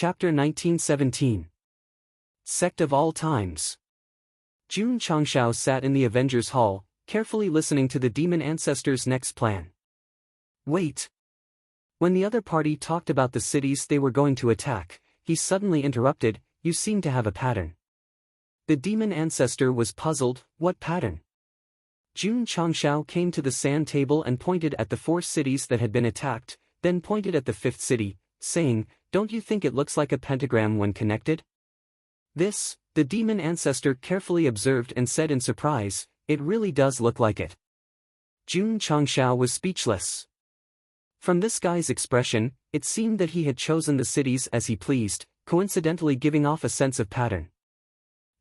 Chapter 1917. Sect of All Times. Jun Changshao sat in the Avengers Hall, carefully listening to the demon ancestor's next plan. Wait. When the other party talked about the cities they were going to attack, he suddenly interrupted, "You seem to have a pattern." The demon ancestor was puzzled. What pattern? Jun Changshao came to the sand table and pointed at the 4 cities that had been attacked, then pointed at the 5th city, saying, "Don't you think it looks like a pentagram when connected?" This, the demon ancestor carefully observed and said in surprise, "It really does look like it." Jun Changshao was speechless. From this guy's expression, it seemed that he had chosen the cities as he pleased, coincidentally giving off a sense of pattern.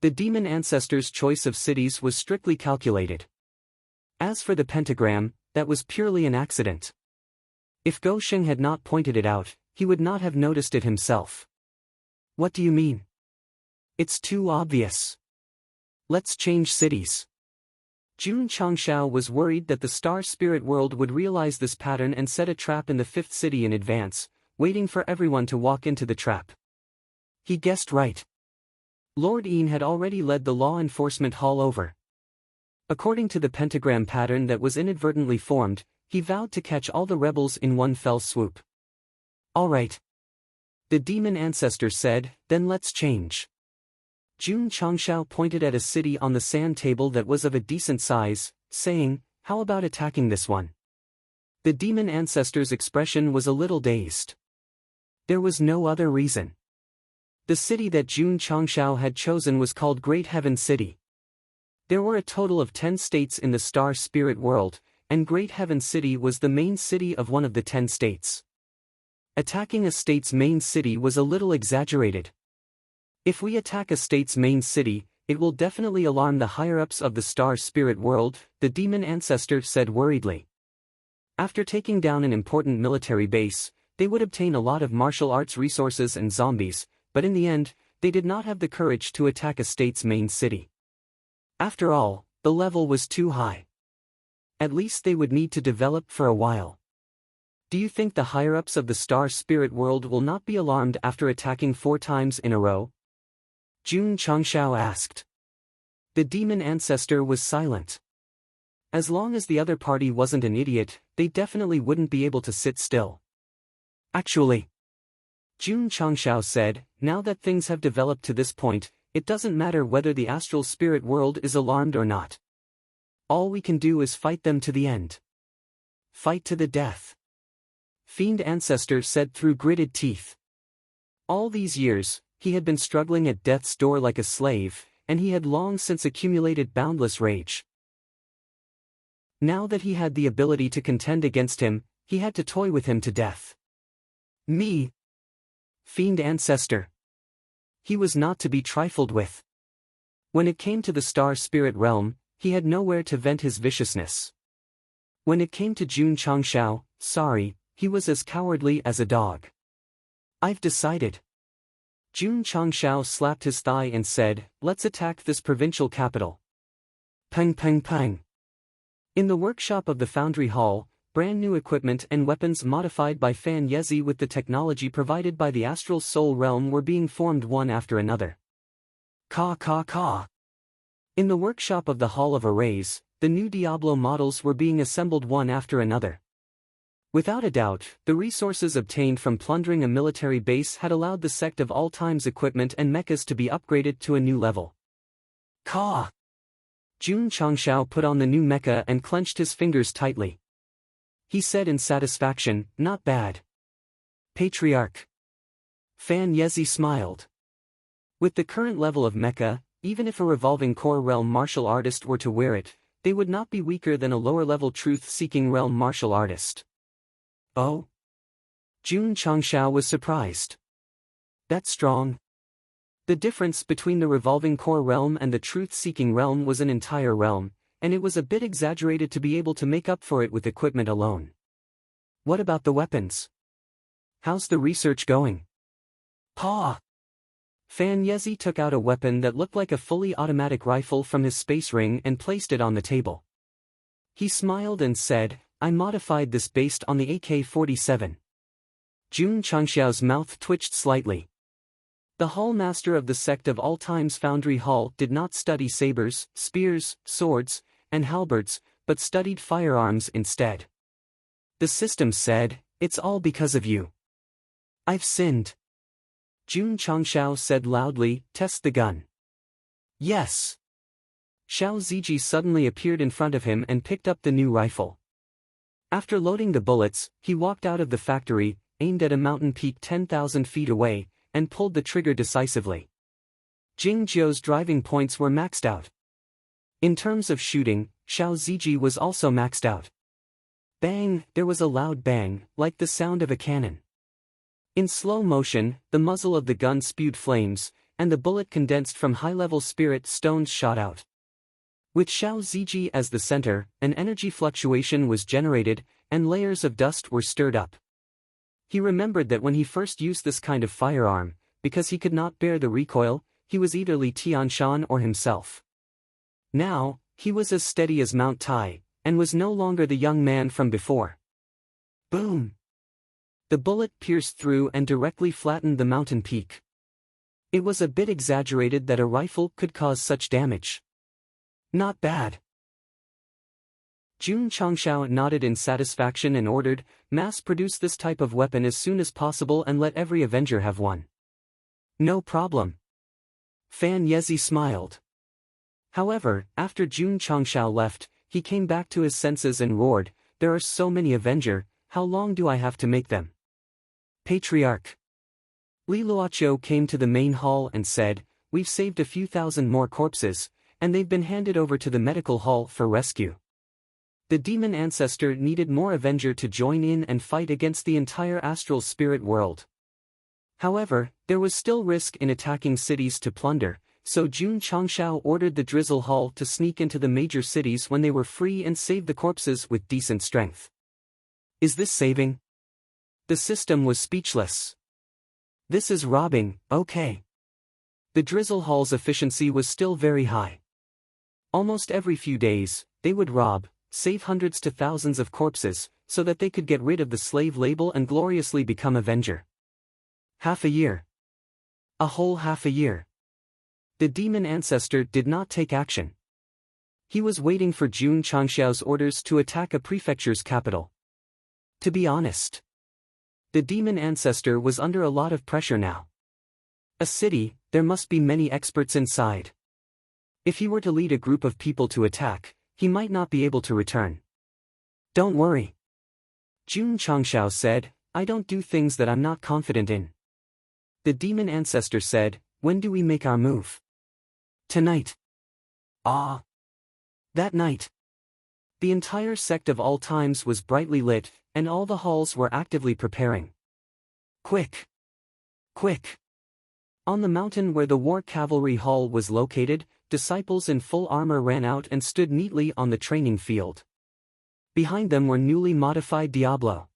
The demon ancestor's choice of cities was strictly calculated. As for the pentagram, that was purely an accident. If Go Sheng had not pointed it out, he would not have noticed it himself. What do you mean? It's too obvious. Let's change cities. Jun Changshao was worried that the star spirit world would realize this pattern and set a trap in the 5th city in advance, waiting for everyone to walk into the trap. He guessed right. Lord Yin had already led the law enforcement hall over. According to the pentagram pattern that was inadvertently formed, he vowed to catch all the rebels in one fell swoop. All right. The demon ancestor said, "Then let's change." Jun Changshao pointed at a city on the sand table that was of a decent size, saying, "How about attacking this one?" The demon ancestor's expression was a little dazed. There was no other reason. The city that Jun Changshao had chosen was called Great Heaven City. There were a total of 10 states in the star spirit world, and Great Heaven City was the main city of one of the 10 states. Attacking a state's main city was a little exaggerated. If we attack a state's main city, it will definitely alarm the higher-ups of the star spirit world, the demon ancestor said worriedly. After taking down an important military base, they would obtain a lot of martial arts resources and zombies, but in the end, they did not have the courage to attack a state's main city. After all, the level was too high. At least they would need to develop for a while. Do you think the higher-ups of the star spirit world will not be alarmed after attacking 4 times in a row? Jun Changshao asked. The demon ancestor was silent. As long as the other party wasn't an idiot, they definitely wouldn't be able to sit still. Actually, Jun Changshao said, now that things have developed to this point, it doesn't matter whether the astral spirit world is alarmed or not. All we can do is fight them to the end. Fight to the death. Fiend Ancestor said through gritted teeth. All these years, he had been struggling at death's door like a slave, and he had long since accumulated boundless rage. Now that he had the ability to contend against him, he had to toy with him to death. Me? Fiend Ancestor. He was not to be trifled with. When it came to the star spirit realm, he had nowhere to vent his viciousness. When it came to Jun Changshao, sorry, he was as cowardly as a dog. I've decided. Jun Changshao slapped his thigh and said, let's attack this provincial capital. Pang pang pang. In the workshop of the Foundry Hall, brand new equipment and weapons modified by Fan Yezi with the technology provided by the Astral Soul Realm were being formed one after another. Ka ka ka. In the workshop of the Hall of Arrays, the new Diablo models were being assembled one after another. Without a doubt, the resources obtained from plundering a military base had allowed the Sect of All Times equipment and mechas to be upgraded to a new level. Ka! Jun Changshao put on the new mecha and clenched his fingers tightly. He said in satisfaction, not bad. Patriarch. Fan Yezi smiled. With the current level of mecha, even if a revolving core realm martial artist were to wear it, they would not be weaker than a lower-level truth-seeking realm martial artist. Oh? Jun Changshao was surprised. That's strong. The difference between the revolving core realm and the truth-seeking realm was an entire realm, and it was a bit exaggerated to be able to make up for it with equipment alone. What about the weapons? How's the research going? Paw! Fan Yezi took out a weapon that looked like a fully automatic rifle from his space ring and placed it on the table. He smiled and said, I modified this based on the AK-47. Jun Changshao's mouth twitched slightly. The hall master of the Sect of All Times Foundry Hall did not study sabers, spears, swords, and halberds, but studied firearms instead. The system said, "It's all because of you. I've sinned." Jun Changshao said loudly, "Test the gun." "Yes." Xiao Ziji suddenly appeared in front of him and picked up the new rifle. After loading the bullets, he walked out of the factory, aimed at a mountain peak 10,000 feet away, and pulled the trigger decisively. Jing Jiu's driving points were maxed out. In terms of shooting, Xiao Ziji was also maxed out. Bang! There was a loud bang, like the sound of a cannon. In slow motion, the muzzle of the gun spewed flames, and the bullet condensed from high-level spirit stones shot out. With Xiao Ziji as the center, an energy fluctuation was generated, and layers of dust were stirred up. He remembered that when he first used this kind of firearm, because he could not bear the recoil, he was either Li Tianshan or himself. Now, he was as steady as Mount Tai, and was no longer the young man from before. Boom! The bullet pierced through and directly flattened the mountain peak. It was a bit exaggerated that a rifle could cause such damage. Not bad. Jun Changshao nodded in satisfaction and ordered, "Mass-produce this type of weapon as soon as possible and let every Avenger have one." "No problem." Fan Yezi smiled. However, after Jun Changshao left, he came back to his senses and roared, "There are so many Avenger, how long do I have to make them?" Patriarch Li Luoqiu came to the main hall and said, "We've saved a few thousand more corpses, and they've been handed over to the medical hall for rescue. The demon ancestor needed more Avenger to join in and fight against the entire astral spirit world. However, there was still risk in attacking cities to plunder, so Jun Changshao ordered the Drizzle Hall to sneak into the major cities when they were free and save the corpses with decent strength." "Is this saving?" The system was speechless. "This is robbing, okay." The Drizzle Hall's efficiency was still very high. Almost every few days, they would rob, save hundreds to thousands of corpses, so that they could get rid of the slave label and gloriously become Avenger. Half a year. A whole half a year. The demon ancestor did not take action. He was waiting for Jun Changshao's orders to attack a prefecture's capital. To be honest, the demon ancestor was under a lot of pressure now. A city, there must be many experts inside. If he were to lead a group of people to attack, he might not be able to return. "Don't worry," Jun Changshao said, "I don't do things that I'm not confident in." The demon ancestor said, "When do we make our move?" "Tonight." "Ah." That night, the entire Sect of All Times was brightly lit, and all the halls were actively preparing. Quick! Quick! On the mountain where the War Cavalry Hall was located, disciples in full armor ran out and stood neatly on the training field. Behind them were newly modified Diablo.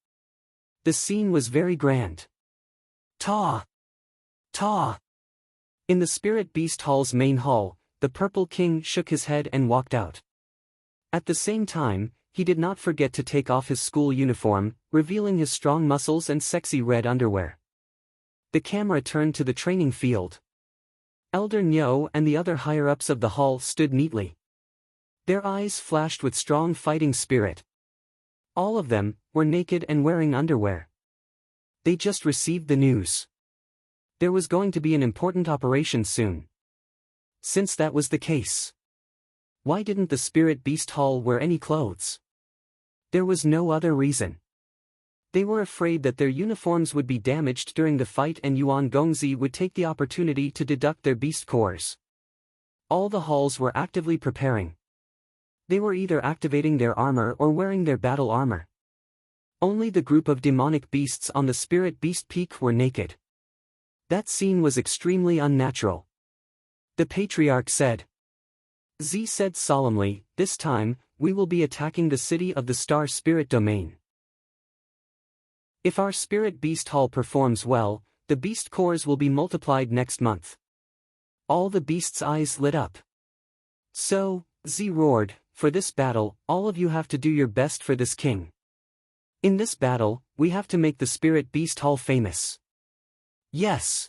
The scene was very grand. Ta! Ta! In the Spirit Beast Hall's main hall, the Purple King shook his head and walked out. At the same time, he did not forget to take off his school uniform, revealing his strong muscles and sexy red underwear. The camera turned to the training field. Elder Nyo and the other higher-ups of the hall stood neatly. Their eyes flashed with strong fighting spirit. All of them were naked and wearing underwear. They just received the news. There was going to be an important operation soon. Since that was the case, why didn't the Spirit Beast Hall wear any clothes? There was no other reason. They were afraid that their uniforms would be damaged during the fight and Yuan Gongzi would take the opportunity to deduct their beast cores. All the halls were actively preparing. They were either activating their armor or wearing their battle armor. Only the group of demonic beasts on the Spirit Beast Peak were naked. That scene was extremely unnatural. The Patriarch said. Z said solemnly, "This time, we will be attacking the city of the Star Spirit Domain. If our Spirit Beast Hall performs well, the beast cores will be multiplied next month." All the beasts' eyes lit up. "So," Z roared, "for this battle, all of you have to do your best for this king. In this battle, we have to make the Spirit Beast Hall famous." "Yes."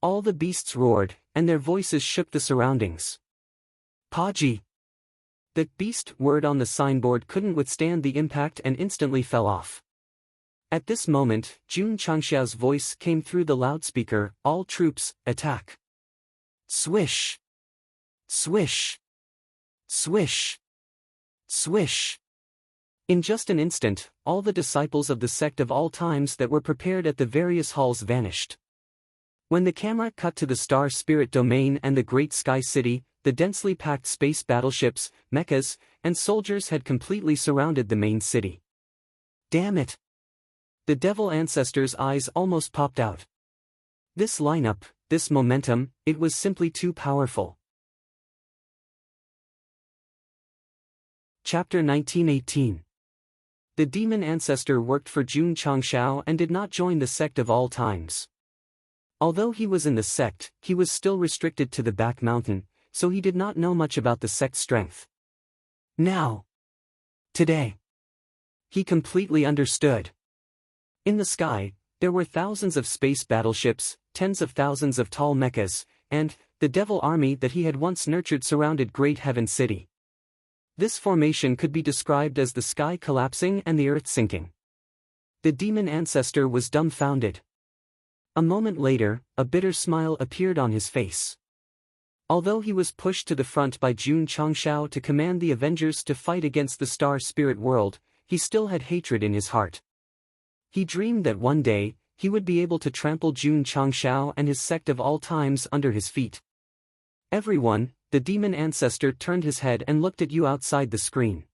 All the beasts roared, and their voices shook the surroundings. Paji! The beast word on the signboard couldn't withstand the impact and instantly fell off. At this moment, Jun Changxiao's voice came through the loudspeaker, "All troops, attack!" Swish! Swish! Swish! Swish! In just an instant, all the disciples of the Sect of All Times that were prepared at the various halls vanished. When the camera cut to the Star Spirit Domain and the Great Sky City, the densely packed space battleships, mechas, and soldiers had completely surrounded the main city. Damn it! The Devil Ancestor's eyes almost popped out. This lineup, this momentum, it was simply too powerful. Chapter 1918. The Demon Ancestor worked for Jun Changxiao and did not join the Sect of All Times. Although he was in the sect, he was still restricted to the back mountain, so he did not know much about the sect's strength. Now, today, he completely understood. In the sky, there were thousands of space battleships, tens of thousands of tall mechas, and the devil army that he had once nurtured surrounded Great Heaven City. This formation could be described as the sky collapsing and the earth sinking. The demon ancestor was dumbfounded. A moment later, a bitter smile appeared on his face. Although he was pushed to the front by Jun Changxiao to command the Avengers to fight against the Star Spirit World, he still had hatred in his heart. He dreamed that one day, he would be able to trample Jun Changxiao and his Sect of All Times under his feet. Everyone, the demon ancestor turned his head and looked at you outside the screen.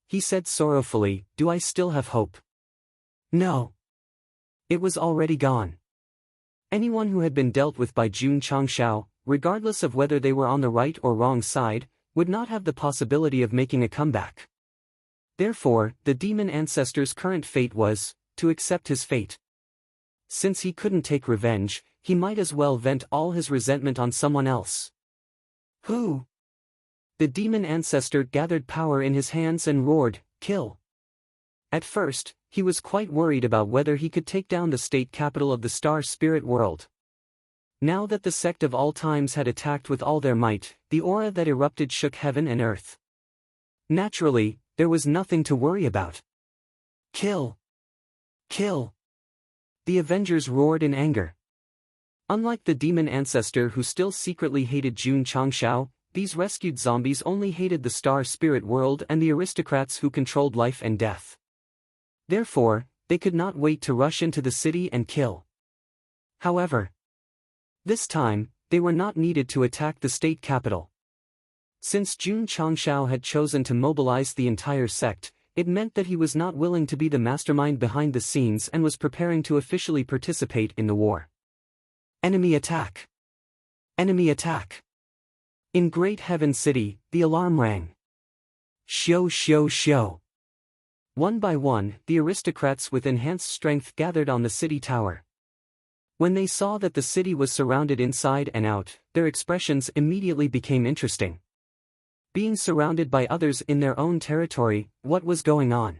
He said sorrowfully, "Do I still have hope?" No. It was already gone. Anyone who had been dealt with by Jun Changxiao, regardless of whether they were on the right or wrong side, would not have the possibility of making a comeback. Therefore, the demon ancestor's current fate was to accept his fate. Since he couldn't take revenge, he might as well vent all his resentment on someone else. Who? The demon ancestor gathered power in his hands and roared, "Kill!" At first, he was quite worried about whether he could take down the state capital of the Star Spirit World. Now that the Sect of All Times had attacked with all their might, the aura that erupted shook heaven and earth. Naturally, there was nothing to worry about. Kill! Kill! The Avengers roared in anger. Unlike the demon ancestor who still secretly hated Jun Changxiao, these rescued zombies only hated the Star Spirit World and the aristocrats who controlled life and death. Therefore, they could not wait to rush into the city and kill. However, this time, they were not needed to attack the state capital. Since Jun Changxiao had chosen to mobilize the entire sect, it meant that he was not willing to be the mastermind behind the scenes and was preparing to officially participate in the war. Enemy attack! Enemy attack! In Great Heaven City, the alarm rang. Shio shio shio! One by one, the aristocrats with enhanced strength gathered on the city tower. When they saw that the city was surrounded inside and out, their expressions immediately became interesting. Being surrounded by others in their own territory, what was going on?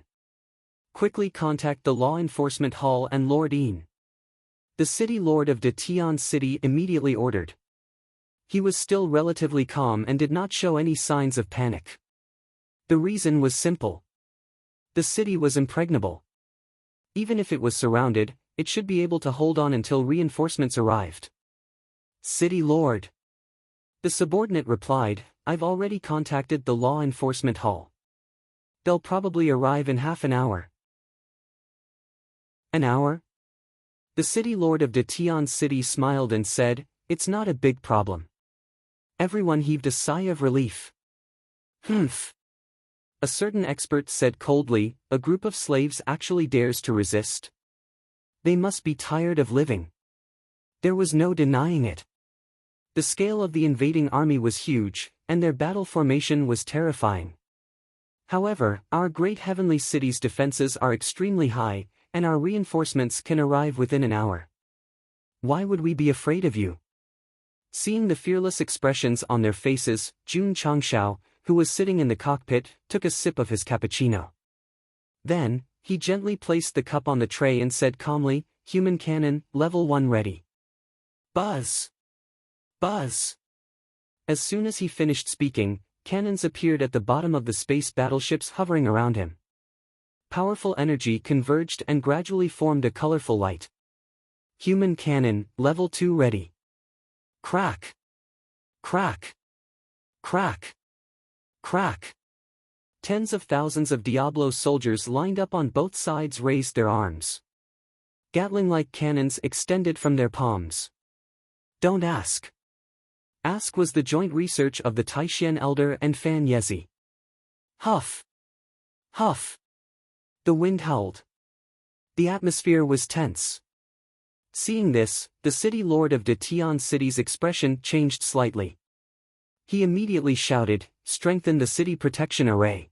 Quickly contact the law enforcement hall and Lord Yin. The city lord of De Tian City immediately ordered. He was still relatively calm and did not show any signs of panic. The reason was simple. The city was impregnable. Even if it was surrounded, it should be able to hold on until reinforcements arrived. City Lord. The subordinate replied, "I've already contacted the law enforcement hall. They'll probably arrive in half an hour." An hour? The city lord of De Tian City smiled and said, "It's not a big problem." Everyone heaved a sigh of relief. Humph. A certain expert said coldly, "A group of slaves actually dares to resist? They must be tired of living." There was no denying it. The scale of the invading army was huge, and their battle formation was terrifying. However, our great heavenly city's defenses are extremely high, and our reinforcements can arrive within an hour. Why would we be afraid of you? Seeing the fearless expressions on their faces, Jun Changxiao, who was sitting in the cockpit, took a sip of his cappuccino. Then, he gently placed the cup on the tray and said calmly, "Human cannon, level 1 ready." Buzz! Buzz! As soon as he finished speaking, cannons appeared at the bottom of the space battleships hovering around him. Powerful energy converged and gradually formed a colorful light. Human cannon, level 2 ready. Crack! Crack! Crack! Crack! Tens of thousands of Diablo soldiers lined up on both sides raised their arms. Gatling-like cannons extended from their palms. Don't ask. Ask was the joint research of the Taishan Elder and Fan Yezi. Huff! Huff! The wind howled. The atmosphere was tense. Seeing this, the city lord of De Tian City's expression changed slightly. He immediately shouted, "Strengthen the city protection array."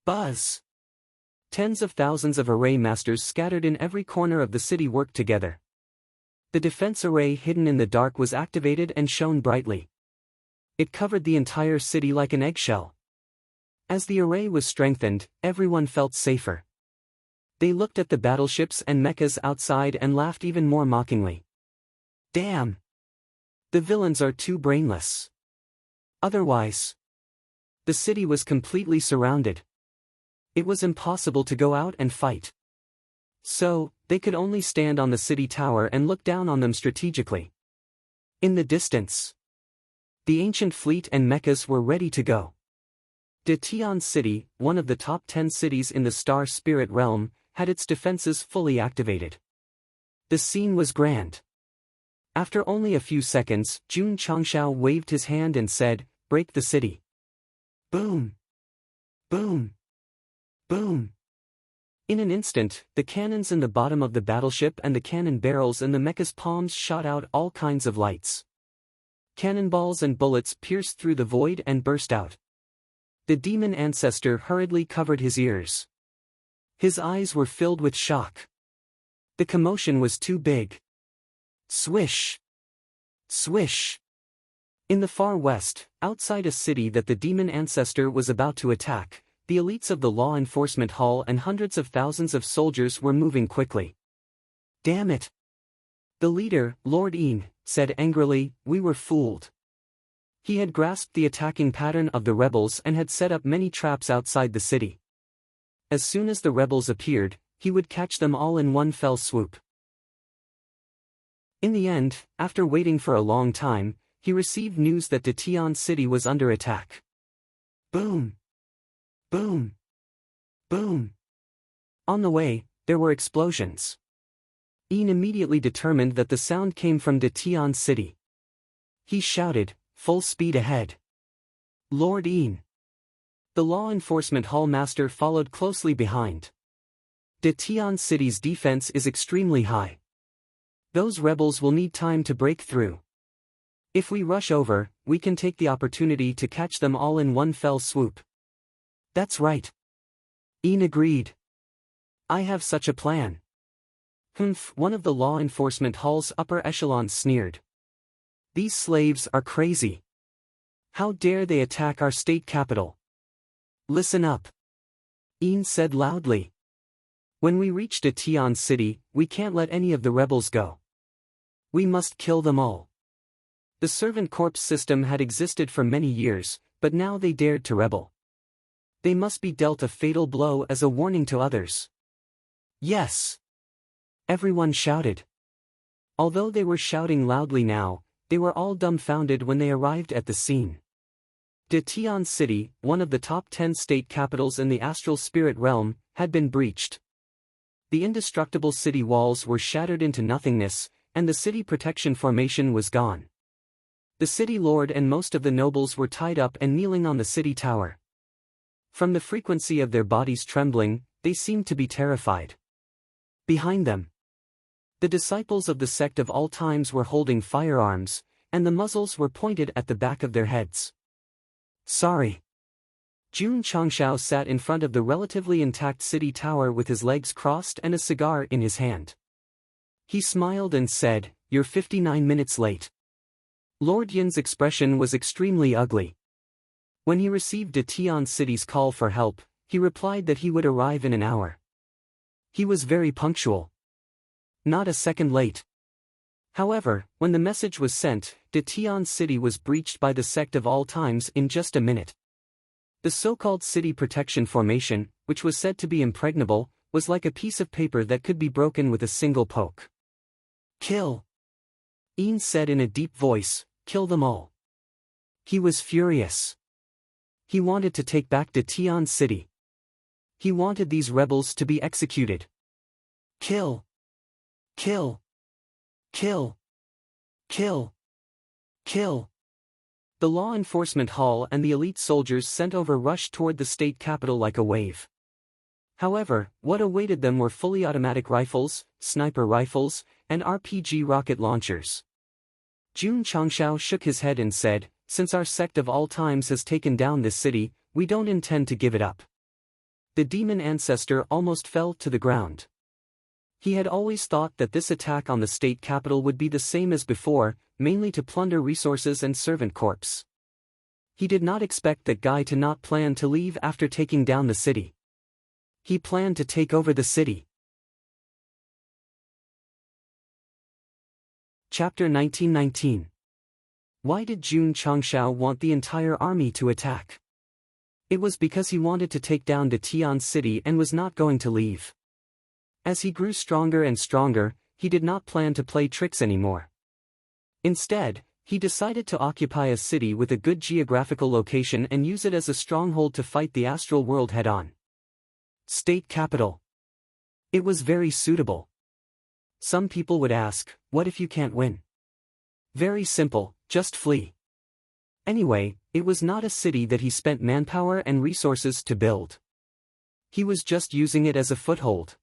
Buzz! Tens of thousands of array masters scattered in every corner of the city worked together. The defense array hidden in the dark was activated and shone brightly. It covered the entire city like an eggshell. As the array was strengthened, everyone felt safer. They looked at the battleships and mechas outside and laughed even more mockingly. Damn! The villains are too brainless. Otherwise, the city was completely surrounded. It was impossible to go out and fight. So, they could only stand on the city tower and look down on them strategically. In the distance, the ancient fleet and mechas were ready to go. De Tian City, one of the top 10 cities in the Star Spirit realm, had its defenses fully activated. The scene was grand. After only a few seconds, Jun Changshao waved his hand and said, "Break the city." Boom! Boom! Boom! In an instant, the cannons in the bottom of the battleship and the cannon barrels in the mecha's palms shot out all kinds of lights. Cannonballs and bullets pierced through the void and burst out. The demon ancestor hurriedly covered his ears. His eyes were filled with shock. The commotion was too big. Swish! Swish! In the far west, outside a city that the demon ancestor was about to attack, the elites of the law enforcement hall and hundreds of thousands of soldiers were moving quickly. Damn it! The leader, Lord Yin, said angrily, "We were fooled." He had grasped the attacking pattern of the rebels and had set up many traps outside the city. As soon as the rebels appeared, he would catch them all in one fell swoop. In the end, after waiting for a long time, he received news that De Tian City was under attack. Boom! Boom! Boom! On the way, there were explosions. Yin immediately determined that the sound came from De Tian City. He shouted, "Full speed ahead." Lord Yin. The law enforcement hall master followed closely behind. De Tian City's defense is extremely high. Those rebels will need time to break through. If we rush over, we can take the opportunity to catch them all in one fell swoop. That's right. Yin agreed. I have such a plan. Humph, one of the law enforcement hall's upper echelons sneered. These slaves are crazy. How dare they attack our state capital? Listen up. Yin said loudly. When we reach De Tian City, we can't let any of the rebels go. We must kill them all. The servant corps system had existed for many years, but now they dared to rebel. They must be dealt a fatal blow as a warning to others. Yes! Everyone shouted. Although they were shouting loudly now, they were all dumbfounded when they arrived at the scene. De Tian City, one of the top 10 state capitals in the astral spirit realm, had been breached. The indestructible city walls were shattered into nothingness, and the city protection formation was gone. The city lord and most of the nobles were tied up and kneeling on the city tower. From the frequency of their bodies trembling, they seemed to be terrified. Behind them, the disciples of the Sect of all times were holding firearms, and the muzzles were pointed at the back of their heads. Sorry. Jun Changshao sat in front of the relatively intact city tower with his legs crossed and a cigar in his hand. He smiled and said, "You're 59 minutes late." Lord Yin's expression was extremely ugly. When he received De Tian City's call for help, he replied that he would arrive in an hour. He was very punctual. Not a second late. However, when the message was sent, De Tian City was breached by the Sect of all times in just a minute. The so-called city protection formation, which was said to be impregnable, was like a piece of paper that could be broken with a single poke. Kill! Ian said in a deep voice, kill them all. He was furious. He wanted to take back De Tian City. He wanted these rebels to be executed. Kill! Kill! Kill! Kill! Kill! The law enforcement hall and the elite soldiers sent over rushed toward the state capital like a wave. However, what awaited them were fully automatic rifles, sniper rifles, and RPG rocket launchers. Jun Changshao shook his head and said, since our sect of all times has taken down this city, we don't intend to give it up. The demon ancestor almost fell to the ground. He had always thought that this attack on the state capital would be the same as before, mainly to plunder resources and servant corps. He did not expect that guy to not plan to leave after taking down the city. He planned to take over the city. Chapter 1919. Why did Jun Changshao want the entire army to attack? It was because he wanted to take down De Tian City and was not going to leave. As he grew stronger and stronger, he did not plan to play tricks anymore. Instead, he decided to occupy a city with a good geographical location and use it as a stronghold to fight the astral world head-on. State capital. It was very suitable. Some people would ask, what if you can't win? Very simple, just flee. Anyway, it was not a city that he spent manpower and resources to build. He was just using it as a foothold.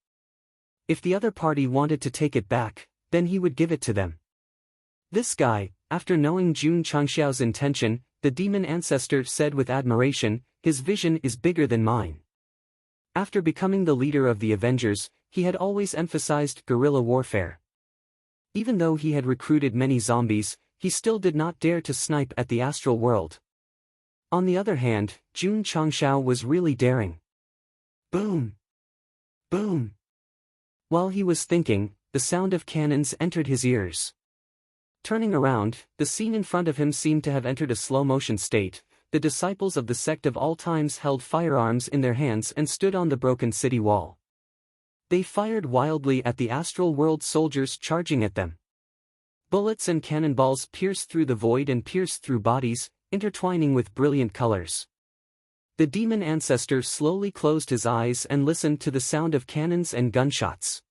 If the other party wanted to take it back, then he would give it to them. This guy, after knowing Jun Changshao's intention, the demon ancestor said with admiration, his vision is bigger than mine. After becoming the leader of the Avengers, he had always emphasized guerrilla warfare. Even though he had recruited many zombies, he still did not dare to snipe at the astral world. On the other hand, Jun Changshao was really daring. Boom! Boom! While he was thinking, the sound of cannons entered his ears. Turning around, the scene in front of him seemed to have entered a slow-motion state. The disciples of the Sect of all times held firearms in their hands and stood on the broken city wall. They fired wildly at the astral world soldiers charging at them. Bullets and cannonballs pierced through the void and pierced through bodies, intertwining with brilliant colors. The demon ancestor slowly closed his eyes and listened to the sound of cannons and gunshots.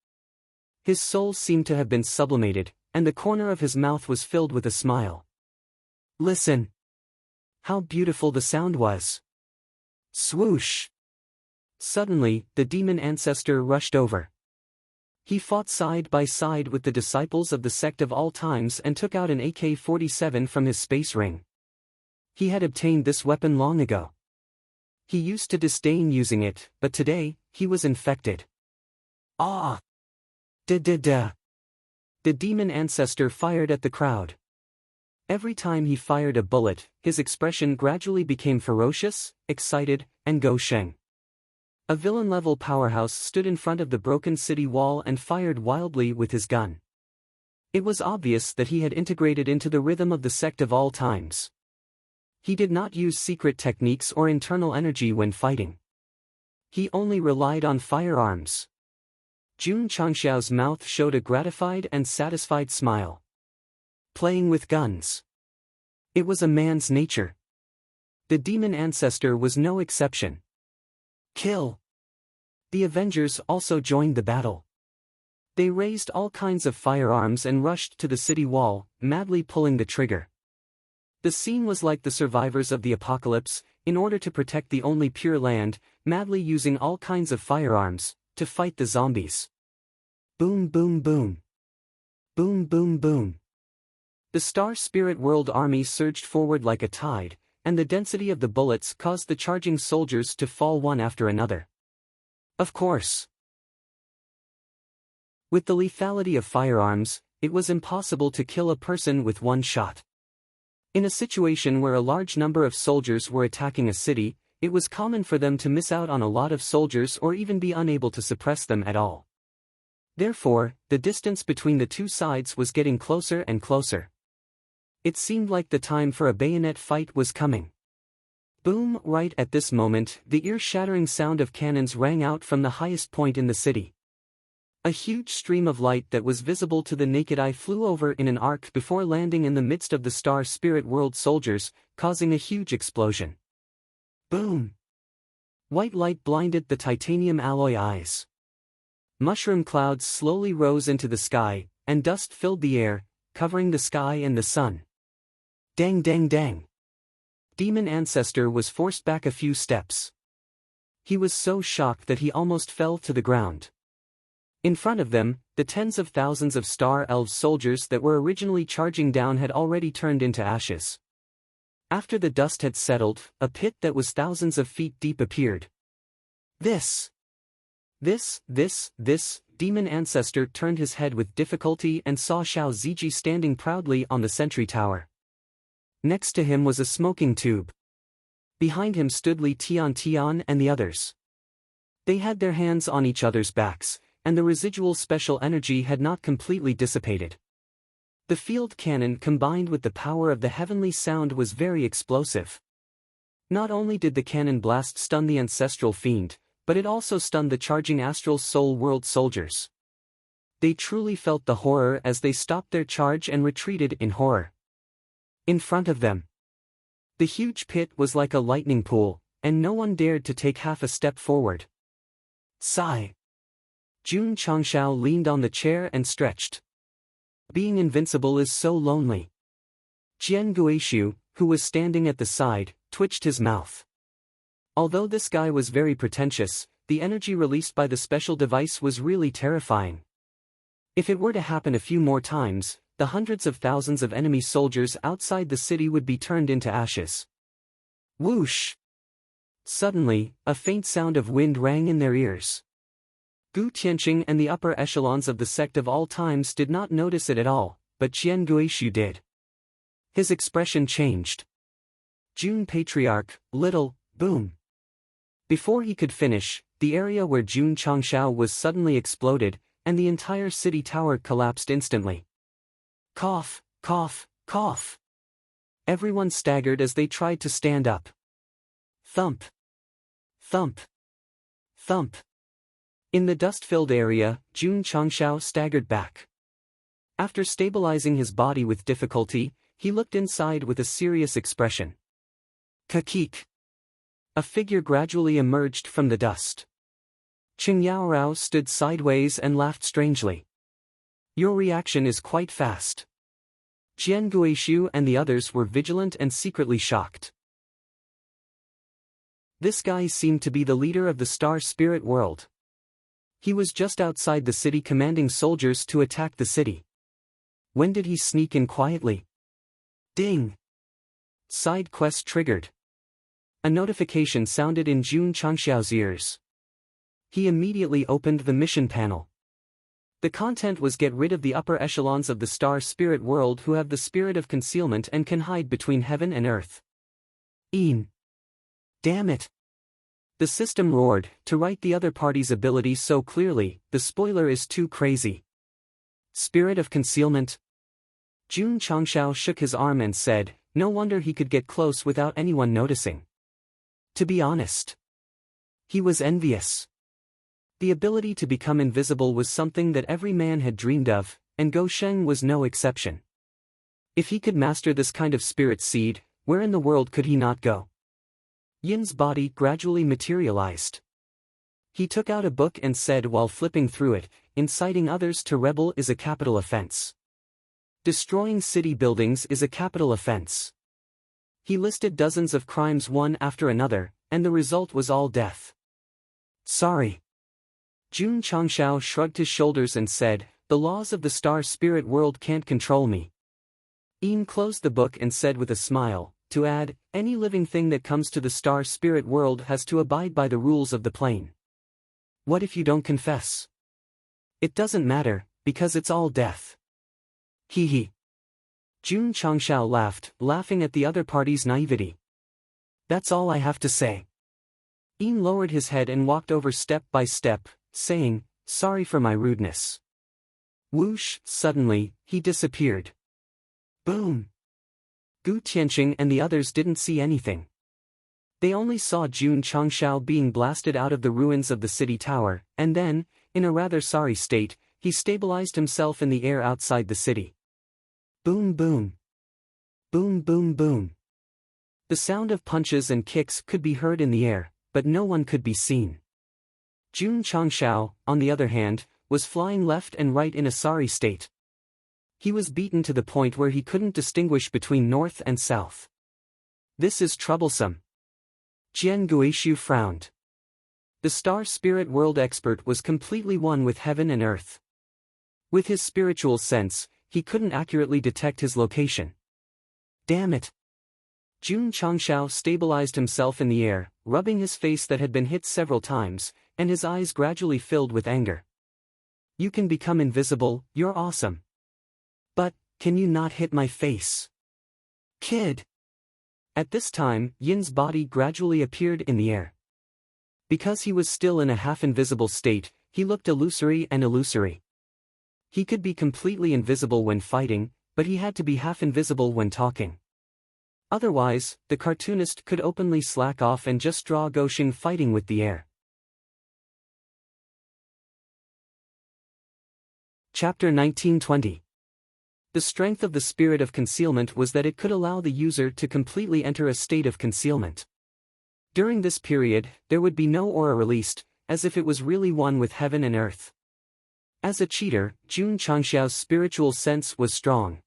His soul seemed to have been sublimated, and the corner of his mouth was filled with a smile. Listen! How beautiful the sound was! Swoosh! Suddenly, the demon ancestor rushed over. He fought side by side with the disciples of the Sect of all times and took out an AK-47 from his space ring. He had obtained this weapon long ago. He used to disdain using it, but today, he was infected. Ah! Da-da-da! The demon ancestor fired at the crowd. Every time he fired a bullet, his expression gradually became ferocious, excited, and go-sheng. A villain-level powerhouse stood in front of the broken city wall and fired wildly with his gun. It was obvious that he had integrated into the rhythm of the Sect of all times. He did not use secret techniques or internal energy when fighting. He only relied on firearms. Jun Changshao's mouth showed a gratified and satisfied smile. Playing with guns. It was a man's nature. The demon ancestor was no exception. Kill! The Avengers also joined the battle. They raised all kinds of firearms and rushed to the city wall, madly pulling the trigger. The scene was like the survivors of the apocalypse, in order to protect the only pure land, madly using all kinds of firearms, to fight the zombies. Boom boom boom. Boom boom boom. The Star Spirit World army surged forward like a tide, and the density of the bullets caused the charging soldiers to fall one after another. Of course. With the lethality of firearms, it was impossible to kill a person with one shot. In a situation where a large number of soldiers were attacking a city, it was common for them to miss out on a lot of soldiers or even be unable to suppress them at all. Therefore, the distance between the two sides was getting closer and closer. It seemed like the time for a bayonet fight was coming. Boom! Right at this moment, the ear-shattering sound of cannons rang out from the highest point in the city. A huge stream of light that was visible to the naked eye flew over in an arc before landing in the midst of the Star Spirit World soldiers, causing a huge explosion. Boom! White light blinded the titanium alloy eyes. Mushroom clouds slowly rose into the sky, and dust filled the air, covering the sky and the sun. Dang dang dang! Demon Ancestor was forced back a few steps. He was so shocked that he almost fell to the ground. In front of them, the tens of thousands of Star Elves soldiers that were originally charging down had already turned into ashes. After the dust had settled, a pit that was thousands of feet deep appeared. This, Demon Ancestor turned his head with difficulty and saw Xiao Ziji standing proudly on the sentry tower. Next to him was a smoking tube. Behind him stood Li Tian and the others. They had their hands on each other's backs, and the residual special energy had not completely dissipated. The field cannon combined with the power of the heavenly sound was very explosive. Not only did the cannon blast stun the ancestral fiend, but it also stunned the charging astral soul world soldiers. They truly felt the horror as they stopped their charge and retreated in horror. In front of them, the huge pit was like a lightning pool, and no one dared to take half a step forward. Sigh. Jun Changshao leaned on the chair and stretched. Being invincible is so lonely. Jian Guishu, who was standing at the side, twitched his mouth. Although this guy was very pretentious, the energy released by the special device was really terrifying. If it were to happen a few more times, the hundreds of thousands of enemy soldiers outside the city would be turned into ashes. Whoosh! Suddenly, a faint sound of wind rang in their ears. Gu Tianqing and the upper echelons of the Sect of all times did not notice it at all, but Qian Guishu did. His expression changed. Jun Patriarch, little, boom. Before he could finish, the area where Jun Changshao was suddenly exploded, and the entire city tower collapsed instantly. Cough, cough, cough. Everyone staggered as they tried to stand up. Thump. Thump. Thump. In the dust-filled area, Jun Changshao staggered back. After stabilizing his body with difficulty, he looked inside with a serious expression. Kakik. A figure gradually emerged from the dust. Qing Yaorao stood sideways and laughed strangely. Your reaction is quite fast. Jian Guishu and the others were vigilant and secretly shocked. This guy seemed to be the leader of the Star Spirit World. He was just outside the city commanding soldiers to attack the city. When did he sneak in quietly? Ding! Side quest triggered. A notification sounded in Jun Changshao's ears. He immediately opened the mission panel. The content was get rid of the upper echelons of the Star Spirit World who have the spirit of concealment and can hide between heaven and earth. Damn it! The system roared, to write the other party's ability so clearly, the spoiler is too crazy. Spirit of concealment? Jun Changshao shook his arm and said, no wonder he could get close without anyone noticing. To be honest, he was envious. The ability to become invisible was something that every man had dreamed of, and Go Sheng was no exception. If he could master this kind of spirit seed, where in the world could he not go? Yin's body gradually materialized. He took out a book and said while flipping through it, inciting others to rebel is a capital offense. Destroying city buildings is a capital offense. He listed dozens of crimes one after another, and the result was all death. Sorry. Jun Changshao shrugged his shoulders and said, the laws of the Star Spirit World can't control me. Yin closed the book and said with a smile, to add, any living thing that comes to the Star Spirit World has to abide by the rules of the plane. What if you don't confess? It doesn't matter, because it's all death. Hee hee. Jun Changshao laughed, laughing at the other party's naivety. That's all I have to say. Yin lowered his head and walked over step by step, saying, sorry for my rudeness. Whoosh, suddenly, he disappeared. Boom! Gu Tianqing and the others didn't see anything. They only saw Jun Changshao being blasted out of the ruins of the city tower, and then, in a rather sorry state, he stabilized himself in the air outside the city. Boom boom. Boom boom boom. The sound of punches and kicks could be heard in the air, but no one could be seen. Jun Changshao, on the other hand, was flying left and right in a sorry state. He was beaten to the point where he couldn't distinguish between north and south. This is troublesome. Jian Guishu frowned. The star spirit world expert was completely one with heaven and earth. With his spiritual sense, he couldn't accurately detect his location. Damn it! Jun Changshao stabilized himself in the air, rubbing his face that had been hit several times, and his eyes gradually filled with anger. You can become invisible, you're awesome. But, can you not hit my face? Kid! At this time, Yin's body gradually appeared in the air. Because he was still in a half-invisible state, he looked illusory and illusory. He could be completely invisible when fighting, but he had to be half-invisible when talking. Otherwise, the cartoonist could openly slack off and just draw Gosheng fighting with the air. Chapter 1920. The strength of the spirit of concealment was that it could allow the user to completely enter a state of concealment. During this period, there would be no aura released, as if it was really one with heaven and earth. As a cheater, Jun Changshao's spiritual sense was strong.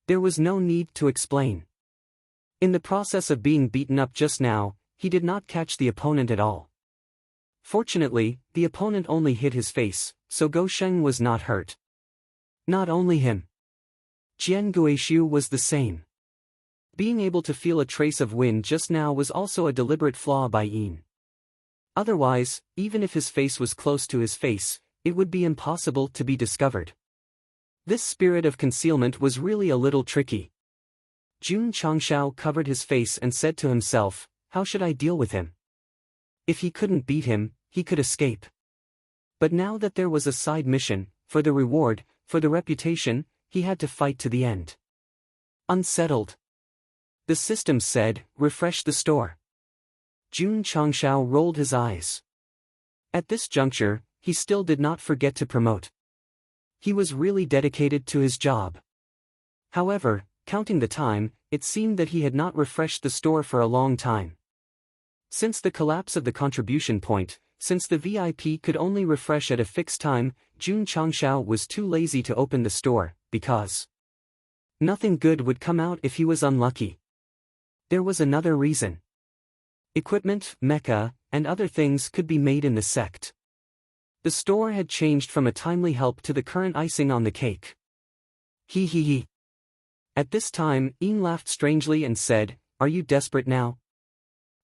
There was no need to explain. In the process of being beaten up just now, he did not catch the opponent at all. Fortunately, the opponent only hit his face, so Gosheng was not hurt. Not only him. Jian Guishu was the same. Being able to feel a trace of wind just now was also a deliberate flaw by Yin. Otherwise, even if his face was close to his face, it would be impossible to be discovered. This spirit of concealment was really a little tricky. Jun Changshao covered his face and said to himself, how should I deal with him? If he couldn't beat him, he could escape. But now that there was a side mission, for the reward, for the reputation, he had to fight to the end. Unsettled. The system said, refresh the store. Jun Changshao rolled his eyes. At this juncture, he still did not forget to promote. He was really dedicated to his job. However, counting the time, it seemed that he had not refreshed the store for a long time. Since the collapse of the contribution point, since the VIP could only refresh at a fixed time, Jun Changshao was too lazy to open the store, because nothing good would come out if he was unlucky. There was another reason. Equipment, mecha, and other things could be made in the sect. The store had changed from a timely help to the current icing on the cake. He he he. At this time, Yin laughed strangely and said, are you desperate now?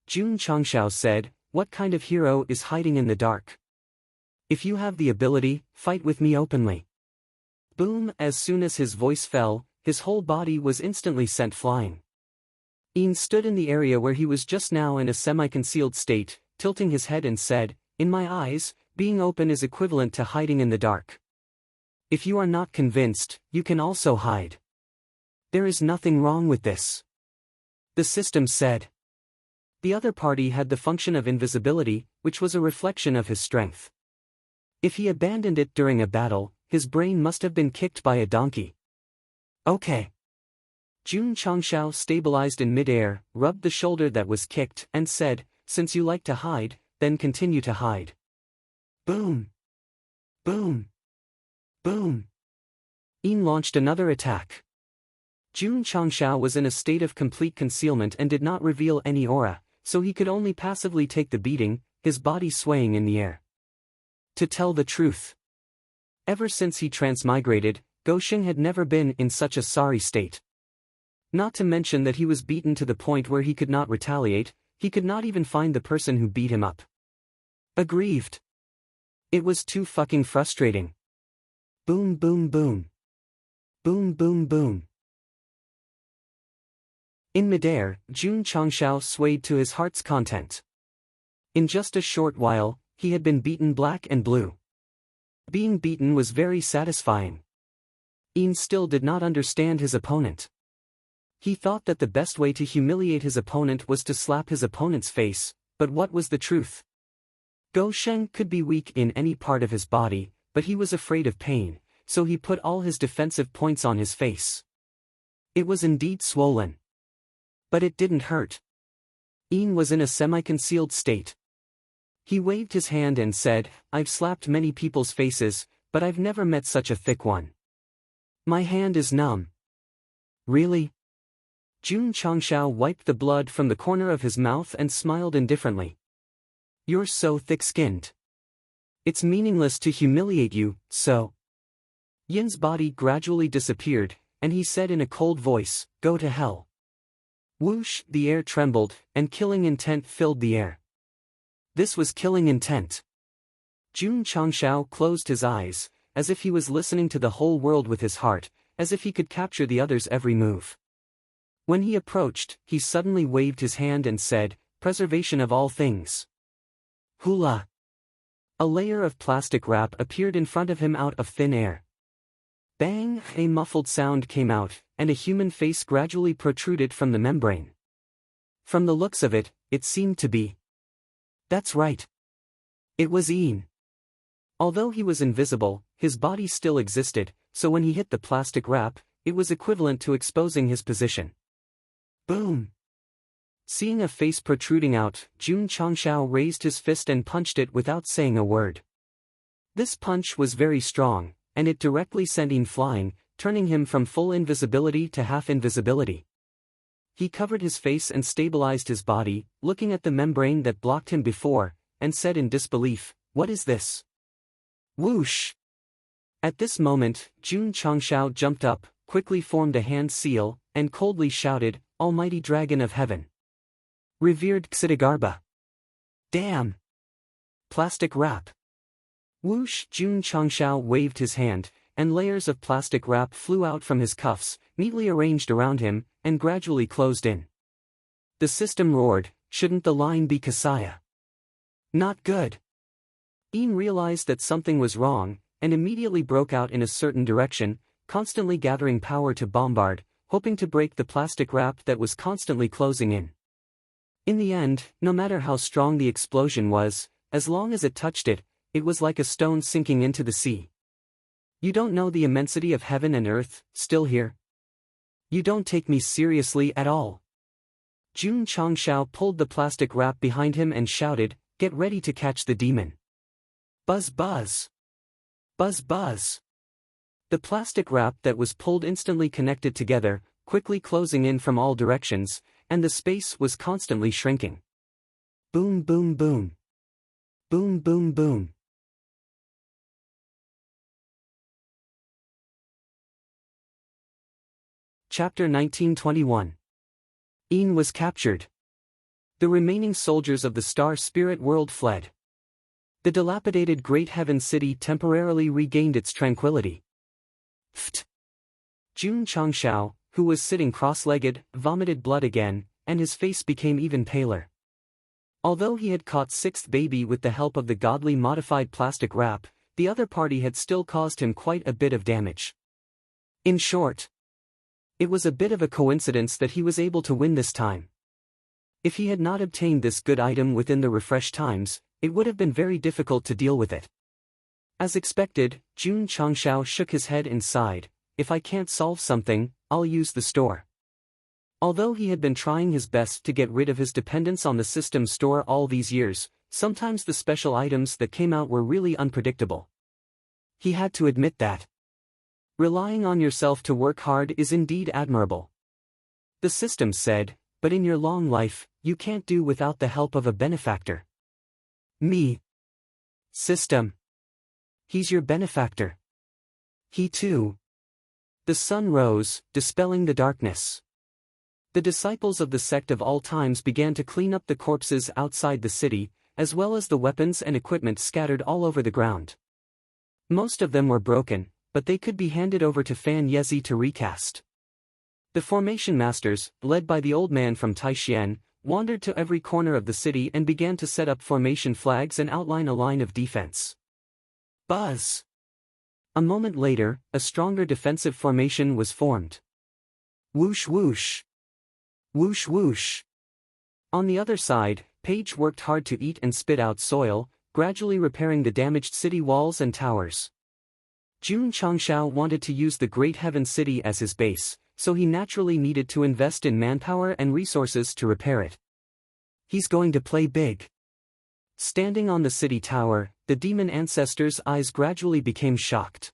Jun Changshao said, what kind of hero is hiding in the dark? If you have the ability, fight with me openly. Boom! As soon as his voice fell, his whole body was instantly sent flying. Yin stood in the area where he was just now in a semi-concealed state, tilting his head and said, in my eyes, being open is equivalent to hiding in the dark. If you are not convinced, you can also hide. There is nothing wrong with this. The system said. The other party had the function of invisibility, which was a reflection of his strength. If he abandoned it during a battle, his brain must have been kicked by a donkey. Okay. Jun Changshao stabilized in midair, rubbed the shoulder that was kicked, and said, since you like to hide, then continue to hide. Boom! Boom! Boom! Yin launched another attack. Jun Changshao was in a state of complete concealment and did not reveal any aura, so he could only passively take the beating, his body swaying in the air. To tell the truth, ever since he transmigrated, Gosheng had never been in such a sorry state. Not to mention that he was beaten to the point where he could not retaliate, he could not even find the person who beat him up. Aggrieved. It was too fucking frustrating. Boom boom boom. Boom boom boom. In midair, Jun Changshao swayed to his heart's content. In just a short while, he had been beaten black and blue. Being beaten was very satisfying. Ian still did not understand his opponent. He thought that the best way to humiliate his opponent was to slap his opponent's face, but what was the truth? Go Sheng could be weak in any part of his body, but he was afraid of pain, so he put all his defensive points on his face. It was indeed swollen. But it didn't hurt. Ian was in a semi-concealed state. He waved his hand and said, "I've slapped many people's faces, but I've never met such a thick one. My hand is numb." "Really?" Jun Changshao wiped the blood from the corner of his mouth and smiled indifferently. "You're so thick-skinned. It's meaningless to humiliate you, so." Yin's body gradually disappeared, and he said in a cold voice, "Go to hell." Whoosh, the air trembled, and killing intent filled the air. This was killing intent. Jun Changshao closed his eyes, as if he was listening to the whole world with his heart, as if he could capture the other's every move. When he approached, he suddenly waved his hand and said, "Preservation of all things." Hula! A layer of plastic wrap appeared in front of him out of thin air. Bang! A muffled sound came out, and a human face gradually protruded from the membrane. From the looks of it, it seemed to be. That's right. It was Ian. Although he was invisible, his body still existed, so when he hit the plastic wrap, it was equivalent to exposing his position. Boom! Seeing a face protruding out, Jun Changshao raised his fist and punched it without saying a word. This punch was very strong, and it directly sent Ian flying, turning him from full invisibility to half invisibility. He covered his face and stabilized his body, looking at the membrane that blocked him before, and said in disbelief, "What is this?" Whoosh! At this moment, Jun Changshao jumped up, quickly formed a hand seal, and coldly shouted, "Almighty Dragon of Heaven! Revered Xitigarbha! Damn! Plastic wrap!" Whoosh! Jun Changshao waved his hand, and layers of plastic wrap flew out from his cuffs, neatly arranged around him, and gradually closed in. The system roared, "Shouldn't the line be Kasaya?" Not good. Ian realized that something was wrong, and immediately broke out in a certain direction, constantly gathering power to bombard, hoping to break the plastic wrap that was constantly closing in. In the end, no matter how strong the explosion was, as long as it touched it, it was like a stone sinking into the sea. You don't know the immensity of heaven and earth, still here? You don't take me seriously at all. Jun Changshao pulled the plastic wrap behind him and shouted, "Get ready to catch the demon." Buzz buzz! Buzz buzz! The plastic wrap that was pulled instantly connected together, quickly closing in from all directions, and the space was constantly shrinking. Boom boom boom. Boom boom boom. Chapter 1921. Ian was captured. The remaining soldiers of the Star Spirit world fled. The dilapidated Great Heaven City temporarily regained its tranquility. Pfft! Jun Changshao, who was sitting cross-legged, vomited blood again, and his face became even paler. Although he had caught sixth baby with the help of the godly modified plastic wrap, the other party had still caused him quite a bit of damage. In short, it was a bit of a coincidence that he was able to win this time. If he had not obtained this good item within the refresh times, it would have been very difficult to deal with it. As expected, Jun Changshao shook his head and sighed, "If I can't solve something, I'll use the store." Although he had been trying his best to get rid of his dependence on the system store all these years, sometimes the special items that came out were really unpredictable. He had to admit that. Relying on yourself to work hard is indeed admirable. The system said, but in your long life, you can't do without the help of a benefactor. Me. System. He's your benefactor. He too. The sun rose, dispelling the darkness. The disciples of the Sect of all times began to clean up the corpses outside the city, as well as the weapons and equipment scattered all over the ground. Most of them were broken, but they could be handed over to Fan Yezi to recast. The formation masters, led by the old man from Taixien, wandered to every corner of the city and began to set up formation flags and outline a line of defense. Buzz! A moment later, a stronger defensive formation was formed. Whoosh whoosh. Whoosh whoosh. On the other side, Page worked hard to eat and spit out soil, gradually repairing the damaged city walls and towers. Jun Changshao wanted to use the Great Heaven City as his base, so he naturally needed to invest in manpower and resources to repair it. He's going to play big. Standing on the city tower, the demon ancestor's eyes gradually became shocked.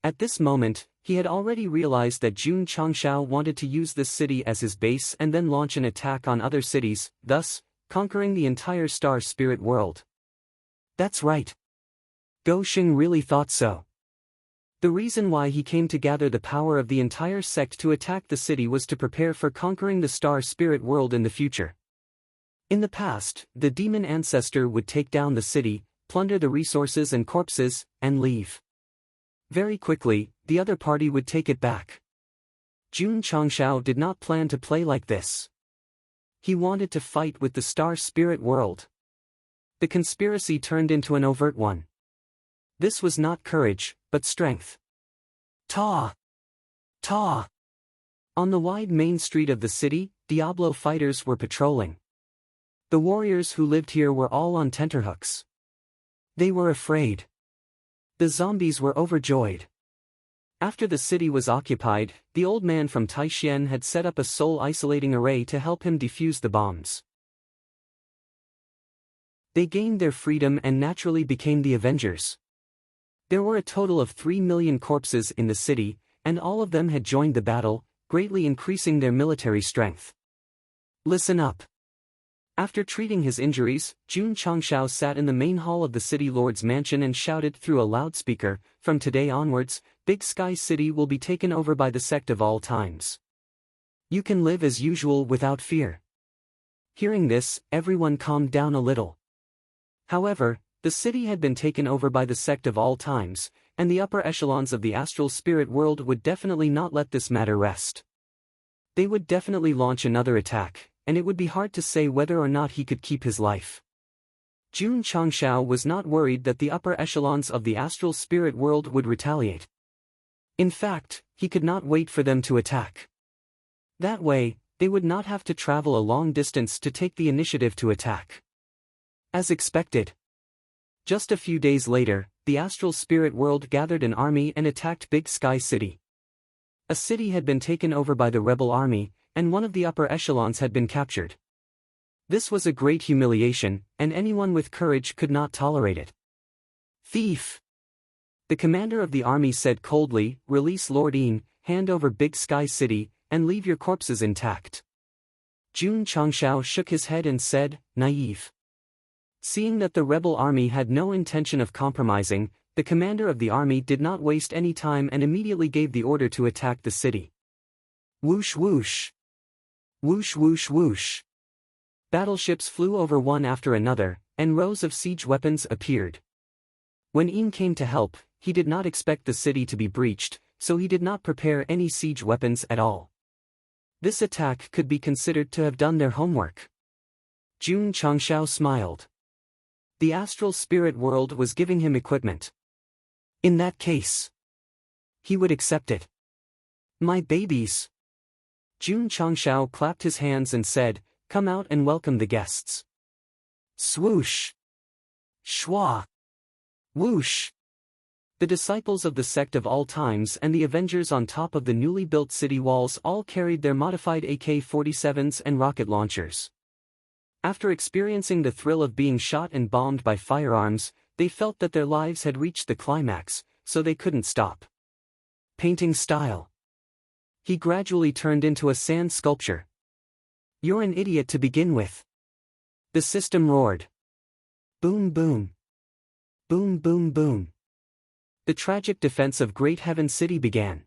At this moment, he had already realized that Jun Changshao wanted to use this city as his base and then launch an attack on other cities, thus, conquering the entire star spirit world. That's right. Gou Xing really thought so. The reason why he came to gather the power of the entire sect to attack the city was to prepare for conquering the star spirit world in the future. In the past, the demon ancestor would take down the city, plunder the resources and corpses, and leave. Very quickly, the other party would take it back. Jun Changshao did not plan to play like this. He wanted to fight with the star spirit world. The conspiracy turned into an overt one. This was not courage, but strength. Ta! Ta! On the wide main street of the city, Diablo fighters were patrolling. The warriors who lived here were all on tenterhooks. They were afraid. The zombies were overjoyed. After the city was occupied, the old man from Taixien had set up a soul-isolating array to help him defuse the bombs. They gained their freedom and naturally became the Avengers. There were a total of 3 million corpses in the city, and all of them had joined the battle, greatly increasing their military strength. Listen up. After treating his injuries, Jun Changshao sat in the main hall of the city lord's mansion and shouted through a loudspeaker, "From today onwards, Big Sky City will be taken over by the Sect of all times. You can live as usual without fear." Hearing this, everyone calmed down a little. However, the city had been taken over by the Sect of all times, and the upper echelons of the astral spirit world would definitely not let this matter rest. They would definitely launch another attack, and it would be hard to say whether or not he could keep his life. Jun Changshao was not worried that the upper echelons of the astral spirit world would retaliate. In fact, he could not wait for them to attack. That way, they would not have to travel a long distance to take the initiative to attack. As expected. Just a few days later, the astral spirit world gathered an army and attacked Big Sky City. A city had been taken over by the rebel army, and one of the upper echelons had been captured. This was a great humiliation, and anyone with courage could not tolerate it. Thief! The commander of the army said coldly, "Release Lord Yin, hand over Big Sky City, and leave your corpses intact." Jun Changshao shook his head and said, "Naive." Seeing that the rebel army had no intention of compromising, the commander of the army did not waste any time and immediately gave the order to attack the city. Whoosh whoosh. Whoosh whoosh whoosh. Battleships flew over one after another, and rows of siege weapons appeared. When Yin came to help, he did not expect the city to be breached, so he did not prepare any siege weapons at all. This attack could be considered to have done their homework. Jun Changshao smiled. The astral spirit world was giving him equipment. In that case, he would accept it. My babies. Jun Changshao clapped his hands and said, "Come out and welcome the guests." Swoosh! Schwa! Whoosh! The disciples of the Sect of all times and the Avengers on top of the newly built city walls all carried their modified AK-47s and rocket launchers. After experiencing the thrill of being shot and bombed by firearms, they felt that their lives had reached the climax, so they couldn't stop. Painting style. He gradually turned into a sand sculpture. "You're an idiot to begin with." The system roared. Boom boom. Boom boom boom. The tragic defense of Great Heaven City began.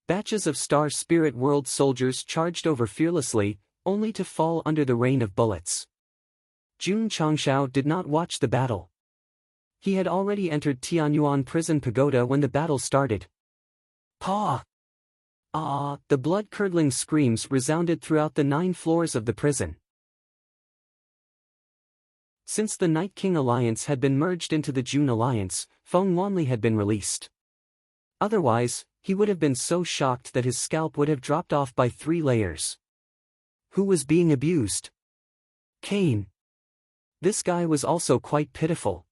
Batches of Star Spirit World soldiers charged over fearlessly, only to fall under the rain of bullets. Jun Changshao did not watch the battle. He had already entered Tianyuan Prison Pagoda when the battle started. Paw! Ah! The blood-curdling screams resounded throughout the 9 floors of the prison. Since the Night King Alliance had been merged into the June Alliance, Feng Wanli had been released. Otherwise, he would have been so shocked that his scalp would have dropped off by 3 layers. Who was being abused? Cain. This guy was also quite pitiful.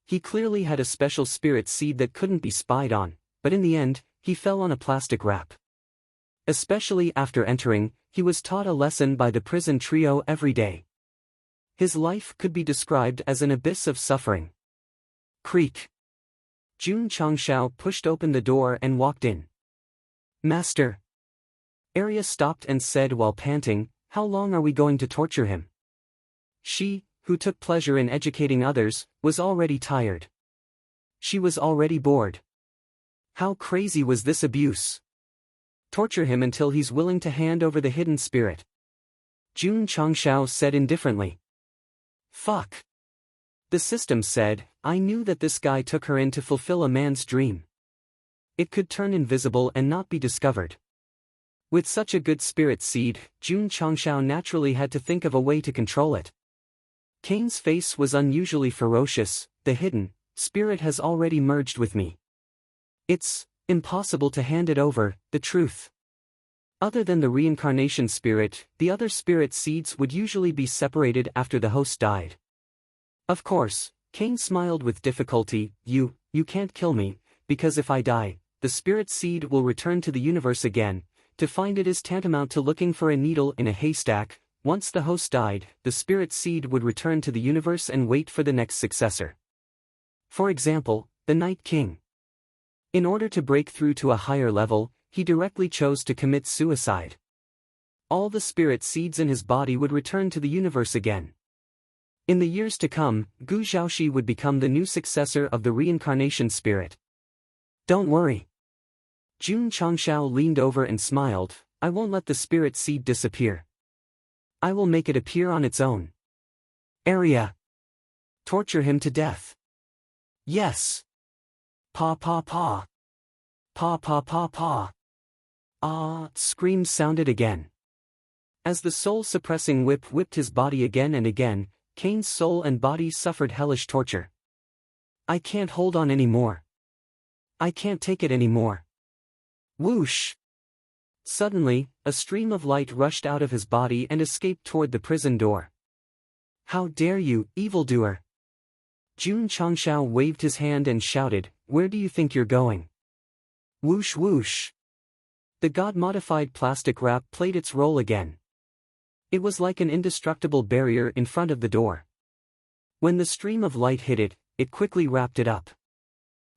He clearly had a special spirit seed that couldn't be spied on, but in the end, he fell on a plastic wrap. Especially after entering, he was taught a lesson by the prison trio every day. His life could be described as an abyss of suffering. Creak. Jun Changshao pushed open the door and walked in. Master. Arya stopped and said while panting, "How long are we going to torture him?" She, who took pleasure in educating others, was already tired. She was already bored. How crazy was this abuse? Torture him until he's willing to hand over the hidden spirit. Jun Changshao said indifferently. Fuck. The system said, I knew that this guy took her in to fulfill a man's dream. It could turn invisible and not be discovered. With such a good spirit seed, Jun Changshao naturally had to think of a way to control it. Cain's face was unusually ferocious. The hidden spirit has already merged with me. It's impossible to hand it over, the truth. Other than the reincarnation spirit, the other spirit seeds would usually be separated after the host died. Of course, Cain smiled with difficulty. You can't kill me, because if I die, the spirit seed will return to the universe again. To find it is tantamount to looking for a needle in a haystack. Once the host died, the spirit seed would return to the universe and wait for the next successor. For example, the Night King. In order to break through to a higher level, he directly chose to commit suicide. All the spirit seeds in his body would return to the universe again. In the years to come, Gu Zhaoxi would become the new successor of the reincarnation spirit. Don't worry. Jun Changshao leaned over and smiled. I won't let the spirit seed disappear. I will make it appear on its own. Arya. Torture him to death. Yes. Pa pa pa. Pa pa pa pa. Ah, screams sounded again. As the soul-suppressing whip whipped his body again and again, Cain's soul and body suffered hellish torture. I can't hold on anymore. I can't take it anymore. Whoosh! Suddenly, a stream of light rushed out of his body and escaped toward the prison door. How dare you, evildoer! Jun Changshao waved his hand and shouted, Where do you think you're going? Whoosh whoosh! The god-modified plastic wrap played its role again. It was like an indestructible barrier in front of the door. When the stream of light hit it, it quickly wrapped it up.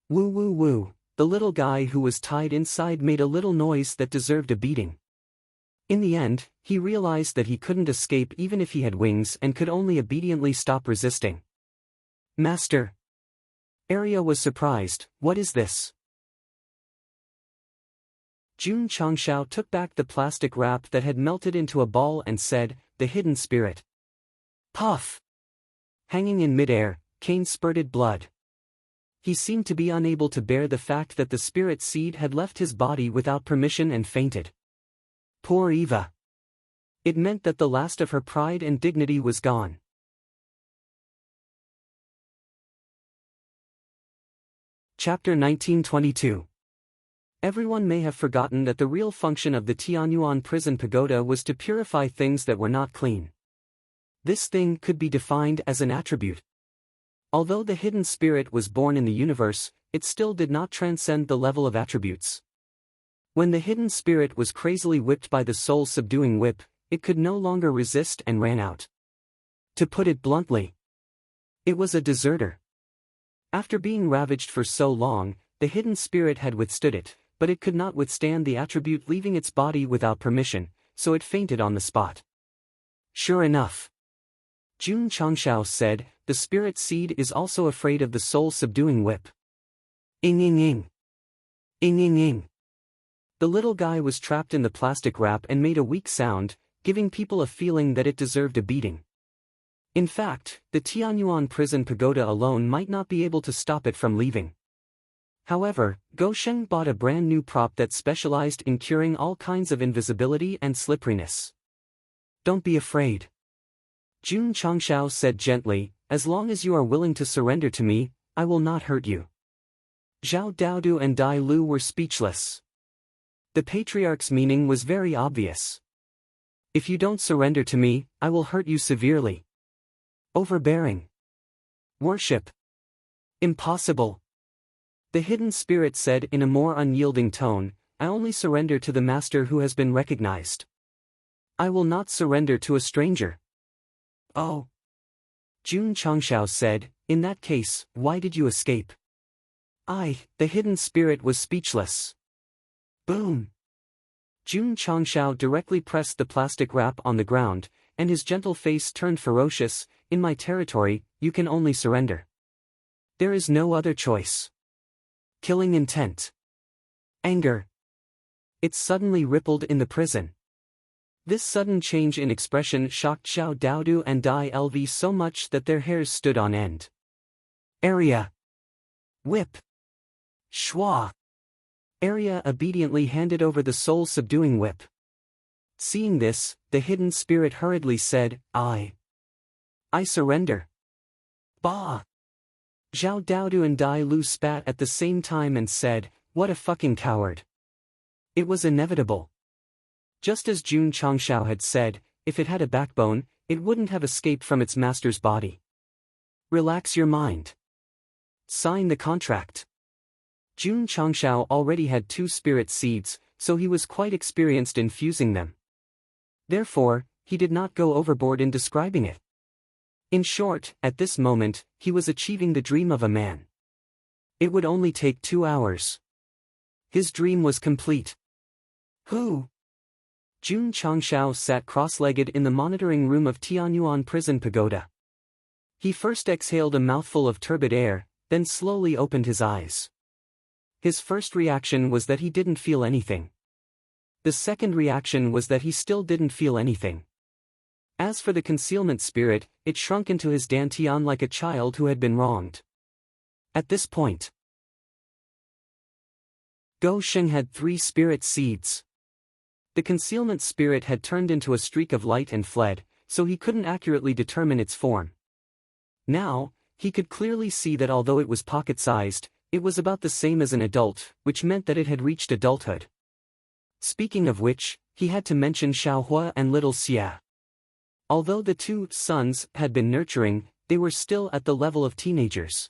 Woo woo woo, the little guy who was tied inside made a little noise that deserved a beating. In the end, he realized that he couldn't escape even if he had wings and could only obediently stop resisting. Master. Arya was surprised. What is this? Jun Changshao took back the plastic wrap that had melted into a ball and said, The hidden spirit. Puff! Hanging in midair, Cain spurted blood. He seemed to be unable to bear the fact that the spirit seed had left his body without permission and fainted. Poor Eva. It meant that the last of her pride and dignity was gone. Chapter 1922. Everyone may have forgotten that the real function of the Tianyuan prison pagoda was to purify things that were not clean. This thing could be defined as an attribute. Although the hidden spirit was born in the universe, it still did not transcend the level of attributes. When the hidden spirit was crazily whipped by the soul-subduing whip, it could no longer resist and ran out. To put it bluntly, it was a deserter. After being ravaged for so long, the hidden spirit had withstood it, but it could not withstand the attribute leaving its body without permission, so it fainted on the spot. Sure enough. Jun Changshao said, the spirit seed is also afraid of the soul-subduing whip. Ing ing ing. Ing ing ing. The little guy was trapped in the plastic wrap and made a weak sound, giving people a feeling that it deserved a beating. In fact, the Tianyuan prison pagoda alone might not be able to stop it from leaving. However, Gosheng bought a brand new prop that specialized in curing all kinds of invisibility and slipperiness. Don't be afraid. Jun Changshao said gently, as long as you are willing to surrender to me, I will not hurt you. Zhao Daodu and Dai Lu were speechless. The patriarch's meaning was very obvious. If you don't surrender to me, I will hurt you severely. Overbearing. Worship. Impossible. The hidden spirit said in a more unyielding tone, I only surrender to the master who has been recognized. I will not surrender to a stranger. Oh. Jun Changshao said, in that case, why did you escape? The hidden spirit was speechless. Boom. Jun Changshao directly pressed the plastic wrap on the ground, and his gentle face turned ferocious. In my territory, you can only surrender. There is no other choice. Killing intent. Anger. It suddenly rippled in the prison. This sudden change in expression shocked Zhao Daodu and Dai Lv so much that their hairs stood on end. Area. Whip. Schwa. Area obediently handed over the soul-subduing whip. Seeing this, the hidden spirit hurriedly said, I surrender. Bah! Zhao Daodu and Dai Lu spat at the same time and said, what a fucking coward. It was inevitable. Just as Jun Changshao had said, if it had a backbone, it wouldn't have escaped from its master's body. Relax your mind. Sign the contract. Jun Changshao already had 2 spirit seeds, so he was quite experienced in fusing them. Therefore, he did not go overboard in describing it. In short, at this moment, he was achieving the dream of a man. It would only take 2 hours. His dream was complete. Who? Jun Changshao sat cross-legged in the monitoring room of Tianyuan Prison Pagoda. He first exhaled a mouthful of turbid air, then slowly opened his eyes. His first reaction was that he didn't feel anything. The second reaction was that he still didn't feel anything. As for the concealment spirit, it shrunk into his dantian like a child who had been wronged. At this point, Go Sheng had 3 spirit seeds. The concealment spirit had turned into a streak of light and fled, so he couldn't accurately determine its form. Now, he could clearly see that although it was pocket-sized, it was about the same as an adult, which meant that it had reached adulthood. Speaking of which, he had to mention Xiaohua and little Xia. Although the 2 sons had been nurturing, they were still at the level of teenagers.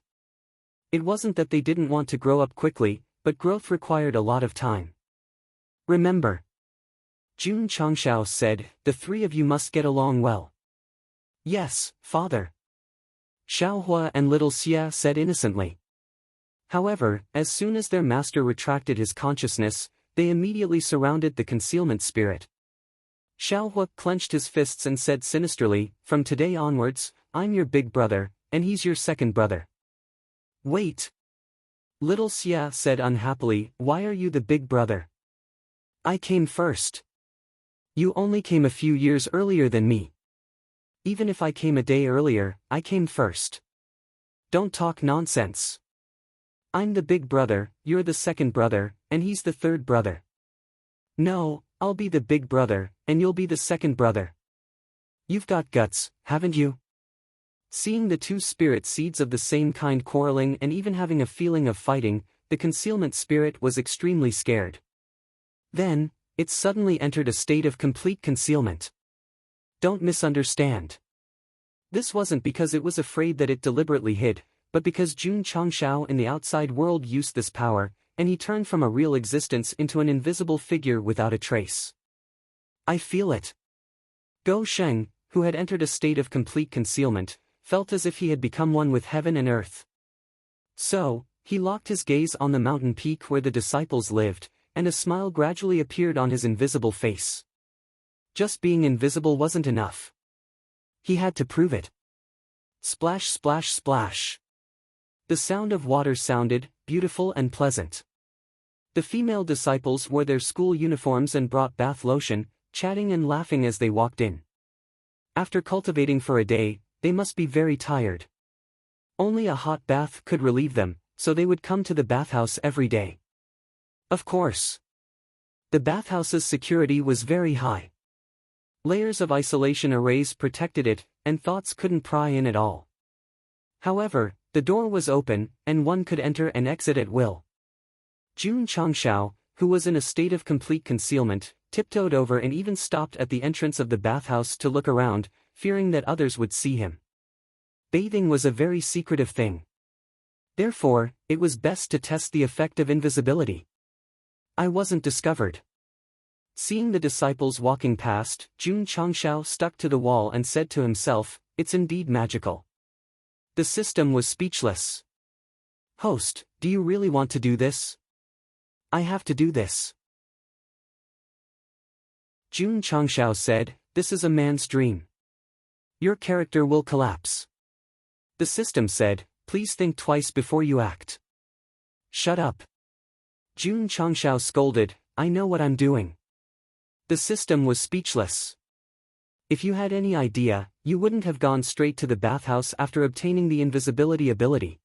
It wasn't that they didn't want to grow up quickly, but growth required a lot of time. Remember, Jun Changshao said, the 3 of you must get along well. Yes, father. Xiaohua and little Xia said innocently. However, as soon as their master retracted his consciousness, they immediately surrounded the concealment spirit. Xiaohua clenched his fists and said sinisterly, from today onwards, I'm your big brother, and he's your second brother. Wait. Little Xia said unhappily, why are you the big brother? I came first. You only came a few years earlier than me. Even if I came a day earlier, I came first. Don't talk nonsense. I'm the big brother, you're the second brother, and he's the third brother. No, I'll be the big brother, and you'll be the second brother. You've got guts, haven't you? Seeing the 2 spirit seeds of the same kind quarreling and even having a feeling of fighting, the concealment spirit was extremely scared. Then, it suddenly entered a state of complete concealment. Don't misunderstand. This wasn't because it was afraid that it deliberately hid, but because Jun Changshao in the outside world used this power, and he turned from a real existence into an invisible figure without a trace. I feel it. Go Sheng, who had entered a state of complete concealment, felt as if he had become one with heaven and earth. So, he locked his gaze on the mountain peak where the disciples lived, and a smile gradually appeared on his invisible face. Just being invisible wasn't enough. He had to prove it. Splash, splash, splash. The sound of water sounded beautiful and pleasant. The female disciples wore their school uniforms and brought bath lotion, chatting and laughing as they walked in. After cultivating for a day, they must be very tired. Only a hot bath could relieve them, so they would come to the bathhouse every day. Of course. The bathhouse's security was very high. Layers of isolation arrays protected it, and thoughts couldn't pry in at all. However, the door was open, and one could enter and exit at will. Jun Changshao, who was in a state of complete concealment, tiptoed over and even stopped at the entrance of the bathhouse to look around, fearing that others would see him. Bathing was a very secretive thing. Therefore, it was best to test the effect of invisibility. I wasn't discovered. Seeing the disciples walking past, Jun Changshao stuck to the wall and said to himself, "It's indeed magical." The system was speechless. "Host, do you really want to do this?" "I have to do this." Jun Changshao said, "This is a man's dream. Your character will collapse." The system said, "Please think twice before you act." "Shut up." Jun Changshao scolded, "I know what I'm doing." The system was speechless. If you had any idea, you wouldn't have gone straight to the bathhouse after obtaining the invisibility ability.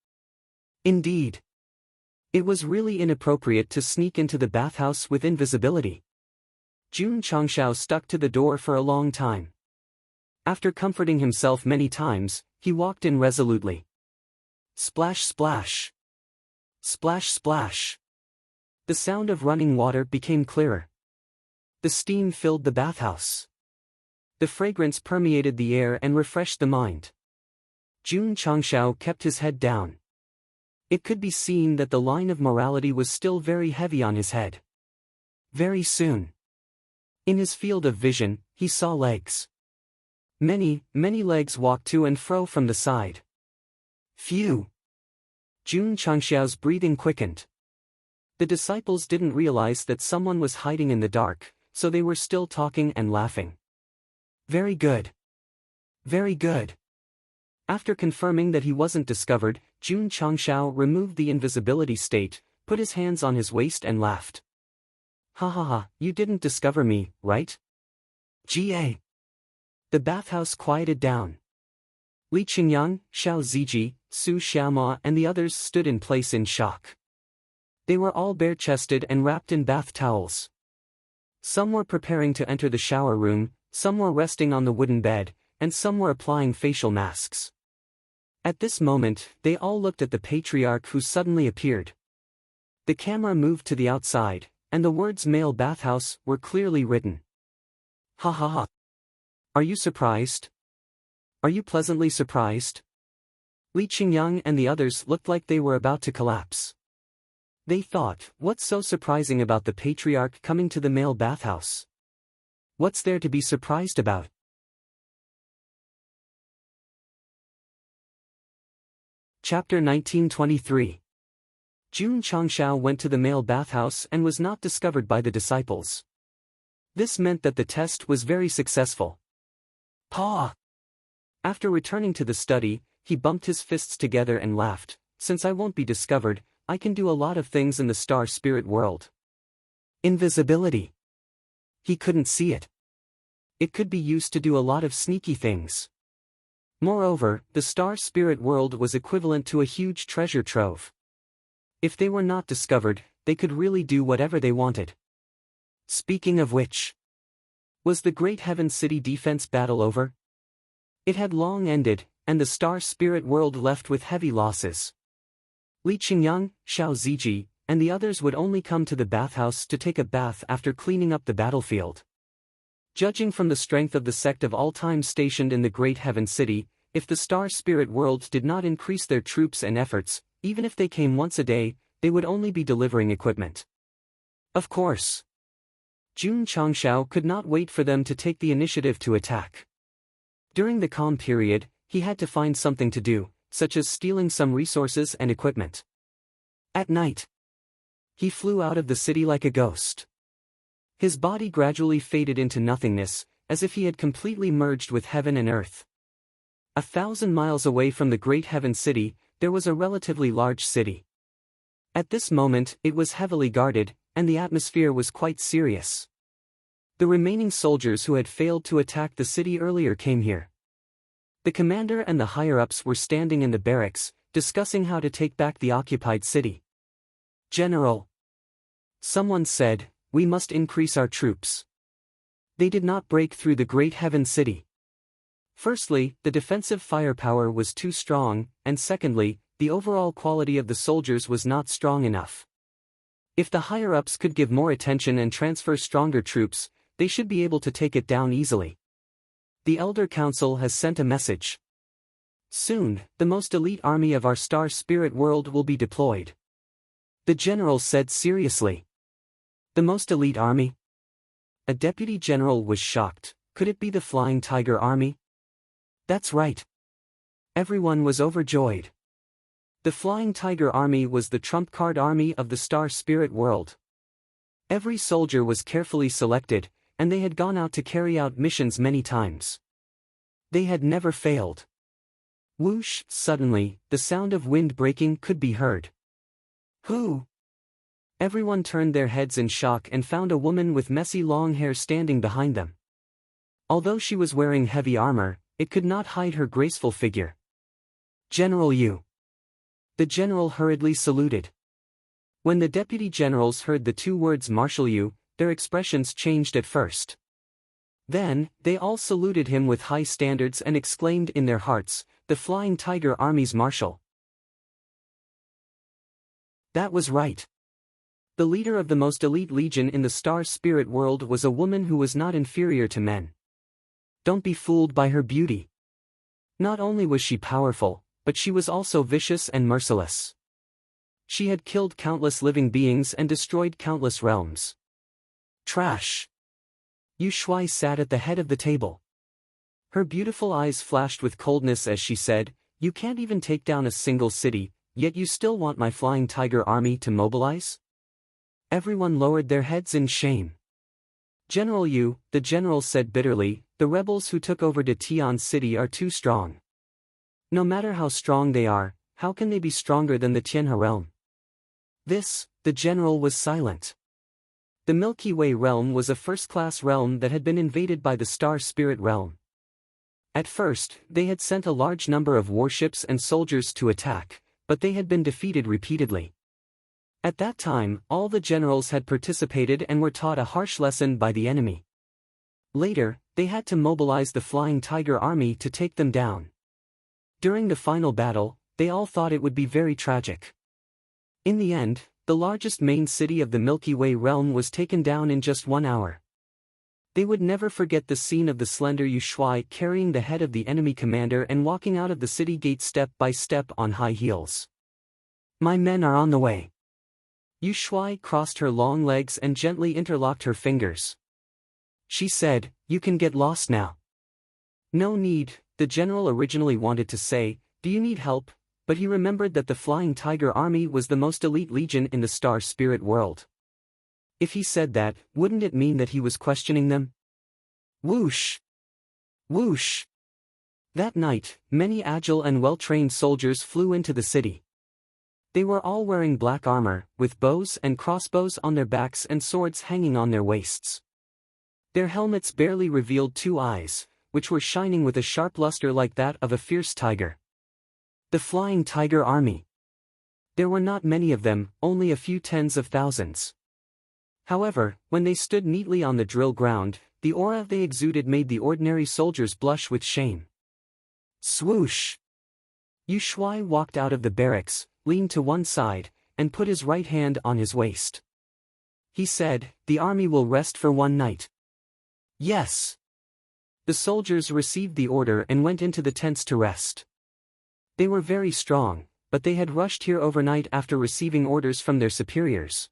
Indeed. It was really inappropriate to sneak into the bathhouse with invisibility. Jun Changshao stuck to the door for a long time. After comforting himself many times, he walked in resolutely. Splash splash. Splash splash. The sound of running water became clearer. The steam filled the bathhouse. The fragrance permeated the air and refreshed the mind. Jun Changshao kept his head down. It could be seen that the line of morality was still very heavy on his head. Very soon. In his field of vision, he saw legs. Many legs walked to and fro from the side. Phew! Jun Changshao's breathing quickened. The disciples didn't realize that someone was hiding in the dark, so they were still talking and laughing. Very good. Very good. After confirming that he wasn't discovered, Jun Changshao removed the invisibility state, put his hands on his waist and laughed. Ha ha ha, you didn't discover me, right? Ga. The bathhouse quieted down. Li Qingyang, Xiao Ziji, Su Xiaoma and the others stood in place in shock. They were all bare-chested and wrapped in bath towels. Some were preparing to enter the shower room, some were resting on the wooden bed, and some were applying facial masks. At this moment, they all looked at the patriarch who suddenly appeared. The camera moved to the outside, and the words "male bathhouse" were clearly written. Ha ha ha. Are you surprised? Are you pleasantly surprised? Li Qingyang and the others looked like they were about to collapse. They thought, what's so surprising about the patriarch coming to the male bathhouse? What's there to be surprised about? Chapter 1923. Jun Changshao went to the male bathhouse and was not discovered by the disciples. This meant that the test was very successful. Paw! After returning to the study, he bumped his fists together and laughed. Since I won't be discovered, I can do a lot of things in the star spirit world. Invisibility. He couldn't see it. It could be used to do a lot of sneaky things. Moreover, the star spirit world was equivalent to a huge treasure trove. If they were not discovered, they could really do whatever they wanted. Speaking of which, was the Great Heaven City defense battle over? It had long ended, and the star spirit world left with heavy losses. Li Qingyang, Xiao Ziji, and the others would only come to the bathhouse to take a bath after cleaning up the battlefield. Judging from the strength of the sect of all time stationed in the Great Heaven City, if the star spirit world did not increase their troops and efforts, even if they came once a day, they would only be delivering equipment. Of course. Jun Changshao could not wait for them to take the initiative to attack. During the calm period, he had to find something to do, such as stealing some resources and equipment. At night, he flew out of the city like a ghost. His body gradually faded into nothingness, as if he had completely merged with heaven and earth. 1,000 miles away from the Great Heaven City, there was a relatively large city. At this moment, it was heavily guarded, and the atmosphere was quite serious. The remaining soldiers who had failed to attack the city earlier came here. The commander and the higher-ups were standing in the barracks, discussing how to take back the occupied city. General, someone said, we must increase our troops. They did not break through the Great Heaven City. Firstly, the defensive firepower was too strong, and secondly, the overall quality of the soldiers was not strong enough. If the higher-ups could give more attention and transfer stronger troops, they should be able to take it down easily. The Elder Council has sent a message. Soon, the most elite army of our Star Spirit world will be deployed. The general said seriously. The most elite army? A deputy general was shocked. Could it be the Flying Tiger Army? That's right. Everyone was overjoyed. The Flying Tiger Army was the trump card army of the Star Spirit world. Every soldier was carefully selected, and they had gone out to carry out missions many times. They had never failed. Whoosh! Suddenly, the sound of wind breaking could be heard. Who? Everyone turned their heads in shock and found a woman with messy long hair standing behind them. Although she was wearing heavy armor, it could not hide her graceful figure. General Yu. The general hurriedly saluted. When the deputy generals heard the two words Marshal Yu, their expressions changed at first. Then, they all saluted him with high standards and exclaimed in their hearts, "The Flying Tiger Army's Marshal." That was right. The leader of the most elite legion in the Star Spirit world was a woman who was not inferior to men. Don't be fooled by her beauty. Not only was she powerful, but she was also vicious and merciless. She had killed countless living beings and destroyed countless realms. Trash. Yu Shuai sat at the head of the table. Her beautiful eyes flashed with coldness as she said, "You can't even take down a single city, yet you still want my Flying Tiger Army to mobilize?" Everyone lowered their heads in shame. General Yu, the general said bitterly, "The rebels who took over Tian City are too strong. No matter how strong they are, how can they be stronger than the Tianhe realm?" The general was silent. The Milky Way realm was a first-class realm that had been invaded by the Star Spirit realm. At first, they had sent a large number of warships and soldiers to attack, but they had been defeated repeatedly. At that time, all the generals had participated and were taught a harsh lesson by the enemy. Later, they had to mobilize the Flying Tiger Army to take them down. During the final battle, they all thought it would be very tragic. In the end, the largest main city of the Milky Way realm was taken down in just 1 hour. They would never forget the scene of the slender Yu Shuai carrying the head of the enemy commander and walking out of the city gate step by step on high heels. "My men are on the way." Yu Shuai crossed her long legs and gently interlocked her fingers. She said, "You can get lost now." "No need," the general originally wanted to say, "Do you need help?" But he remembered that the Flying Tiger Army was the most elite legion in the Star Spirit world. If he said that, wouldn't it mean that he was questioning them? Whoosh! Whoosh! That night, many agile and well-trained soldiers flew into the city. They were all wearing black armor, with bows and crossbows on their backs and swords hanging on their waists. Their helmets barely revealed 2 eyes, which were shining with a sharp luster like that of a fierce tiger. The Flying Tiger Army. There were not many of them, only a few tens of thousands. However, when they stood neatly on the drill ground, the aura they exuded made the ordinary soldiers blush with shame. Swoosh! Yu Shuai walked out of the barracks, leaned to one side, and put his right hand on his waist. He said, "The army will rest for 1 night." Yes. The soldiers received the order and went into the tents to rest. They were very strong, but they had rushed here overnight after receiving orders from their superiors.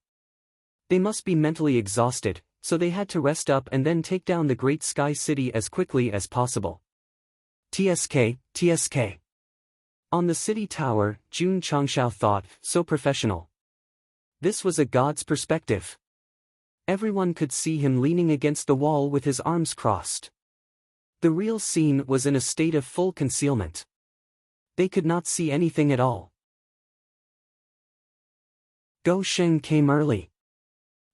They must be mentally exhausted, so they had to rest up and then take down the great sky city as quickly as possible. TSK, TSK. On the city tower, Jun Changshao thought, so professional. This was a god's perspective. Everyone could see him leaning against the wall with his arms crossed. The real scene was in a state of full concealment. They could not see anything at all. Gou Sheng came early.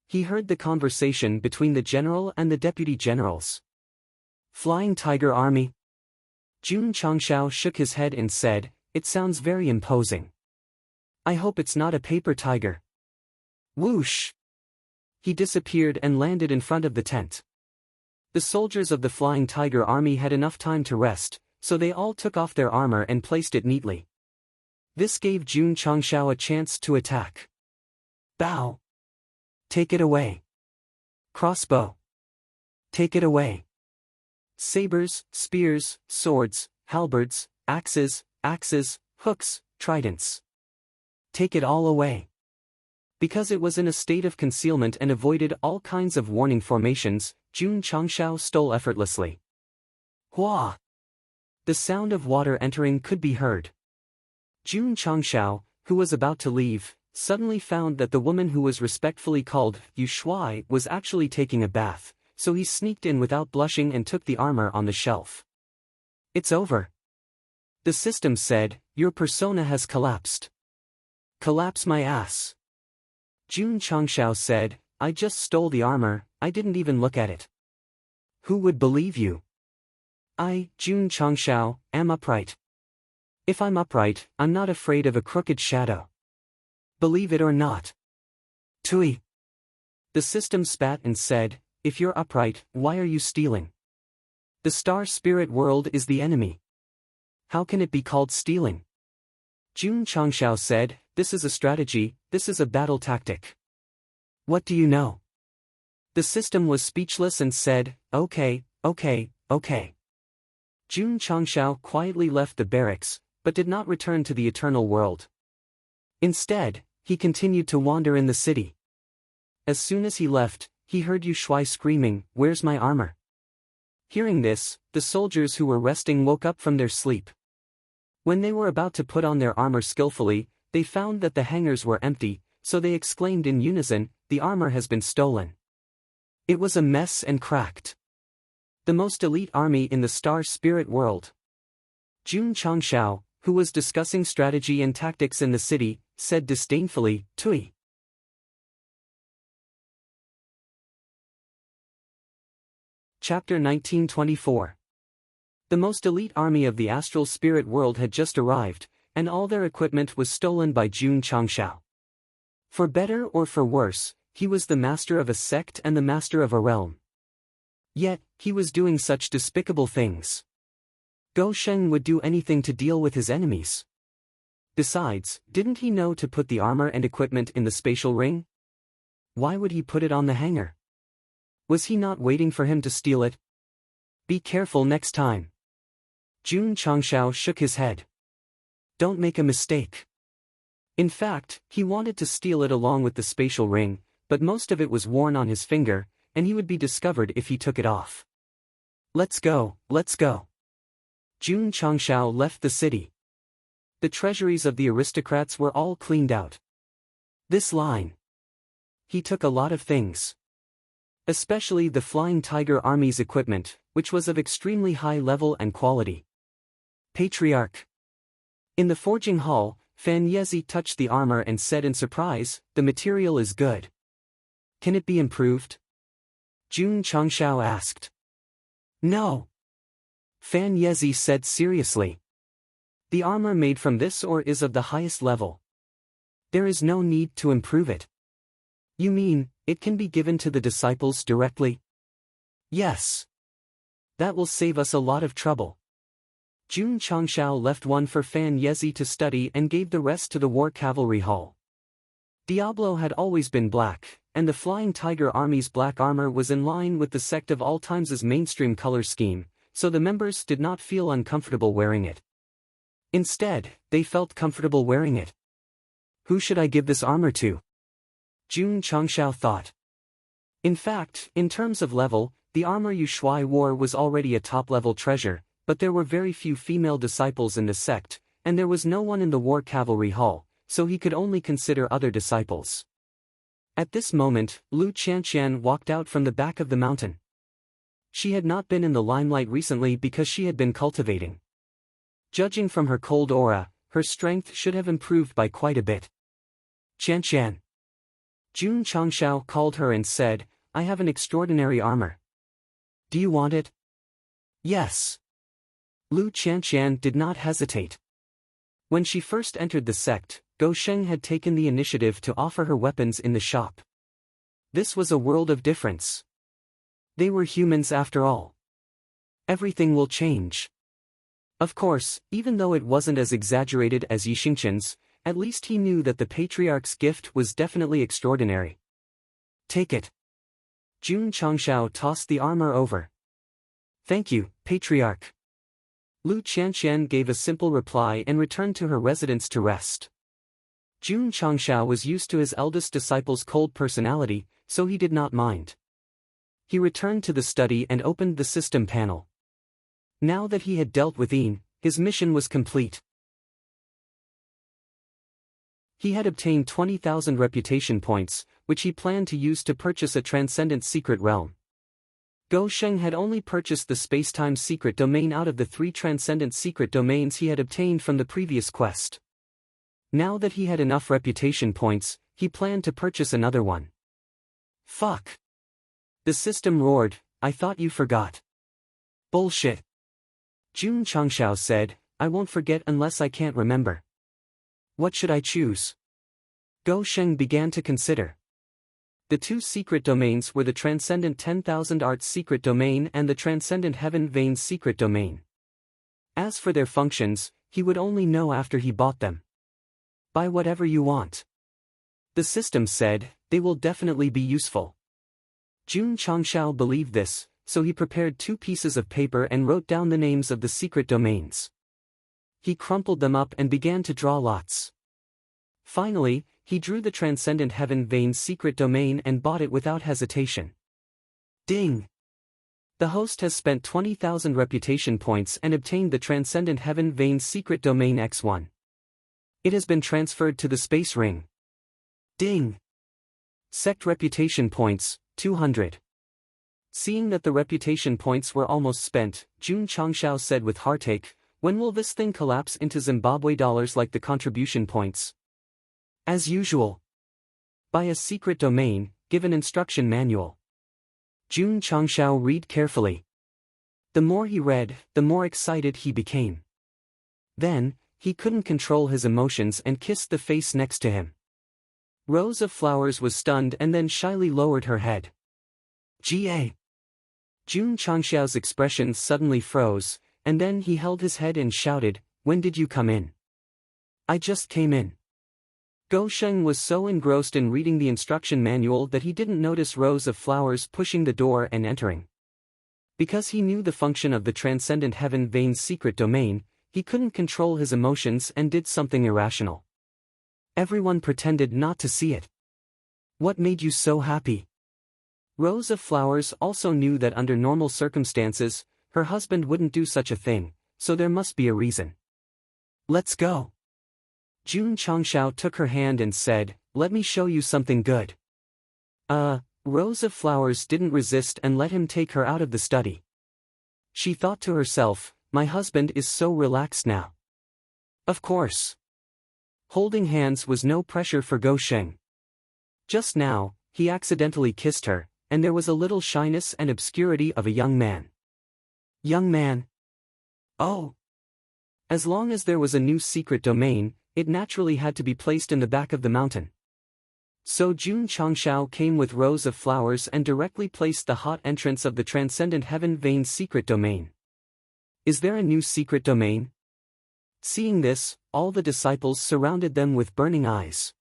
He heard the conversation between the general and the deputy generals. Flying Tiger Army? Jun Changshao shook his head and said, "It sounds very imposing. I hope it's not a paper tiger." Whoosh! He disappeared and landed in front of the tent. The soldiers of the Flying Tiger Army had enough time to rest, so they all took off their armor and placed it neatly. This gave Jun Changshao a chance to attack. Bow. Take it away. Crossbow. Take it away. Sabers, spears, swords, halberds, axes, hooks, tridents. Take it all away. Because it was in a state of concealment and avoided all kinds of warning formations, Jun Changshao stole effortlessly. Hua! The sound of water entering could be heard. Jun Changshao, who was about to leave, suddenly found that the woman who was respectfully called Yu Shuai was actually taking a bath, so he sneaked in without blushing and took the armor on the shelf. It's over. The system said, your persona has collapsed. Collapse my ass. Jun Changshao said, I just stole the armor, I didn't even look at it. Who would believe you? I, Jun Changshao, am upright. If I'm upright, I'm not afraid of a crooked shadow. Believe it or not. Tui. The system spat and said, if you're upright, why are you stealing? The star spirit world is the enemy. How can it be called stealing? Jun Changshao said, this is a strategy, this is a battle tactic. What do you know? The system was speechless and said, okay. Jun Changshao quietly left the barracks, but did not return to the eternal world. Instead, he continued to wander in the city. As soon as he left, he heard Yu Shuai screaming, where's my armor? Hearing this, the soldiers who were resting woke up from their sleep. When they were about to put on their armor skillfully, they found that the hangars were empty, so they exclaimed in unison, the armor has been stolen. It was a mess and cracked. The most elite army in the star spirit world. Jun Changshao, who was discussing strategy and tactics in the city, said disdainfully, Tui. Chapter 1924. The most elite army of the astral spirit world had just arrived, and all their equipment was stolen by Jun Changshao. For better or for worse, he was the master of a sect and the master of a realm. Yet, he was doing such despicable things. Gou Sheng would do anything to deal with his enemies. Besides, didn't he know to put the armor and equipment in the spatial ring? Why would he put it on the hanger? Was he not waiting for him to steal it? Be careful next time. Jun Changshao shook his head. Don't make a mistake. In fact, he wanted to steal it along with the spatial ring, but most of it was worn on his finger, and he would be discovered if he took it off. Let's go. Jun Changshao left the city. The treasuries of the aristocrats were all cleaned out. This line. He took a lot of things. Especially the Flying Tiger Army's equipment, which was of extremely high level and quality. Patriarch. In the forging hall, Fan Yezi touched the armor and said in surprise, the material is good. Can it be improved? Jun Changshao asked. No. Fan Yezi said seriously. The armor made from this ore is of the highest level. There is no need to improve it. You mean, it can be given to the disciples directly? Yes. That will save us a lot of trouble. Jun Changshao left one for Fan Yezi to study and gave the rest to the War Cavalry Hall. Diablo had always been black, and the Flying Tiger Army's black armor was in line with the Sect of All Times' mainstream color scheme, so the members did not feel uncomfortable wearing it. Instead, they felt comfortable wearing it. Who should I give this armor to? Jun Changshao thought. In fact, in terms of level, the armor Yu Shuai wore was already a top-level treasure, but there were very few female disciples in the sect, and there was no one in the War Cavalry Hall, so he could only consider other disciples. At this moment, Lu Qianqian walked out from the back of the mountain. She had not been in the limelight recently because she had been cultivating. Judging from her cold aura, her strength should have improved by quite a bit. Qianqian. Jun Changshao called her and said, I have an extraordinary armor. Do you want it? Yes. Lu Qianqian did not hesitate. When she first entered the sect, Gou Sheng had taken the initiative to offer her weapons in the shop. This was a world of difference. They were humans after all. Everything will change. Of course, even though it wasn't as exaggerated as Yixingchen's, at least he knew that the patriarch's gift was definitely extraordinary. Take it. Jun Changshao tossed the armor over. Thank you, patriarch. Lu Qianqian gave a simple reply and returned to her residence to rest. Jun Changshao was used to his eldest disciple's cold personality, so he did not mind. He returned to the study and opened the system panel. Now that he had dealt with Yin, his mission was complete. He had obtained 20,000 reputation points, which he planned to use to purchase a transcendent secret realm. Gou Sheng had only purchased the spacetime secret domain out of the 3 transcendent secret domains he had obtained from the previous quest. Now that he had enough reputation points, he planned to purchase another one. Fuck. The system roared, I thought you forgot. Bullshit. Jun Changshao said, I won't forget unless I can't remember. What should I choose? Gou Sheng began to consider. The 2 secret domains were the Transcendent 10,000 Arts secret domain and the Transcendent Heaven Veins secret domain. As for their functions, he would only know after he bought them. Buy whatever you want. The system said, they will definitely be useful. Jun Changshao believed this, so he prepared 2 pieces of paper and wrote down the names of the secret domains. He crumpled them up and began to draw lots. Finally, he drew the Transcendent Heaven Veins secret domain and bought it without hesitation. Ding! The host has spent 20,000 reputation points and obtained the Transcendent Heaven Veins secret domain X1. It has been transferred to the space ring. Ding! Sect reputation points, 200. Seeing that the reputation points were almost spent, Jun Changshao said with heartache, when will this thing collapse into Zimbabwe dollars like the contribution points? As usual. Buy a secret domain, give an instruction manual. Jun Changshao read carefully. The more he read, the more excited he became. Then, he couldn't control his emotions and kissed the face next to him. Rose of Flowers was stunned and then shyly lowered her head. Ga. Jun Changshao's expression suddenly froze, and then he held his head and shouted, when did you come in? I just came in. Gou Sheng was so engrossed in reading the instruction manual that he didn't notice Rose of Flowers pushing the door and entering. Because he knew the function of the Transcendent Heaven Veins secret domain, he couldn't control his emotions and did something irrational. Everyone pretended not to see it. What made you so happy? Rose of Flowers also knew that under normal circumstances, her husband wouldn't do such a thing, so there must be a reason. Let's go. Jun Changshao took her hand and said, let me show you something good. Rose of Flowers didn't resist and let him take her out of the study. She thought to herself, my husband is so relaxed now. Of course. Holding hands was no pressure for Gou Sheng. Just now, he accidentally kissed her, and there was a little shyness and obscurity of a young man. Young man? Oh. As long as there was a new secret domain, it naturally had to be placed in the back of the mountain. So Jun Changshao came with Rose of Flowers and directly placed the hot entrance of the Transcendent Heaven Veins secret domain. Is there a new secret domain? Seeing this, all the disciples surrounded them with burning eyes.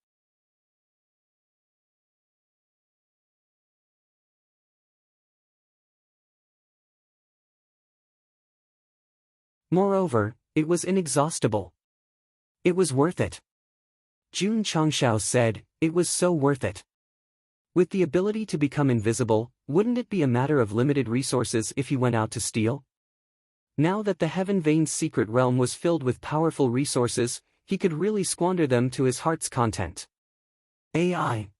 Moreover, it was inexhaustible. It was worth it. Jun Changshao said, it was so worth it. With the ability to become invisible, wouldn't it be a matter of limited resources if he went out to steal? Now that the Heaven Veins secret realm was filled with powerful resources, he could really squander them to his heart's content. AI.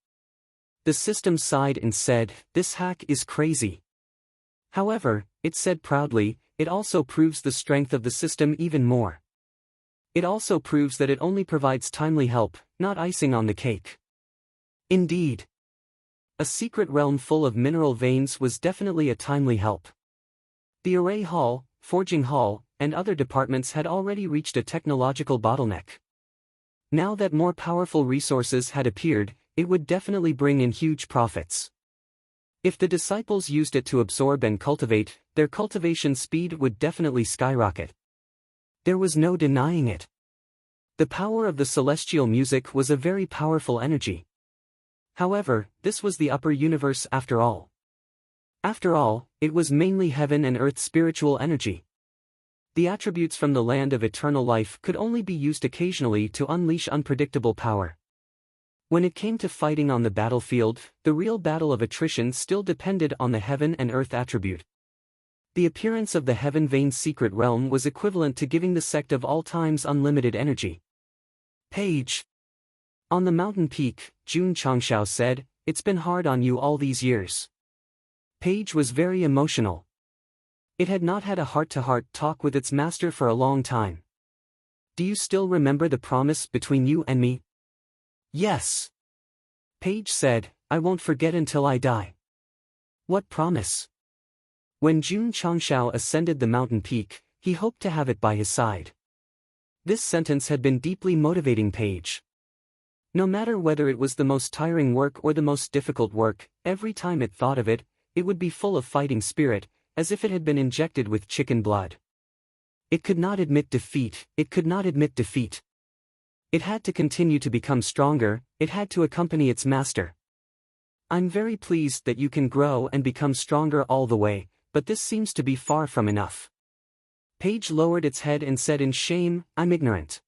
The system sighed and said, this hack is crazy. However, it said proudly, it also proves the strength of the system even more. It also proves that it only provides timely help, not icing on the cake. Indeed. A secret realm full of mineral veins was definitely a timely help. The array hall, forging hall, and other departments had already reached a technological bottleneck. Now that more powerful resources had appeared, it would definitely bring in huge profits. If the disciples used it to absorb and cultivate, their cultivation speed would definitely skyrocket. There was no denying it. The power of the celestial music was a very powerful energy. However, this was the upper universe after all. After all, it was mainly heaven and earth spiritual energy. The attributes from the land of eternal life could only be used occasionally to unleash unpredictable power. When it came to fighting on the battlefield, the real battle of attrition still depended on the heaven and earth attribute. The appearance of the heaven vein secret realm was equivalent to giving the sect of all times unlimited energy. Page. On the mountain peak, Jun Changshao said, "It's been hard on you all these years." Page was very emotional. It had not had a heart-to-heart talk with its master for a long time. "Do you still remember the promise between you and me?" "Yes." Page said, "I won't forget until I die." "What promise?" When Jun Changshao ascended the mountain peak, he hoped to have it by his side. This sentence had been deeply motivating Page. No matter whether it was the most tiring work or the most difficult work, every time it thought of it, it would be full of fighting spirit, as if it had been injected with chicken blood. It could not admit defeat, it could not admit defeat. It had to continue to become stronger, it had to accompany its master. "I'm very pleased that you can grow and become stronger all the way, but this seems to be far from enough." Page lowered its head and said in shame, "I'm ignorant."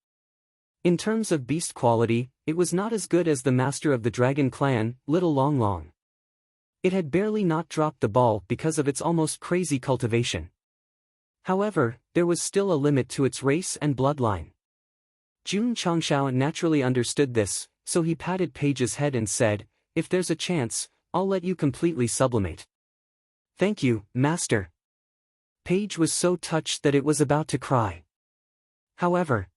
In terms of beast quality, it was not as good as the master of the dragon clan, Little Long Long. It had barely not dropped the ball because of its almost crazy cultivation. However, there was still a limit to its race and bloodline. Jun Changshao naturally understood this, so he patted Page's head and said, "If there's a chance, I'll let you completely sublimate." "Thank you, master." Page was so touched that it was about to cry. However,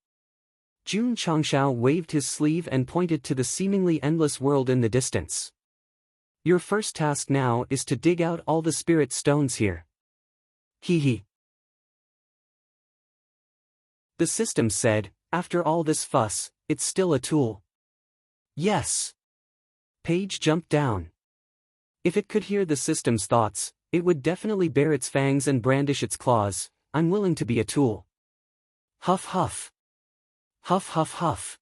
Jun Changshao waved his sleeve and pointed to the seemingly endless world in the distance. "Your first task now is to dig out all the spirit stones here." Hee. The system said, "After all this fuss, it's still a tool." "Yes." Page jumped down. If it could hear the system's thoughts, it would definitely bare its fangs and brandish its claws. "I'm willing to be a tool." Huff huff. Huff huff huff.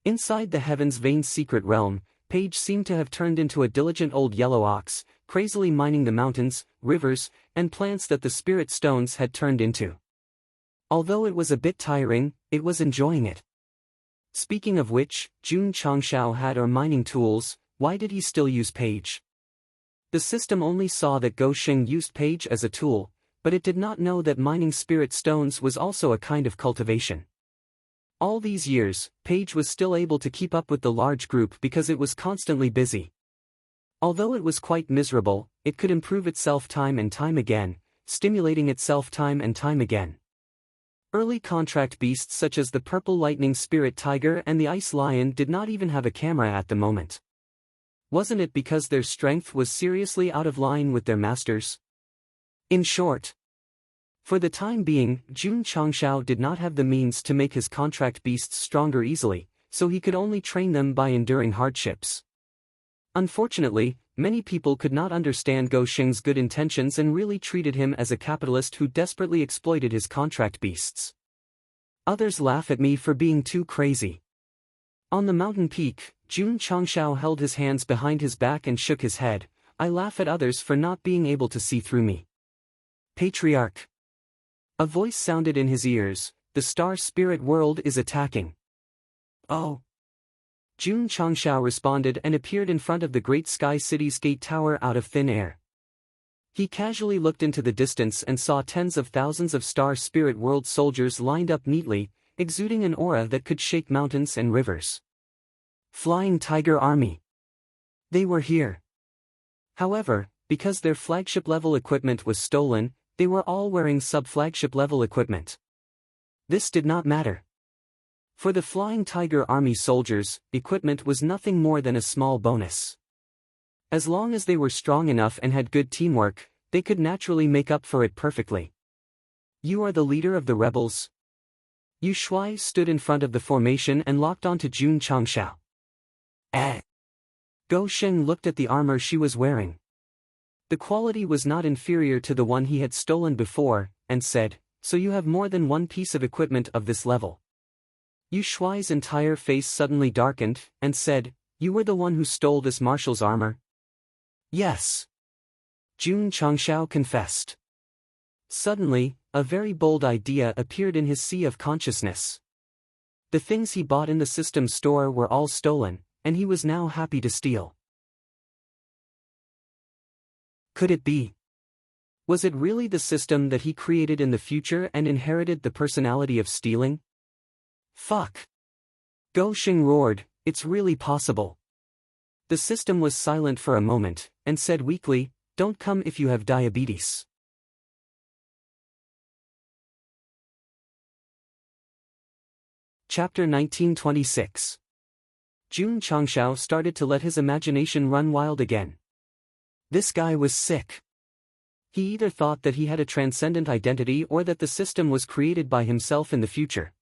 Inside the heavens vein secret realm, Page seemed to have turned into a diligent old yellow ox, crazily mining the mountains, rivers, and plants that the spirit stones had turned into. Although it was a bit tiring, it was enjoying it. Speaking of which, Jun Changshao had our mining tools. Why did he still use Page? The system only saw that Go Shing used Page as a tool, but it did not know that mining spirit stones was also a kind of cultivation. All these years, Page was still able to keep up with the large group because it was constantly busy. Although it was quite miserable, it could improve itself time and time again, stimulating itself time and time again. Early contract beasts such as the purple lightning spirit tiger and the ice lion did not even have a camera at the moment. Wasn't it because their strength was seriously out of line with their masters? In short, for the time being, Jun Changshao did not have the means to make his contract beasts stronger easily, so he could only train them by enduring hardships. Unfortunately, many people could not understand Go Shing's good intentions and really treated him as a capitalist who desperately exploited his contract beasts. Others laugh at me for being too crazy. On the mountain peak, Jun Changshao held his hands behind his back and shook his head. "I laugh at others for not being able to see through me." Patriarch. A voice sounded in his ears, "The star spirit world is attacking." "Oh." Jun Changshao responded and appeared in front of the great sky city's gate tower out of thin air. He casually looked into the distance and saw tens of thousands of star spirit world soldiers lined up neatly, exuding an aura that could shake mountains and rivers. Flying Tiger Army. They were here. However, because their flagship-level equipment was stolen, they were all wearing sub-flagship-level equipment. This did not matter. For the Flying Tiger Army soldiers, equipment was nothing more than a small bonus. As long as they were strong enough and had good teamwork, they could naturally make up for it perfectly. "You are the leader of the rebels?" Yu Shuai stood in front of the formation and locked onto Jun Changshao. Go Sheng looked at the armor she was wearing. The quality was not inferior to the one he had stolen before, and said, So you have more than one piece of equipment of this level. Yu Shuai's entire face suddenly darkened, and said, "You were the one who stole this marshal's armor?" "Yes." Jun Changshao confessed. Suddenly, a very bold idea appeared in his sea of consciousness. The things he bought in the system store were all stolen, and he was now happy to steal. Could it be? Was it really the system that he created in the future and inherited the personality of stealing? Fuck. Go Xing roared, "It's really possible." The system was silent for a moment, and said weakly, "Don't come if you have diabetes." Chapter 1926. Jun Changshao started to let his imagination run wild again. This guy was sick. He either thought that he had a transcendent identity or that the system was created by himself in the future.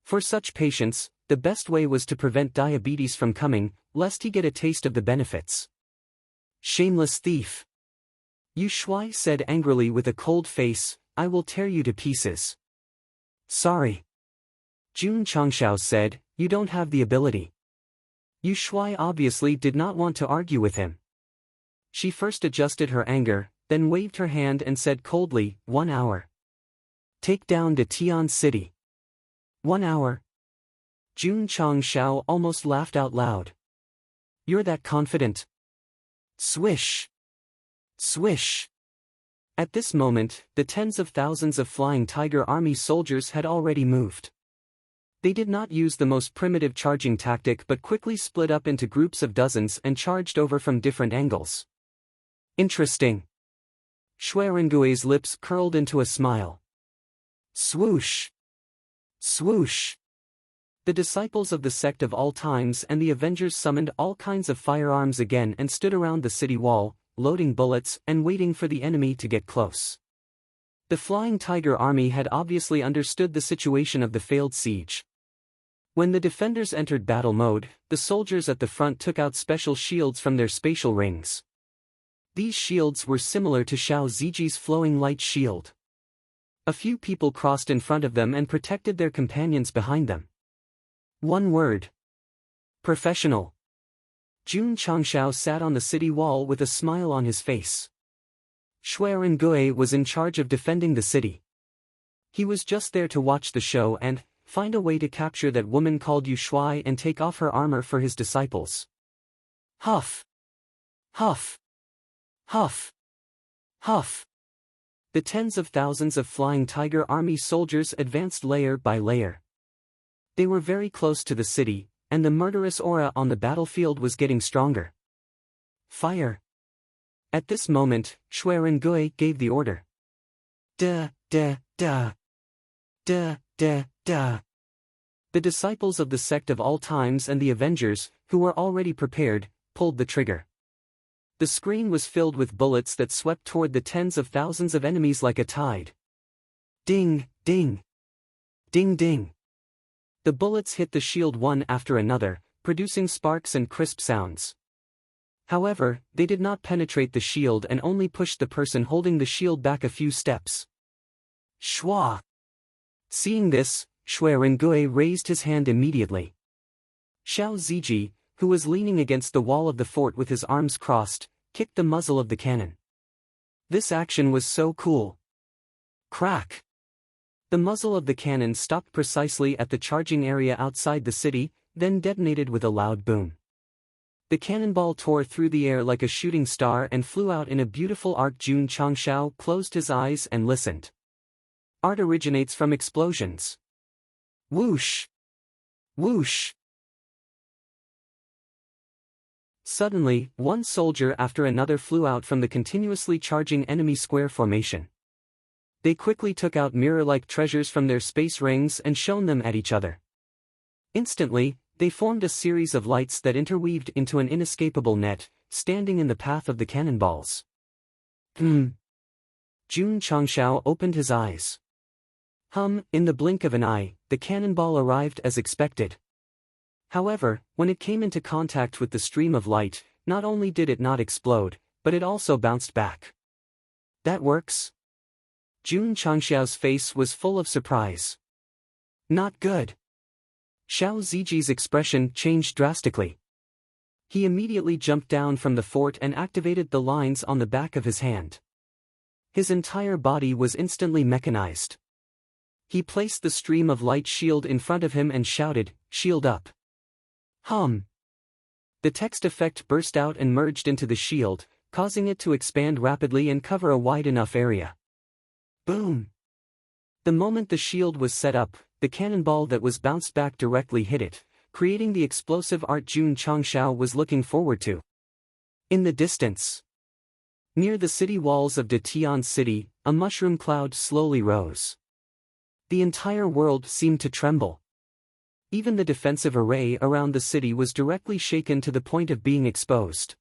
For such patients, the best way was to prevent diabetes from coming, lest he get a taste of the benefits. Shameless thief. Yu Shuai said angrily with a cold face, "I will tear you to pieces." Sorry. Jun Changshao said, "You don't have the ability." Yu Shuai obviously did not want to argue with him. She first adjusted her anger, then waved her hand and said coldly, 1 hour. Take down the Tian city. 1 hour. Jun Changshao almost laughed out loud. You're that confident? Swish. Swish. At this moment, the tens of thousands of Flying Tiger Army soldiers had already moved. They did not use the most primitive charging tactic but quickly split up into groups of dozens and charged over from different angles. Interesting. Shuairengui's lips curled into a smile. Swoosh. Swoosh. The disciples of the Sect of all times and the Avengers summoned all kinds of firearms again and stood around the city wall, loading bullets and waiting for the enemy to get close. The Flying Tiger Army had obviously understood the situation of the failed siege. When the defenders entered battle mode, the soldiers at the front took out special shields from their spatial rings. These shields were similar to Xiao Ziji's flowing light shield. A few people crossed in front of them and protected their companions behind them. One word. Professional. Jun Changshao sat on the city wall with a smile on his face. Shuairengui was in charge of defending the city. He was just there to watch the show and find a way to capture that woman called Yu Shuai and take off her armor for his disciples. Huff. Huff. Huff. Huff. The tens of thousands of Flying Tiger Army soldiers advanced layer by layer. They were very close to the city, and the murderous aura on the battlefield was getting stronger. Fire. At this moment, Shuairengui gave the order. Da, da, da. Da, da, da. The disciples of the Sect of all times and the Avengers, who were already prepared, pulled the trigger. The screen was filled with bullets that swept toward the tens of thousands of enemies like a tide. Ding, ding. Ding, ding. The bullets hit the shield one after another, producing sparks and crisp sounds. However, they did not penetrate the shield and only pushed the person holding the shield back a few steps. Shwa. Seeing this, Shuairengui raised his hand immediately. Xiao Ziji, who was leaning against the wall of the fort with his arms crossed, kicked the muzzle of the cannon. This action was so cool. Crack. The muzzle of the cannon stopped precisely at the charging area outside the city, then detonated with a loud boom. The cannonball tore through the air like a shooting star and flew out in a beautiful arc. Jun Changshao closed his eyes and listened. Art originates from explosions. Whoosh! Whoosh! Suddenly, one soldier after another flew out from the continuously charging enemy square formation. They quickly took out mirror-like treasures from their space rings and shone them at each other. Instantly, they formed a series of lights that interweaved into an inescapable net, standing in the path of the cannonballs. Jun Changshao opened his eyes. In the blink of an eye, the cannonball arrived as expected. However, when it came into contact with the stream of light, not only did it not explode, but it also bounced back. That works? Jun Changxiao's face was full of surprise. Not good. Xiao Ziji's expression changed drastically. He immediately jumped down from the fort and activated the lines on the back of his hand. His entire body was instantly mechanized. He placed the stream of light shield in front of him and shouted, "Shield up." Hum. The text effect burst out and merged into the shield, causing it to expand rapidly and cover a wide enough area. Boom! The moment the shield was set up, the cannonball that was bounced back directly hit it, creating the explosive art Jun Changxiao was looking forward to. In the distance, near the city walls of De Tian City, a mushroom cloud slowly rose. The entire world seemed to tremble. Even the defensive array around the city was directly shaken to the point of being exposed.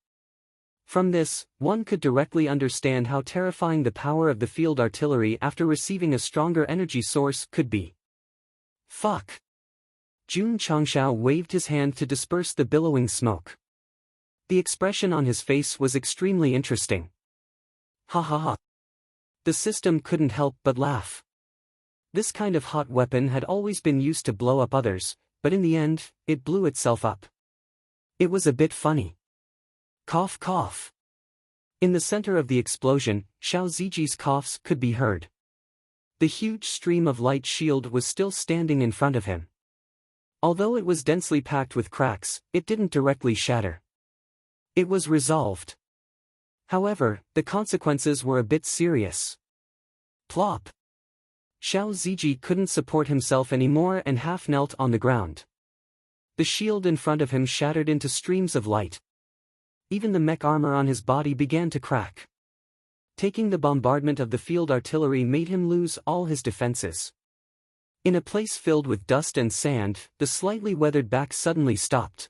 From this, one could directly understand how terrifying the power of the field artillery after receiving a stronger energy source could be. Fuck! Jun Changxiao waved his hand to disperse the billowing smoke. The expression on his face was extremely interesting. Ha ha ha. The system couldn't help but laugh. This kind of hot weapon had always been used to blow up others, but in the end, it blew itself up. It was a bit funny. Cough cough. In the center of the explosion, Xiao Ziji's coughs could be heard. The huge stream of light shield was still standing in front of him. Although it was densely packed with cracks, it didn't directly shatter. It was resolved. However, the consequences were a bit serious. Plop! Xiao Ziji couldn't support himself anymore and half knelt on the ground. The shield in front of him shattered into streams of light. Even the mech armor on his body began to crack. Taking the bombardment of the field artillery made him lose all his defenses. In a place filled with dust and sand, the slightly weathered back suddenly stopped.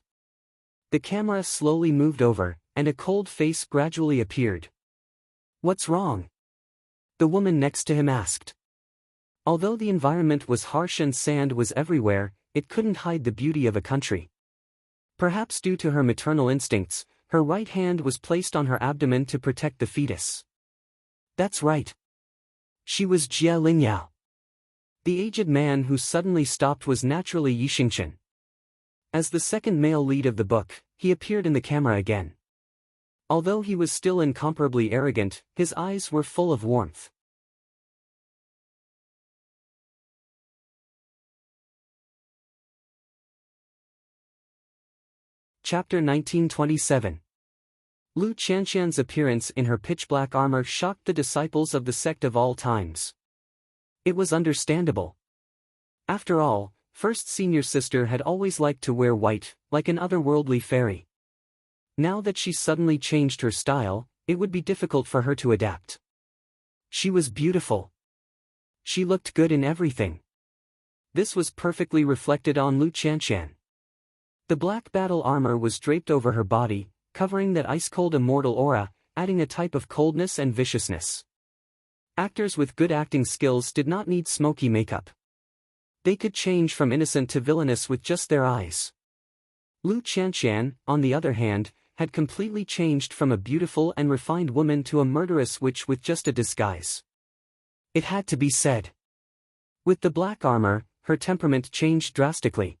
The camera slowly moved over, and a cold face gradually appeared. "What's wrong?" the woman next to him asked. Although the environment was harsh and sand was everywhere, it couldn't hide the beauty of a country. Perhaps due to her maternal instincts, her right hand was placed on her abdomen to protect the fetus. That's right. She was Jia Lingyao. The aged man who suddenly stopped was naturally Yi Xingchen. As the second male lead of the book, he appeared in the camera again. Although he was still incomparably arrogant, his eyes were full of warmth. Chapter 1927. Lu Qianxian's appearance in her pitch-black armor shocked the disciples of the sect of all times. It was understandable. After all, First Senior Sister had always liked to wear white, like an otherworldly fairy. Now that she suddenly changed her style, it would be difficult for her to adapt. She was beautiful. She looked good in everything. This was perfectly reflected on Lu Qianxian. The black battle armor was draped over her body, covering that ice-cold immortal aura, adding a type of coldness and viciousness. Actors with good acting skills did not need smoky makeup. They could change from innocent to villainous with just their eyes. Lu Qianxian, on the other hand, had completely changed from a beautiful and refined woman to a murderous witch with just a disguise. It had to be said. With the black armor, her temperament changed drastically.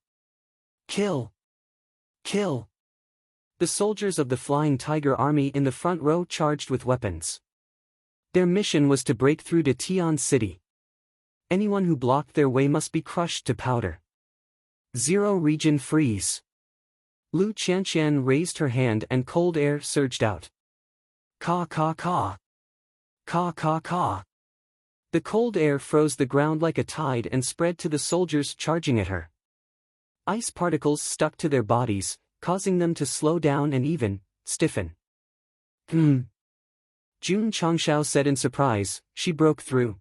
Kill! Kill! The soldiers of the Flying Tiger Army in the front row charged with weapons. Their mission was to break through to Tian City. Anyone who blocked their way must be crushed to powder. Zero region freeze. Lu Qianxian raised her hand and cold air surged out. Ka ka ka. Ka ka ka. The cold air froze the ground like a tide and spread to the soldiers charging at her. Ice particles stuck to their bodies, causing them to slow down and even stiffen. Jun Changxiao said in surprise. She broke through.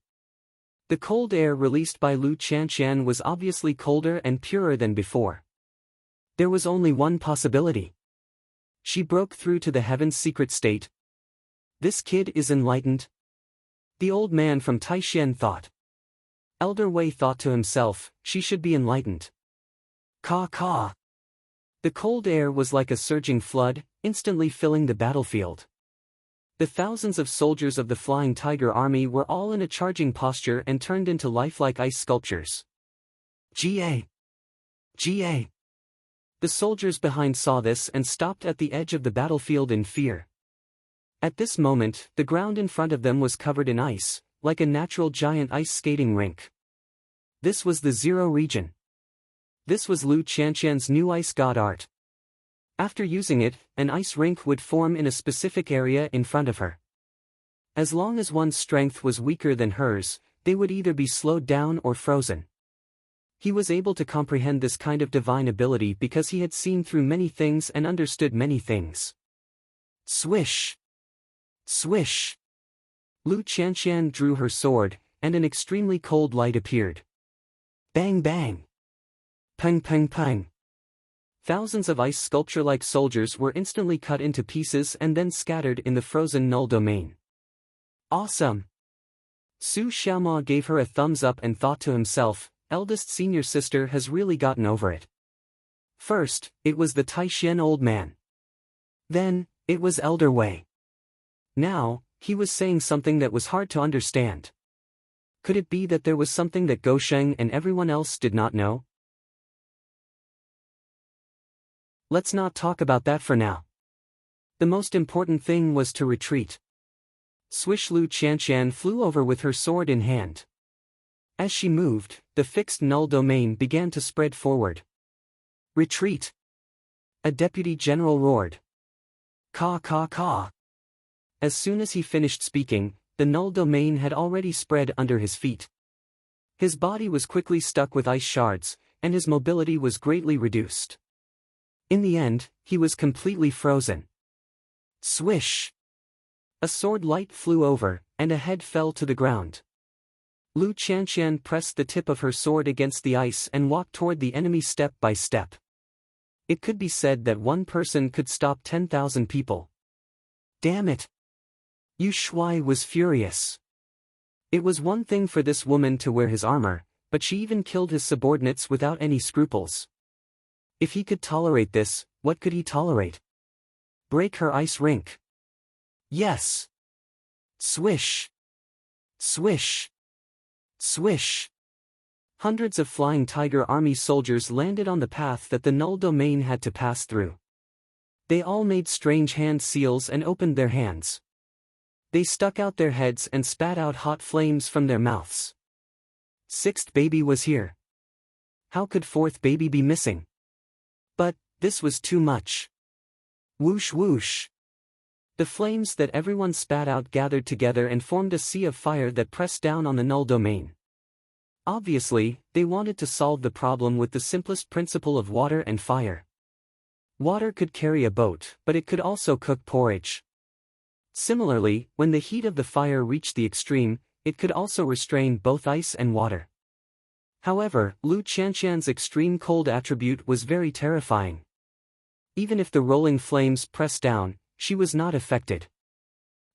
The cold air released by Lu Qianxian was obviously colder and purer than before. There was only one possibility. She broke through to the heaven's secret state. This kid is enlightened. The old man from Taixien thought. Elder Wei thought to himself, she should be enlightened. Ka ka. The cold air was like a surging flood, instantly filling the battlefield. The thousands of soldiers of the Flying Tiger Army were all in a charging posture and turned into lifelike ice sculptures. GA! GA! The soldiers behind saw this and stopped at the edge of the battlefield in fear. At this moment, the ground in front of them was covered in ice, like a natural giant ice skating rink. This was the Zero region. This was Lu Qianqian's new ice god art. After using it, an ice rink would form in a specific area in front of her. As long as one's strength was weaker than hers, they would either be slowed down or frozen. He was able to comprehend this kind of divine ability because he had seen through many things and understood many things. Swish! Swish! Lu Qianqian drew her sword, and an extremely cold light appeared. Bang bang! Pang pang pang! Thousands of ice sculpture-like soldiers were instantly cut into pieces and then scattered in the frozen null domain. Awesome! Su Xiaoma gave her a thumbs up and thought to himself, eldest senior sister has really gotten over it. First, it was the Taishan old man. Then, it was Elder Wei. Now, he was saying something that was hard to understand. Could it be that there was something that Gosheng and everyone else did not know? Let's not talk about that for now. The most important thing was to retreat. Swish. Lu Qianqian flew over with her sword in hand. As she moved, the fixed null domain began to spread forward. Retreat! A deputy general roared. Caw caw caw! As soon as he finished speaking, the null domain had already spread under his feet. His body was quickly stuck with ice shards, and his mobility was greatly reduced. In the end, he was completely frozen. Swish! A sword light flew over, and a head fell to the ground. Lu Qianqian pressed the tip of her sword against the ice and walked toward the enemy step by step. It could be said that one person could stop 10,000 people. Damn it! Yu Shuai was furious. It was one thing for this woman to wear his armor, but she even killed his subordinates without any scruples. If he could tolerate this, what could he tolerate? Break her ice rink. Yes. Swish. Swish. Swish. Hundreds of Flying Tiger Army soldiers landed on the path that the null domain had to pass through. They all made strange hand seals and opened their hands. They stuck out their heads and spat out hot flames from their mouths. Sixth baby was here. How could fourth baby be missing? But, this was too much. Whoosh whoosh. The flames that everyone spat out gathered together and formed a sea of fire that pressed down on the null domain. Obviously, they wanted to solve the problem with the simplest principle of water and fire. Water could carry a boat, but it could also cook porridge. Similarly, when the heat of the fire reached the extreme, it could also restrain both ice and water. However, Lu Qianqian's extreme cold attribute was very terrifying. Even if the rolling flames pressed down, she was not affected.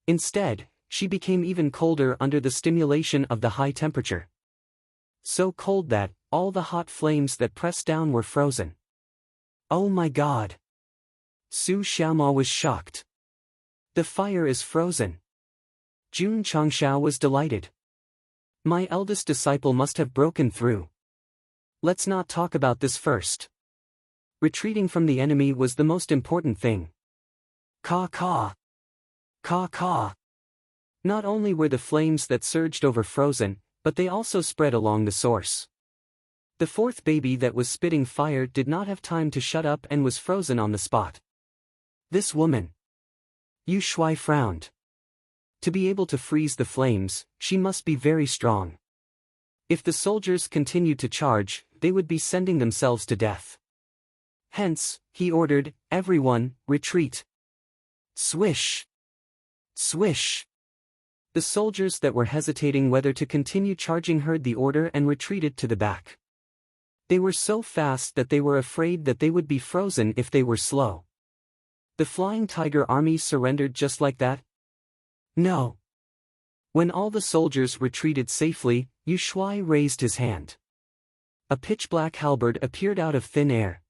Instead, she became even colder under the stimulation of the high temperature. So cold that, all the hot flames that pressed down were frozen. Oh my god! Su Xiaoma was shocked. The fire is frozen. Jun Changshao was delighted. My eldest disciple must have broken through. Let's not talk about this first. Retreating from the enemy was the most important thing. Caw caw. Caw caw. Not only were the flames that surged over frozen, but they also spread along the source. The fourth baby that was spitting fire did not have time to shut up and was frozen on the spot. This woman. Yu Shuai frowned. To be able to freeze the flames, she must be very strong. If the soldiers continued to charge, they would be sending themselves to death. Hence, he ordered, everyone, retreat. Swish. Swish. The soldiers that were hesitating whether to continue charging heard the order and retreated to the back. They were so fast that they were afraid that they would be frozen if they were slow. The Flying Tiger Army surrendered just like that? No. When all the soldiers retreated safely, Yu Shuai raised his hand. A pitch-black halberd appeared out of thin air.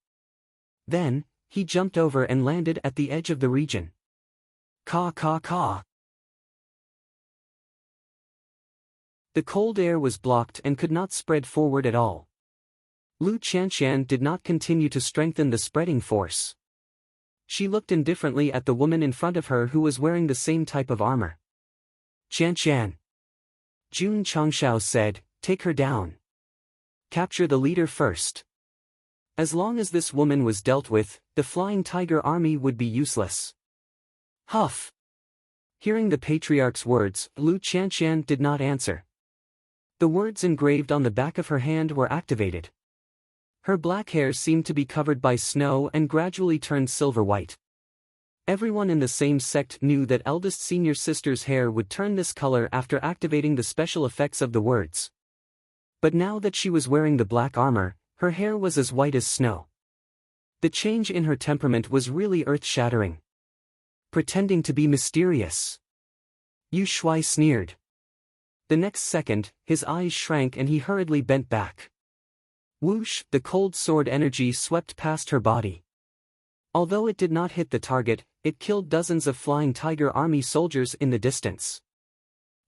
Then, he jumped over and landed at the edge of the region. Caw caw caw. The cold air was blocked and could not spread forward at all. Lu Qianxian did not continue to strengthen the spreading force. She looked indifferently at the woman in front of her who was wearing the same type of armor. Qianxian. Jun Changshao said, take her down. Capture the leader first. As long as this woman was dealt with, the Flying Tiger army would be useless. Huff. Hearing the patriarch's words, Lu Qianxian did not answer. The words engraved on the back of her hand were activated. Her black hair seemed to be covered by snow and gradually turned silver white. Everyone in the same sect knew that eldest senior sister's hair would turn this color after activating the special effects of the words. But now that she was wearing the black armor, her hair was as white as snow. The change in her temperament was really earth-shattering. Pretending to be mysterious. Yu Shuai sneered. The next second, his eyes shrank and he hurriedly bent back. Whoosh, the cold sword energy swept past her body. Although it did not hit the target, it killed dozens of Flying Tiger army soldiers in the distance.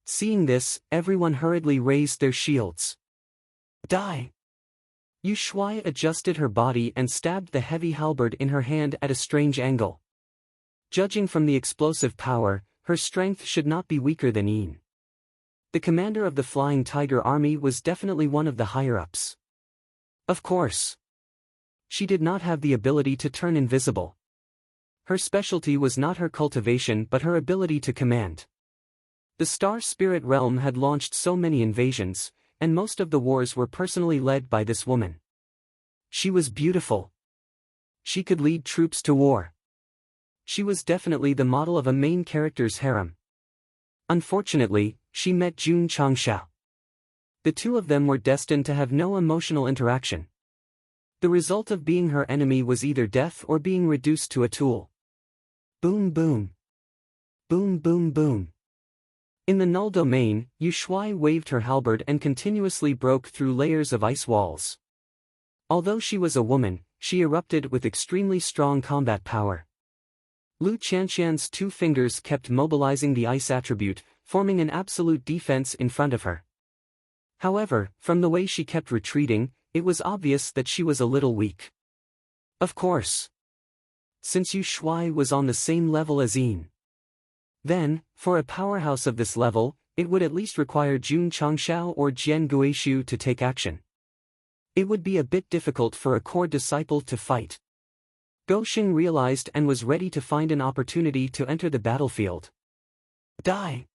Seeing this, everyone hurriedly raised their shields. Die! Yu Shuai adjusted her body and stabbed the heavy halberd in her hand at a strange angle. Judging from the explosive power, her strength should not be weaker than Yin. The commander of the Flying Tiger army was definitely one of the higher-ups. Of course. She did not have the ability to turn invisible. Her specialty was not her cultivation but her ability to command. The Star Spirit realm had launched so many invasions, and most of the wars were personally led by this woman. She was beautiful. She could lead troops to war. She was definitely the model of a main character's harem. Unfortunately, she met Jun Changshao. The two of them were destined to have no emotional interaction. The result of being her enemy was either death or being reduced to a tool. Boom boom. Boom boom boom. In the null domain, Yu Shuai waved her halberd and continuously broke through layers of ice walls. Although she was a woman, she erupted with extremely strong combat power. Lu Qianxian's 2 fingers kept mobilizing the ice attribute, forming an absolute defense in front of her. However, from the way she kept retreating, it was obvious that she was a little weak. Of course. Since Yu Shuai was on the same level as Yin. Then, for a powerhouse of this level, it would at least require Jun Changshao or Jian Guishu to take action. It would be a bit difficult for a core disciple to fight. Gou Xing realized and was ready to find an opportunity to enter the battlefield. Die!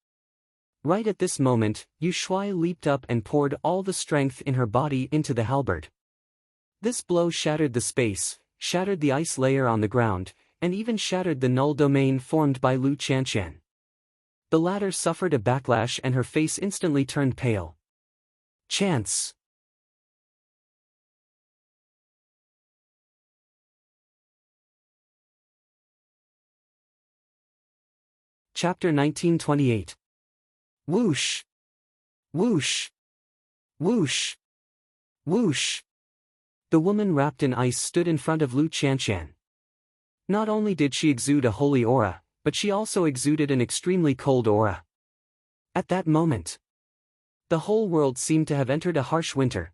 Right at this moment, Yu Shuai leaped up and poured all the strength in her body into the halberd. This blow shattered the space, shattered the ice layer on the ground, and even shattered the null domain formed by Lu Qianxian. The latter suffered a backlash and her face instantly turned pale. Chance. Chapter 1928. Whoosh! Whoosh! Whoosh! Whoosh! The woman wrapped in ice stood in front of Lu Qianxian. Not only did she exude a holy aura, but she also exuded an extremely cold aura. At that moment, the whole world seemed to have entered a harsh winter.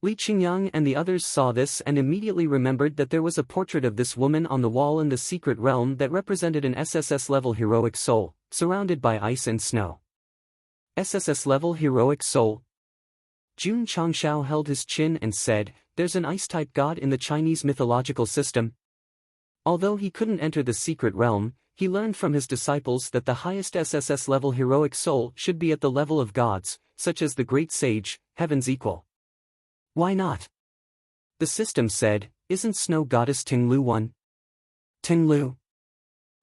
Li Qingyang and the others saw this and immediately remembered that there was a portrait of this woman on the wall in the secret realm that represented an SSS-level heroic soul, surrounded by ice and snow. SSS-level heroic soul? Jun Changshao held his chin and said, "There's an ice-type god in the Chinese mythological system." Although he couldn't enter the secret realm, he learned from his disciples that the highest SSS-level heroic soul should be at the level of gods, such as the great sage, heaven's equal. Why not? The system said, "Isn't snow goddess Tinglu one?" Tinglu?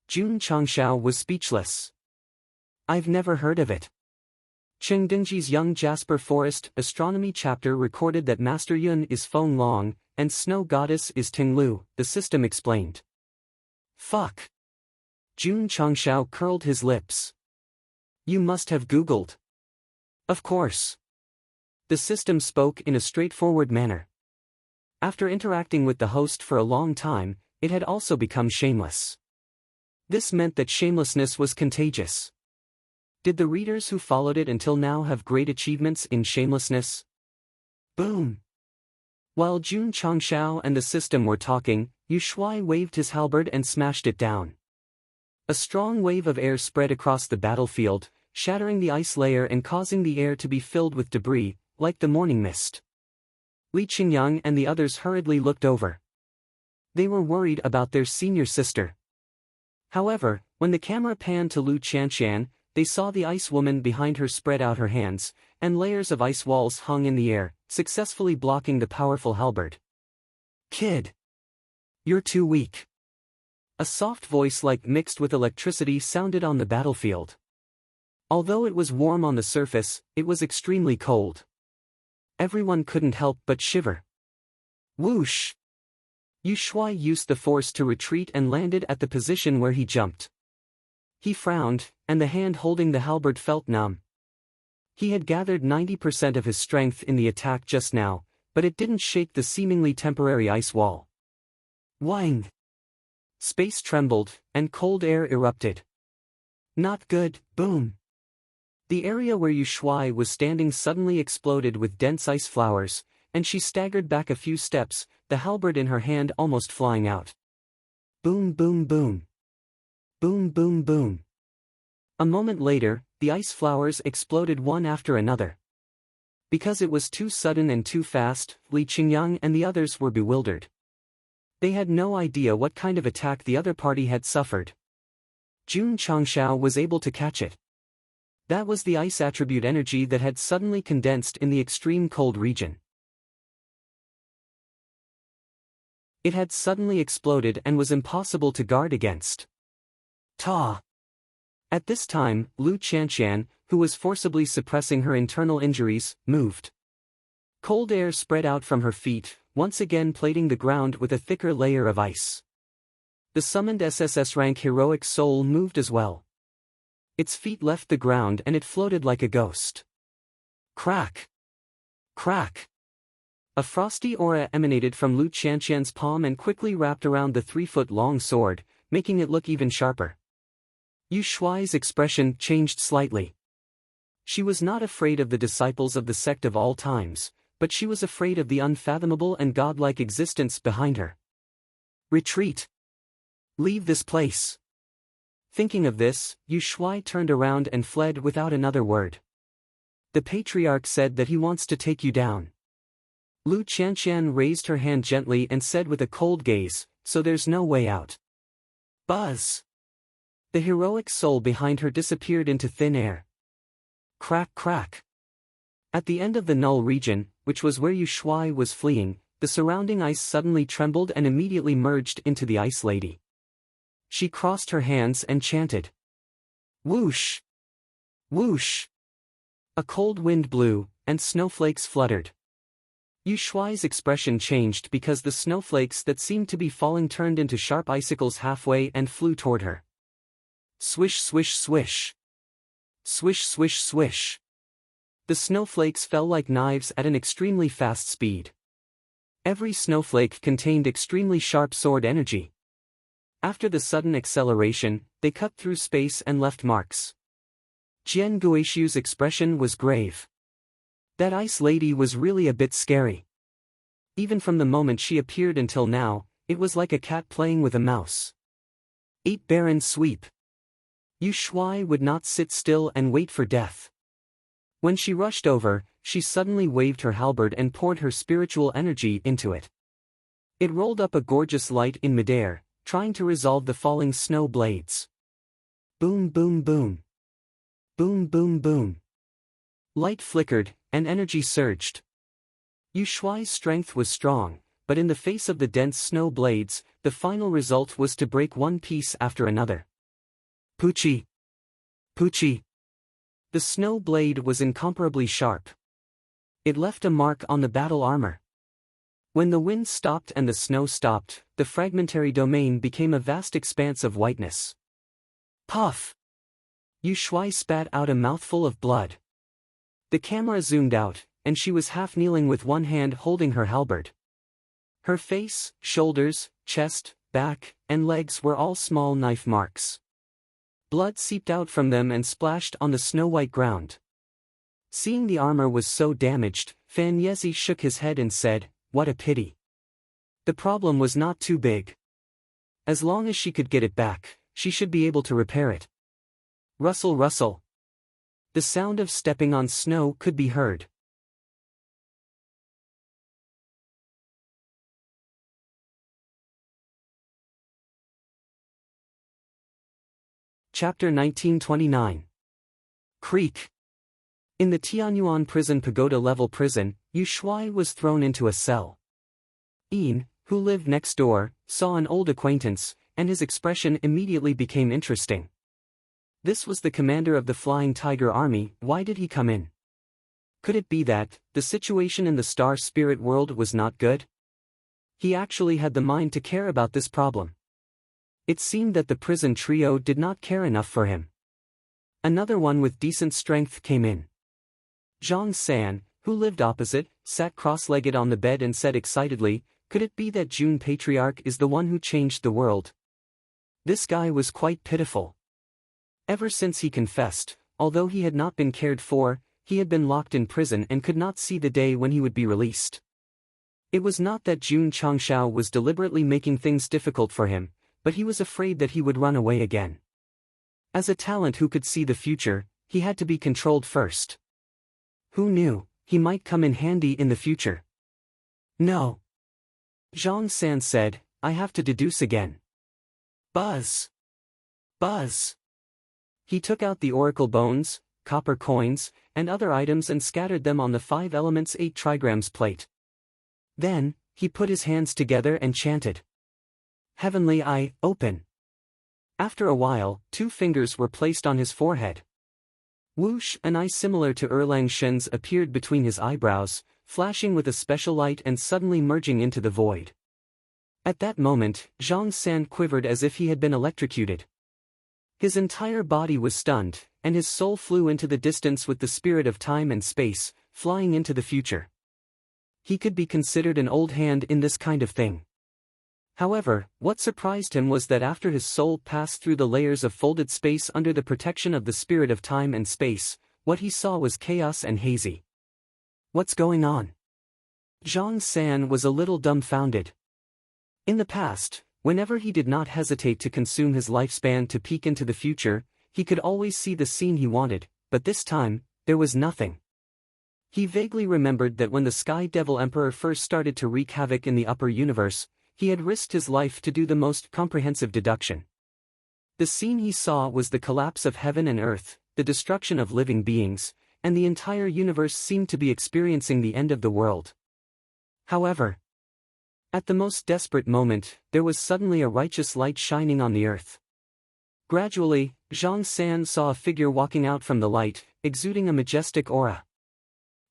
Jun Changshao was speechless. I've never heard of it. Cheng Dingji's Young Jasper Forest Astronomy chapter recorded that Master Yun is Feng Long, and snow goddess is Tinglu, the system explained. Fuck. Jun Changshao curled his lips. You must have Googled. Of course. The system spoke in a straightforward manner. After interacting with the host for a long time, it had also become shameless. This meant that shamelessness was contagious. Did the readers who followed it until now have great achievements in shamelessness? Boom! While Jun Changshao and the system were talking, Yu Shuai waved his halberd and smashed it down. A strong wave of air spread across the battlefield, shattering the ice layer and causing the air to be filled with debris, like the morning mist. Li Qingyang and the others hurriedly looked over. They were worried about their senior sister. However, when the camera panned to Lu Qianxian, they saw the ice woman behind her spread out her hands, and layers of ice walls hung in the air, successfully blocking the powerful halberd. "Kid! You're too weak." A soft voice like mixed with electricity sounded on the battlefield. Although it was warm on the surface, it was extremely cold. Everyone couldn't help but shiver. Whoosh! Yu Shuai used the force to retreat and landed at the position where he jumped. He frowned, and the hand holding the halberd felt numb. He had gathered 90% of his strength in the attack just now, but it didn't shake the seemingly temporary ice wall. Wang! Space trembled, and cold air erupted. Not good, boom! The area where Yu Shuai was standing suddenly exploded with dense ice flowers, and she staggered back a few steps, the halberd in her hand almost flying out. Boom boom boom. Boom boom boom. A moment later, the ice flowers exploded one after another. Because it was too sudden and too fast, Li Qingyang and the others were bewildered. They had no idea what kind of attack the other party had suffered. Jun Changshao was able to catch it. That was the ice attribute energy that had suddenly condensed in the extreme cold region. It had suddenly exploded and was impossible to guard against. Ta! At this time, Lu Qianxian, who was forcibly suppressing her internal injuries, moved. Cold air spread out from her feet, once again plating the ground with a thicker layer of ice. The summoned SSS rank heroic soul moved as well. Its feet left the ground and it floated like a ghost. Crack! Crack! A frosty aura emanated from Lu Qianxian's palm and quickly wrapped around the 3-foot-long sword, making it look even sharper. Yu Shuai's expression changed slightly. She was not afraid of the disciples of the sect of all times, but she was afraid of the unfathomable and godlike existence behind her. Retreat! Leave this place! Thinking of this, Yu Shuai turned around and fled without another word. The patriarch said that he wants to take you down. Lu Qianxian raised her hand gently and said with a cold gaze, so there's no way out. Buzz! The heroic soul behind her disappeared into thin air. Crack crack! At the end of the null region, which was where Yu Shuai was fleeing, the surrounding ice suddenly trembled and immediately merged into the Ice Lady. She crossed her hands and chanted. Whoosh! Whoosh! A cold wind blew, and snowflakes fluttered. Yu Shuai's expression changed because the snowflakes that seemed to be falling turned into sharp icicles halfway and flew toward her. Swish swish swish. Swish swish swish. The snowflakes fell like knives at an extremely fast speed. Every snowflake contained extremely sharp sword energy. After the sudden acceleration, they cut through space and left marks. Jian Guishu's expression was grave. That Ice Lady was really a bit scary. Even from the moment she appeared until now, it was like a cat playing with a mouse. 8 Baron Sweep. Yu Shuai would not sit still and wait for death. When she rushed over, she suddenly waved her halberd and poured her spiritual energy into it. It rolled up a gorgeous light in midair, trying to resolve the falling snow blades. Boom boom boom. Boom boom boom. Light flickered, and energy surged. Yu Shuai's strength was strong, but in the face of the dense snow blades, the final result was to break one piece after another. Poochie! Poochie! The snow blade was incomparably sharp. It left a mark on the battle armor. When the wind stopped and the snow stopped, the fragmentary domain became a vast expanse of whiteness. Puff! Yu Shuai spat out a mouthful of blood. The camera zoomed out, and she was half kneeling with one hand holding her halberd. Her face, shoulders, chest, back, and legs were all small knife marks. Blood seeped out from them and splashed on the snow-white ground. Seeing the armor was so damaged, Fan Yezi shook his head and said, "What a pity. The problem was not too big. As long as she could get it back, she should be able to repair it." Rustle, rustle. The sound of stepping on snow could be heard. Chapter 1929. Creek. In the Tianyuan prison pagoda-level prison, Yu Shuai was thrown into a cell. Yin, who lived next door, saw an old acquaintance, and his expression immediately became interesting. This was the commander of the Flying Tiger Army. Why did he come in? Could it be that the situation in the star spirit world was not good? He actually had the mind to care about this problem. It seemed that the prison trio did not care enough for him. Another one with decent strength came in. Zhang San, who lived opposite, sat cross-legged on the bed and said excitedly, "Could it be that June Patriarch is the one who changed the world?" This guy was quite pitiful. Ever since he confessed, although he had not been cared for, he had been locked in prison and could not see the day when he would be released. It was not that Jun Changshao was deliberately making things difficult for him, but he was afraid that he would run away again. As a talent who could see the future, he had to be controlled first. Who knew, he might come in handy in the future. No. Zhang San said, "I have to deduce again." Buzz. Buzz. He took out the oracle bones, copper coins, and other items and scattered them on the 5 elements 8 trigrams plate. Then, he put his hands together and chanted. "Heavenly Eye, open." After a while, 2 fingers were placed on his forehead. Whoosh, an eye similar to Erlang Shen's appeared between his eyebrows, flashing with a special light and suddenly merging into the void. At that moment, Zhang San quivered as if he had been electrocuted. His entire body was stunned, and his soul flew into the distance with the spirit of time and space, flying into the future. He could be considered an old hand in this kind of thing. However, what surprised him was that after his soul passed through the layers of folded space under the protection of the spirit of time and space, what he saw was chaos and hazy. What's going on? Zhang San was a little dumbfounded. In the past, whenever he did not hesitate to consume his lifespan to peek into the future, he could always see the scene he wanted, but this time, there was nothing. He vaguely remembered that when the Sky Devil Emperor first started to wreak havoc in the upper universe, he had risked his life to do the most comprehensive deduction. The scene he saw was the collapse of heaven and earth, the destruction of living beings, and the entire universe seemed to be experiencing the end of the world. However, at the most desperate moment, there was suddenly a righteous light shining on the earth. Gradually, Zhang San saw a figure walking out from the light, exuding a majestic aura.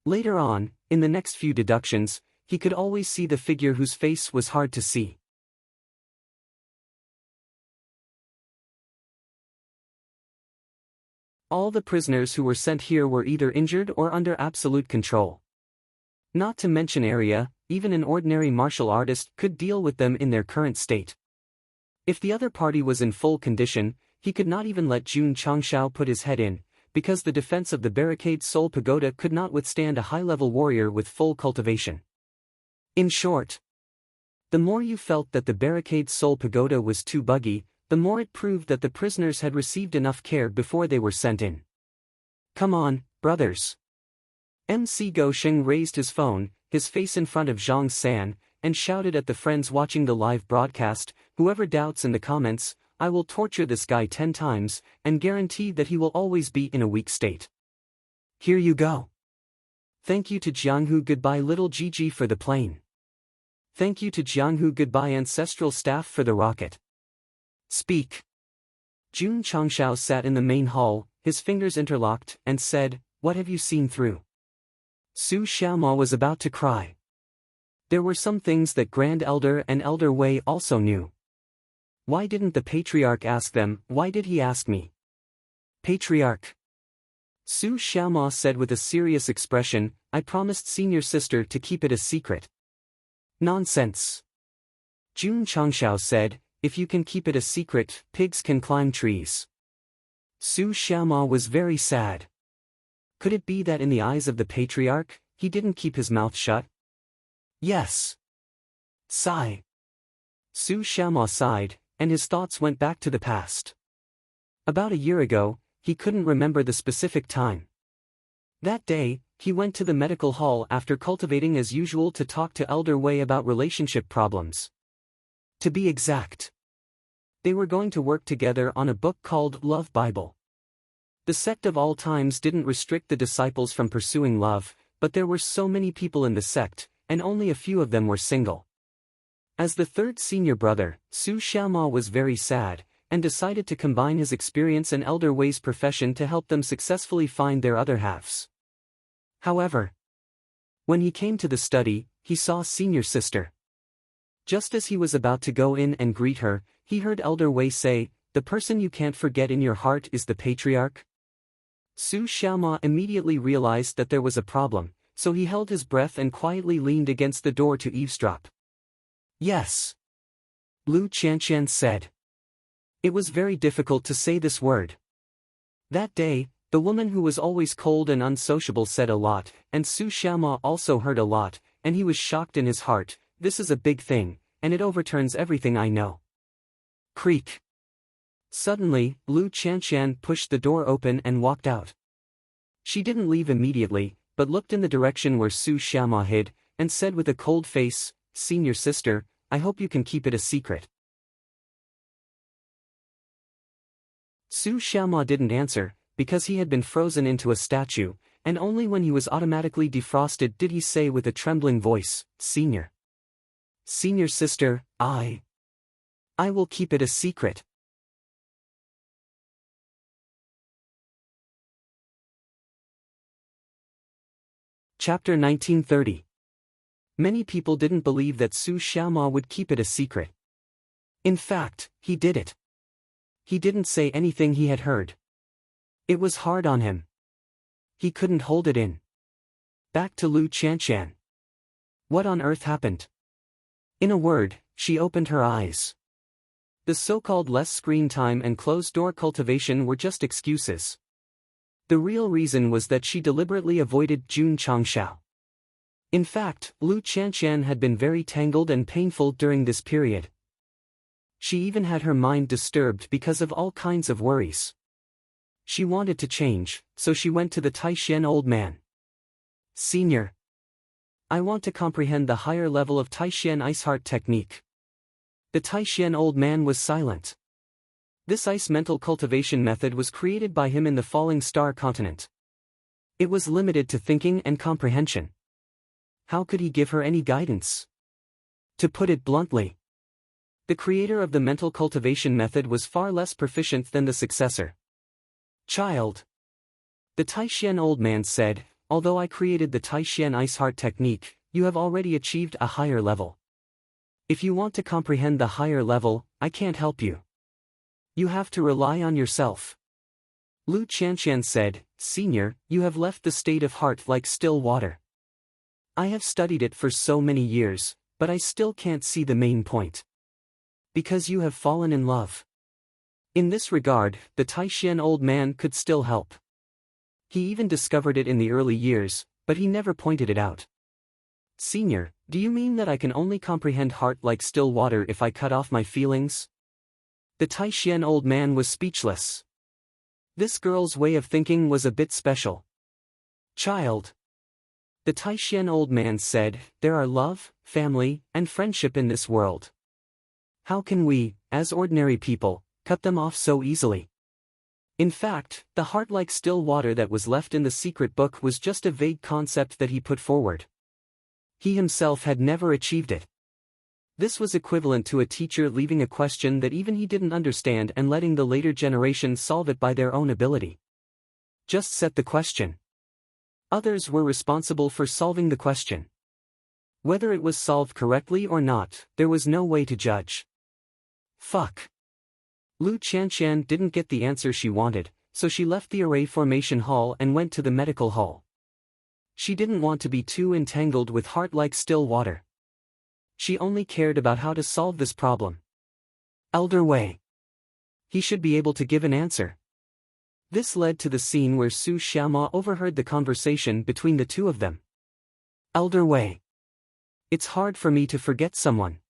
Later on, in the next few deductions, he could always see the figure whose face was hard to see. All the prisoners who were sent here were either injured or under absolute control. Not to mention area, even an ordinary martial artist could deal with them in their current state. If the other party was in full condition, he could not even let Jun Changshao put his head in, because the defense of the Barricade Soul Pagoda could not withstand a high-level warrior with full cultivation. In short, the more you felt that the Barricade Soul Pagoda was too buggy, the more it proved that the prisoners had received enough care before they were sent in. Come on, brothers. MC Gosheng raised his phone, his face in front of Zhang San, and shouted at the friends watching the live broadcast, "Whoever doubts in the comments, I will torture this guy 10 times, and guarantee that he will always be in a weak state. Here you go. Thank you to Jianghu Goodbye Little Gigi for the plane. Thank you to Jianghu Goodbye Ancestral Staff for the rocket. Speak." Jun Changshao sat in the main hall, his fingers interlocked, and said, "What have you seen through?" Su Xiaoma was about to cry. There were some things that Grand Elder and Elder Wei also knew. Why didn't the Patriarch ask them? Why did he ask me? Patriarch. Su Xiaoma said with a serious expression, "I promised senior sister to keep it a secret." Nonsense. Jun Changshao said, "If you can keep it a secret, pigs can climb trees." Su Xiaoma was very sad. Could it be that in the eyes of the patriarch, he didn't keep his mouth shut? Yes. Sigh. Su Xiaoma sighed, and his thoughts went back to the past. About a year ago, he couldn't remember the specific time. That day, he went to the medical hall after cultivating as usual to talk to Elder Wei about relationship problems. To be exact, they were going to work together on a book called Love Bible. The sect of all times didn't restrict the disciples from pursuing love, but there were so many people in the sect, and only a few of them were single. As the third senior brother, Su Xiaoma was very sad, and decided to combine his experience and Elder Wei's profession to help them successfully find their other halves. However, when he came to the study, he saw senior sister. Just as he was about to go in and greet her, he heard Elder Wei say, "The person you can't forget in your heart is the patriarch." Su Xiaoma immediately realized that there was a problem, so he held his breath and quietly leaned against the door to eavesdrop. "Yes," Lu Qianqian said. It was very difficult to say this word. That day, the woman who was always cold and unsociable said a lot, and Su Xiaoma also heard a lot, and he was shocked in his heart. This is a big thing, and it overturns everything I know. Creak. Suddenly, Lu Qianqian pushed the door open and walked out. She didn't leave immediately, but looked in the direction where Su Xiaoma hid, and said with a cold face, "Senior sister, I hope you can keep it a secret." Su Xiaoma didn't answer, because he had been frozen into a statue, and only when he was automatically defrosted did he say with a trembling voice, "Senior sister, I will keep it a secret." Chapter 1930. Many people didn't believe that Su Xiaoma would keep it a secret. In fact, he did it. He didn't say anything he had heard. It was hard on him. He couldn't hold it in. Back to Lu Qianqian. What on earth happened? In a word, she opened her eyes. The so-called less screen time and closed-door cultivation were just excuses. The real reason was that she deliberately avoided Jun Changshao. In fact, Lu Qianqian had been very tangled and painful during this period. She even had her mind disturbed because of all kinds of worries. She wanted to change, so she went to the Taishan old man. "Senior, I want to comprehend the higher level of Taishan ice heart technique." The Taishan old man was silent. This ice mental cultivation method was created by him in the falling star continent. It was limited to thinking and comprehension. How could he give her any guidance? To put it bluntly, the creator of the mental cultivation method was far less proficient than the successor. "Child," the Taishan old man said, "although I created the Taishan ice heart technique, you have already achieved a higher level. If you want to comprehend the higher level, I can't help you. You have to rely on yourself." Lu Qianqian said, "Senior, you have left the state of heart like still water. I have studied it for so many years, but I still can't see the main point. Because you have fallen in love." In this regard, the Taishan old man could still help. He even discovered it in the early years, but he never pointed it out. "Senior, do you mean that I can only comprehend heart like still water if I cut off my feelings?" The Taishan old man was speechless. This girl's way of thinking was a bit special. "Child," the Taishan old man said, "there are love, family, and friendship in this world. How can we, as ordinary people, cut them off so easily?" In fact, the heart like still water that was left in the secret book was just a vague concept that he put forward. He himself had never achieved it. This was equivalent to a teacher leaving a question that even he didn't understand and letting the later generation solve it by their own ability. Just set the question. Others were responsible for solving the question. Whether it was solved correctly or not, there was no way to judge. Fuck. Lu Qianqian didn't get the answer she wanted, so she left the array formation hall and went to the medical hall. She didn't want to be too entangled with heart like still water. She only cared about how to solve this problem. Elder Wei. He should be able to give an answer. This led to the scene where Su Xiaoma overheard the conversation between the two of them. Elder Wei. It's hard for me to forget someone.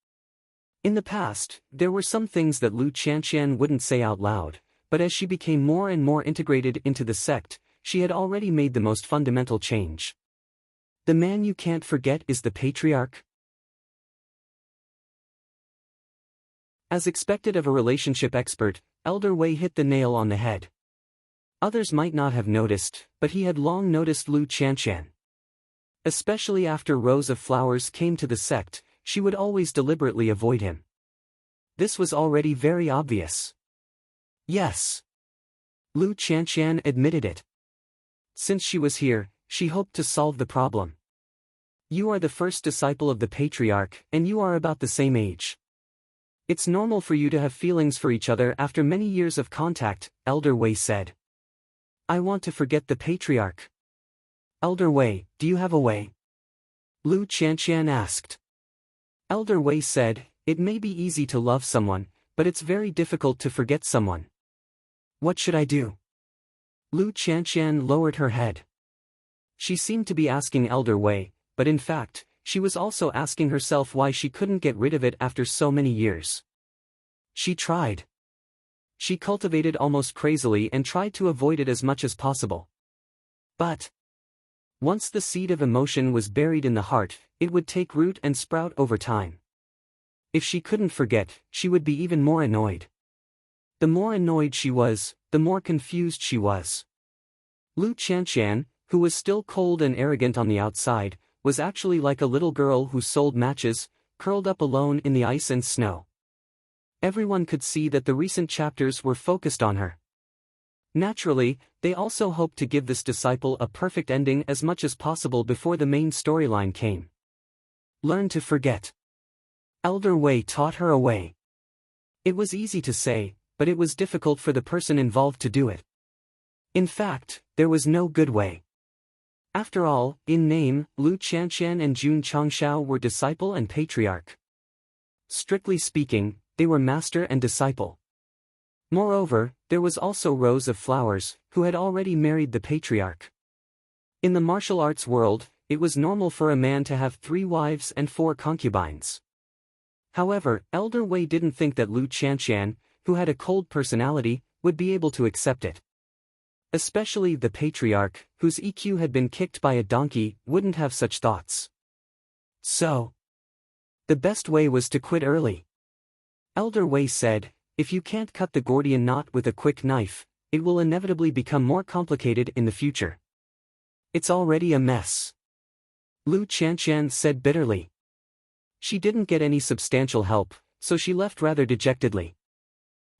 In the past, there were some things that Lu Qianqian wouldn't say out loud, but as she became more and more integrated into the sect, she had already made the most fundamental change. The man you can't forget is the patriarch. As expected of a relationship expert, Elder Wei hit the nail on the head. Others might not have noticed, but he had long noticed Lu Qianqian. Especially after Rose of Flowers came to the sect, she would always deliberately avoid him. This was already very obvious. Yes. Lu Qianqian admitted it. Since she was here, she hoped to solve the problem. You are the first disciple of the patriarch, and you are about the same age. It's normal for you to have feelings for each other after many years of contact, Elder Wei said. I want to forget the patriarch. Elder Wei, do you have a way? Lu Qianqian asked. Elder Wei said, it may be easy to love someone, but it's very difficult to forget someone. What should I do? Lu Qianqian lowered her head. She seemed to be asking Elder Wei, but in fact, she was also asking herself why she couldn't get rid of it after so many years. She tried. She cultivated almost crazily and tried to avoid it as much as possible. But once the seed of emotion was buried in the heart, it would take root and sprout over time. If she couldn't forget, she would be even more annoyed. The more annoyed she was, the more confused she was. Lu Qianqian, who was still cold and arrogant on the outside, was actually like a little girl who sold matches, curled up alone in the ice and snow. Everyone could see that the recent chapters were focused on her. Naturally, they also hoped to give this disciple a perfect ending as much as possible before the main storyline came. Learn to forget. Elder Wei taught her a way. It was easy to say, but it was difficult for the person involved to do it. In fact, there was no good way. After all, in name, Lu Qianqian and Jun Changshao were disciple and patriarch. Strictly speaking, they were master and disciple. Moreover, there was also Rose of Flowers, who had already married the patriarch. In the martial arts world, it was normal for a man to have 3 wives and 4 concubines. However, Elder Wei didn't think that Lu Qianqian, who had a cold personality, would be able to accept it. Especially the patriarch, whose EQ had been kicked by a donkey, wouldn't have such thoughts. So, the best way was to quit early. Elder Wei said, if you can't cut the Gordian knot with a quick knife, it will inevitably become more complicated in the future. It's already a mess. Lu Qianqian said bitterly. She didn't get any substantial help, so she left rather dejectedly.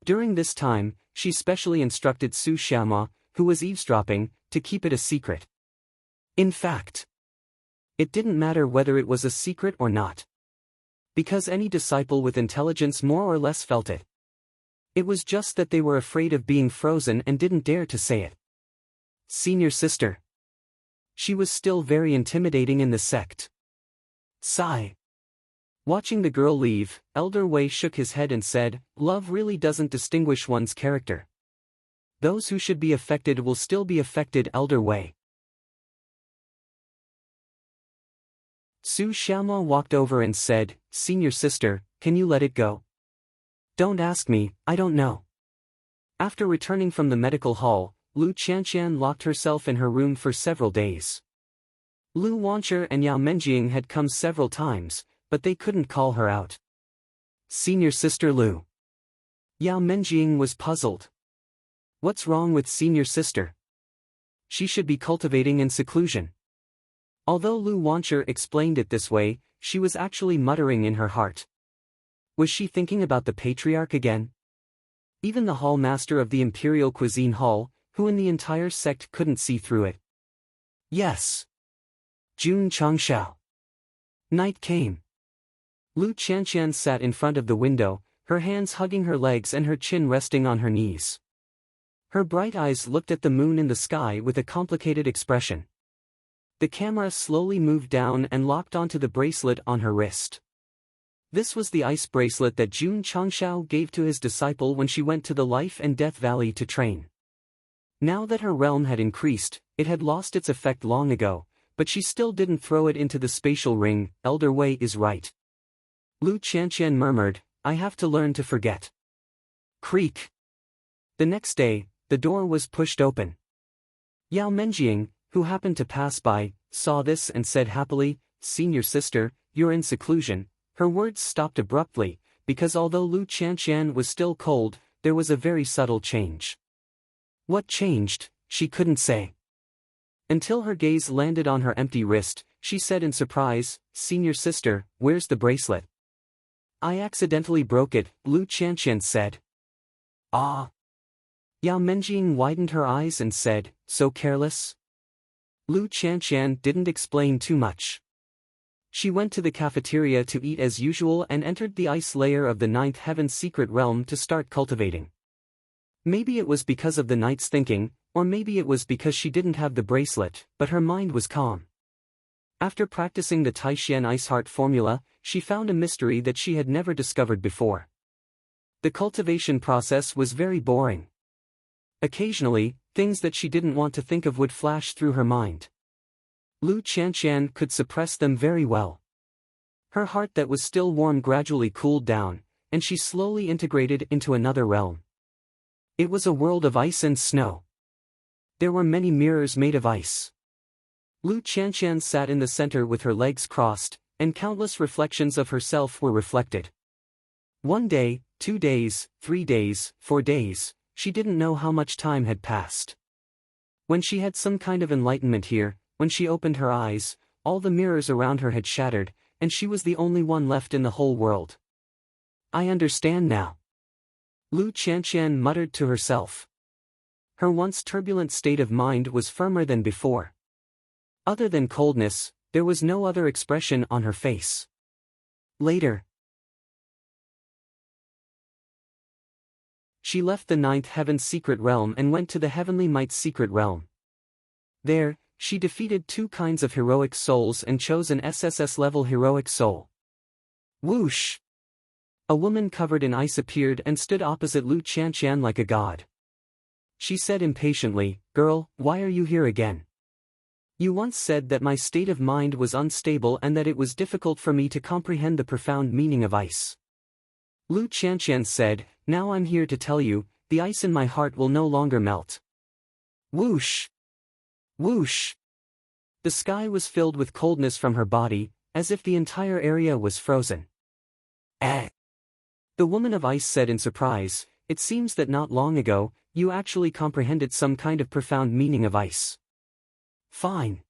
During this time, she specially instructed Su Xiaoma, who was eavesdropping, to keep it a secret. In fact, it didn't matter whether it was a secret or not. Because any disciple with intelligence more or less felt it. It was just that they were afraid of being frozen and didn't dare to say it. Senior sister. She was still very intimidating in the sect. Sigh. Watching the girl leave, Elder Wei shook his head and said, love really doesn't distinguish one's character. Those who should be affected will still be affected, Elder Wei. Su Xiaoma walked over and said, Senior sister, can you let it go? Don't ask me, I don't know. After returning from the medical hall, Lu Qianqian locked herself in her room for several days. Lu Wancher and Yao Menjing had come several times, but they couldn't call her out. Senior sister Lu. Yao Menjing was puzzled. What's wrong with senior sister? She should be cultivating in seclusion. Although Lu Wancher explained it this way, she was actually muttering in her heart. Was she thinking about the patriarch again? Even the hall master of the Imperial Cuisine Hall, who in the entire sect couldn't see through it. Yes. Jun Changshao. Night came. Lu Qianqian sat in front of the window, her hands hugging her legs and her chin resting on her knees. Her bright eyes looked at the moon in the sky with a complicated expression. The camera slowly moved down and locked onto the bracelet on her wrist. This was the ice bracelet that Jun Changshao gave to his disciple when she went to the Life and Death Valley to train. Now that her realm had increased, it had lost its effect long ago, but she still didn't throw it into the spatial ring. Elder Wei is right. Lu Qianqian murmured, I have to learn to forget. Creak. The next day, the door was pushed open. Yao Menjing, who happened to pass by, saw this and said happily, Senior sister, you're in seclusion. Her words stopped abruptly, because although Lu Qianqian was still cold, there was a very subtle change. What changed, she couldn't say. Until her gaze landed on her empty wrist, she said in surprise, Senior sister, where's the bracelet? I accidentally broke it, Lu Qianqian said. Ah. Yao Menjing widened her eyes and said, so careless? Lu Qianqian didn't explain too much. She went to the cafeteria to eat as usual and entered the ice layer of the ninth heaven's secret realm to start cultivating. Maybe it was because of the night's thinking, or maybe it was because she didn't have the bracelet, but her mind was calm. After practicing the Taishan Ice Heart formula, she found a mystery that she had never discovered before. The cultivation process was very boring. Occasionally, things that she didn't want to think of would flash through her mind. Lu Qianqian could suppress them very well. Her heart that was still warm gradually cooled down, and she slowly integrated into another realm. It was a world of ice and snow. There were many mirrors made of ice. Lu Qianqian sat in the center with her legs crossed, and countless reflections of herself were reflected. 1 day, 2 days, 3 days, 4 days, she didn't know how much time had passed. When she had some kind of enlightenment here, when she opened her eyes, all the mirrors around her had shattered, and she was the only one left in the whole world. I understand now. Lu Qianqian muttered to herself. Her once turbulent state of mind was firmer than before. Other than coldness, there was no other expression on her face. Later, she left the ninth heaven's secret realm and went to the heavenly might's secret realm. There, she defeated 2 kinds of heroic souls and chose an SSS-level heroic soul. Whoosh! A woman covered in ice appeared and stood opposite Lu Qianqian like a god. She said impatiently, Girl, why are you here again? You once said that my state of mind was unstable and that it was difficult for me to comprehend the profound meaning of ice. Lu Qianqian said, Now I'm here to tell you, the ice in my heart will no longer melt. Whoosh! Whoosh! The sky was filled with coldness from her body, as if the entire area was frozen. Eh! The woman of ice said in surprise, It seems that not long ago, you actually comprehended some kind of profound meaning of ice. Fine.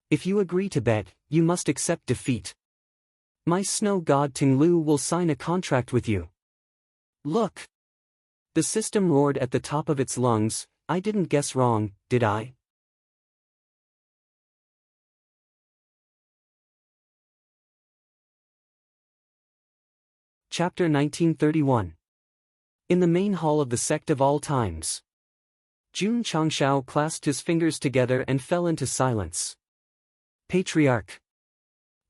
If you agree to bet, you must accept defeat. My snow god Tinglu will sign a contract with you. Look! The system roared at the top of its lungs, I didn't guess wrong, did I? Chapter 1931. In the main hall of the Sect of all times. Jun Changshao clasped his fingers together and fell into silence. Patriarch.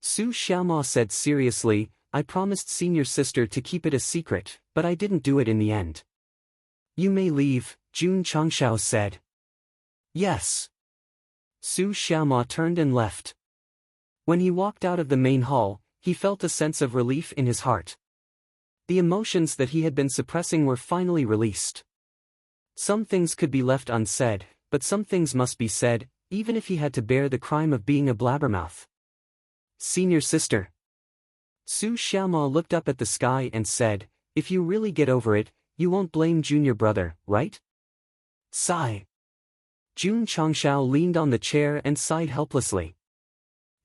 Su Xiaoma said seriously, I promised senior sister to keep it a secret, but I didn't do it in the end. You may leave, Jun Changshao said. Yes. Su Xiaoma turned and left. When he walked out of the main hall, he felt a sense of relief in his heart. The emotions that he had been suppressing were finally released. Some things could be left unsaid, but some things must be said, even if he had to bear the crime of being a blabbermouth. Senior sister. Su Xiaoma looked up at the sky and said, If you really get over it, you won't blame junior brother, right? Sigh. Jun Changshao leaned on the chair and sighed helplessly.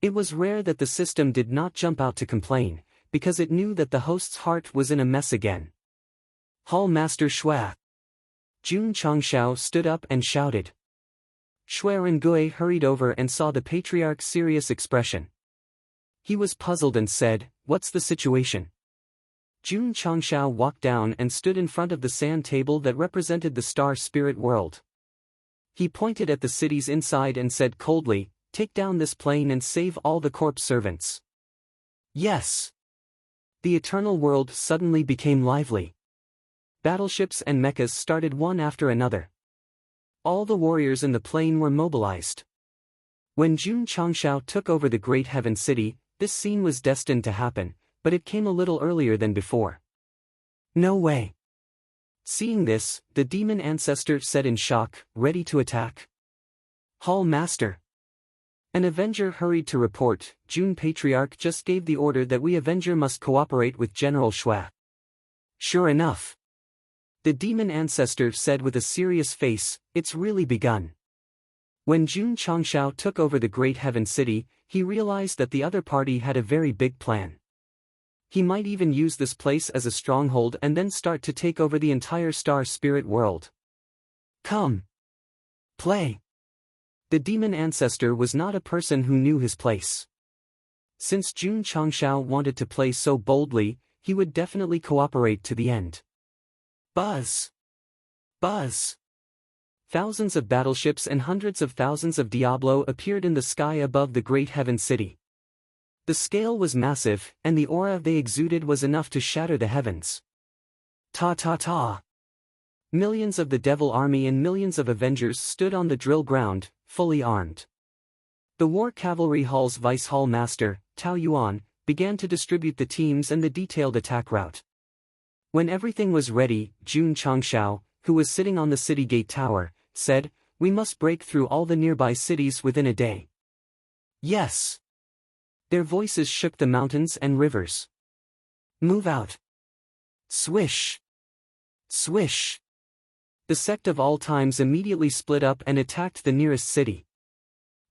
It was rare that the system did not jump out to complain, because it knew that the host's heart was in a mess again. Hall Master Shui. Jun Changshao stood up and shouted. Shui Rengui hurried over and saw the patriarch's serious expression. He was puzzled and said, What's the situation? Jun Changshao walked down and stood in front of the sand table that represented the star spirit world. He pointed at the cities inside and said coldly, Take down this plane and save all the corpse servants. Yes. The eternal world suddenly became lively. Battleships and mechas started one after another. all the warriors in the plain were mobilized. When Jun Changshao took over the Great Heaven City, this scene was destined to happen, but it came a little earlier than before. No way. Seeing this, the demon ancestor said in shock, ready to attack. Hall Master. An Avenger hurried to report, Jun Patriarch just gave the order that we Avenger must cooperate with General Xue. Sure enough. The demon ancestor said with a serious face, it's really begun. When Jun Changshao took over the Great Heaven City, he realized that the other party had a very big plan. He might even use this place as a stronghold and then start to take over the entire star spirit world. Come. Play. The demon ancestor was not a person who knew his place. Since Jun Changshao wanted to play so boldly, he would definitely cooperate to the end. Buzz. Buzz. Thousands of battleships and hundreds of thousands of Diablo appeared in the sky above the Great Heaven City. The scale was massive, and the aura they exuded was enough to shatter the heavens. Ta-ta-ta. Millions of the Devil Army and millions of Avengers stood on the drill ground, fully armed. The War Cavalry Hall's Vice Hall Master, Tao Yuan, began to distribute the teams and the detailed attack route. When everything was ready, Jun Changshao, who was sitting on the city gate tower, said, "We must break through all the nearby cities within a day." Yes. Their voices shook the mountains and rivers. Move out. Swish. Swish. The Sect of All Times immediately split up and attacked the nearest city.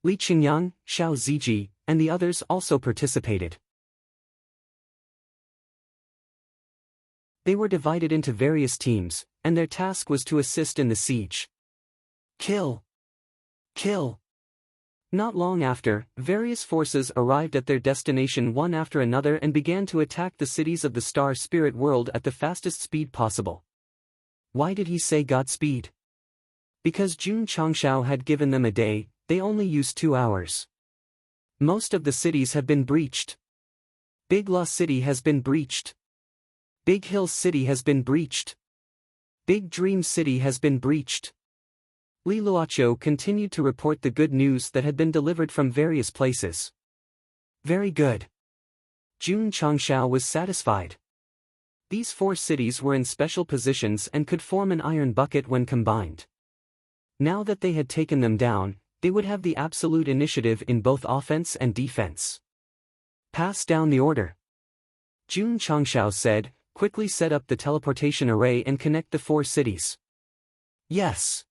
Li Qingyang, Xiao Ziji, and the others also participated. They were divided into various teams, and their task was to assist in the siege. Kill. Kill. Not long after, various forces arrived at their destination one after another and began to attack the cities of the star spirit world at the fastest speed possible. Why did he say Godspeed? Because Jun Changshao had given them a day, they only used 2 hours. Most of the cities have been breached. Big La City has been breached. Big Hill City has been breached. Big Dream City has been breached. Li Luoqiu continued to report the good news that had been delivered from various places. Very good. Jun Changshao was satisfied. These 4 cities were in special positions and could form an iron bucket when combined. Now that they had taken them down, they would have the absolute initiative in both offense and defense. Pass down the order. Jun Changshao said, quickly set up the teleportation array and connect the 4 cities. Yes.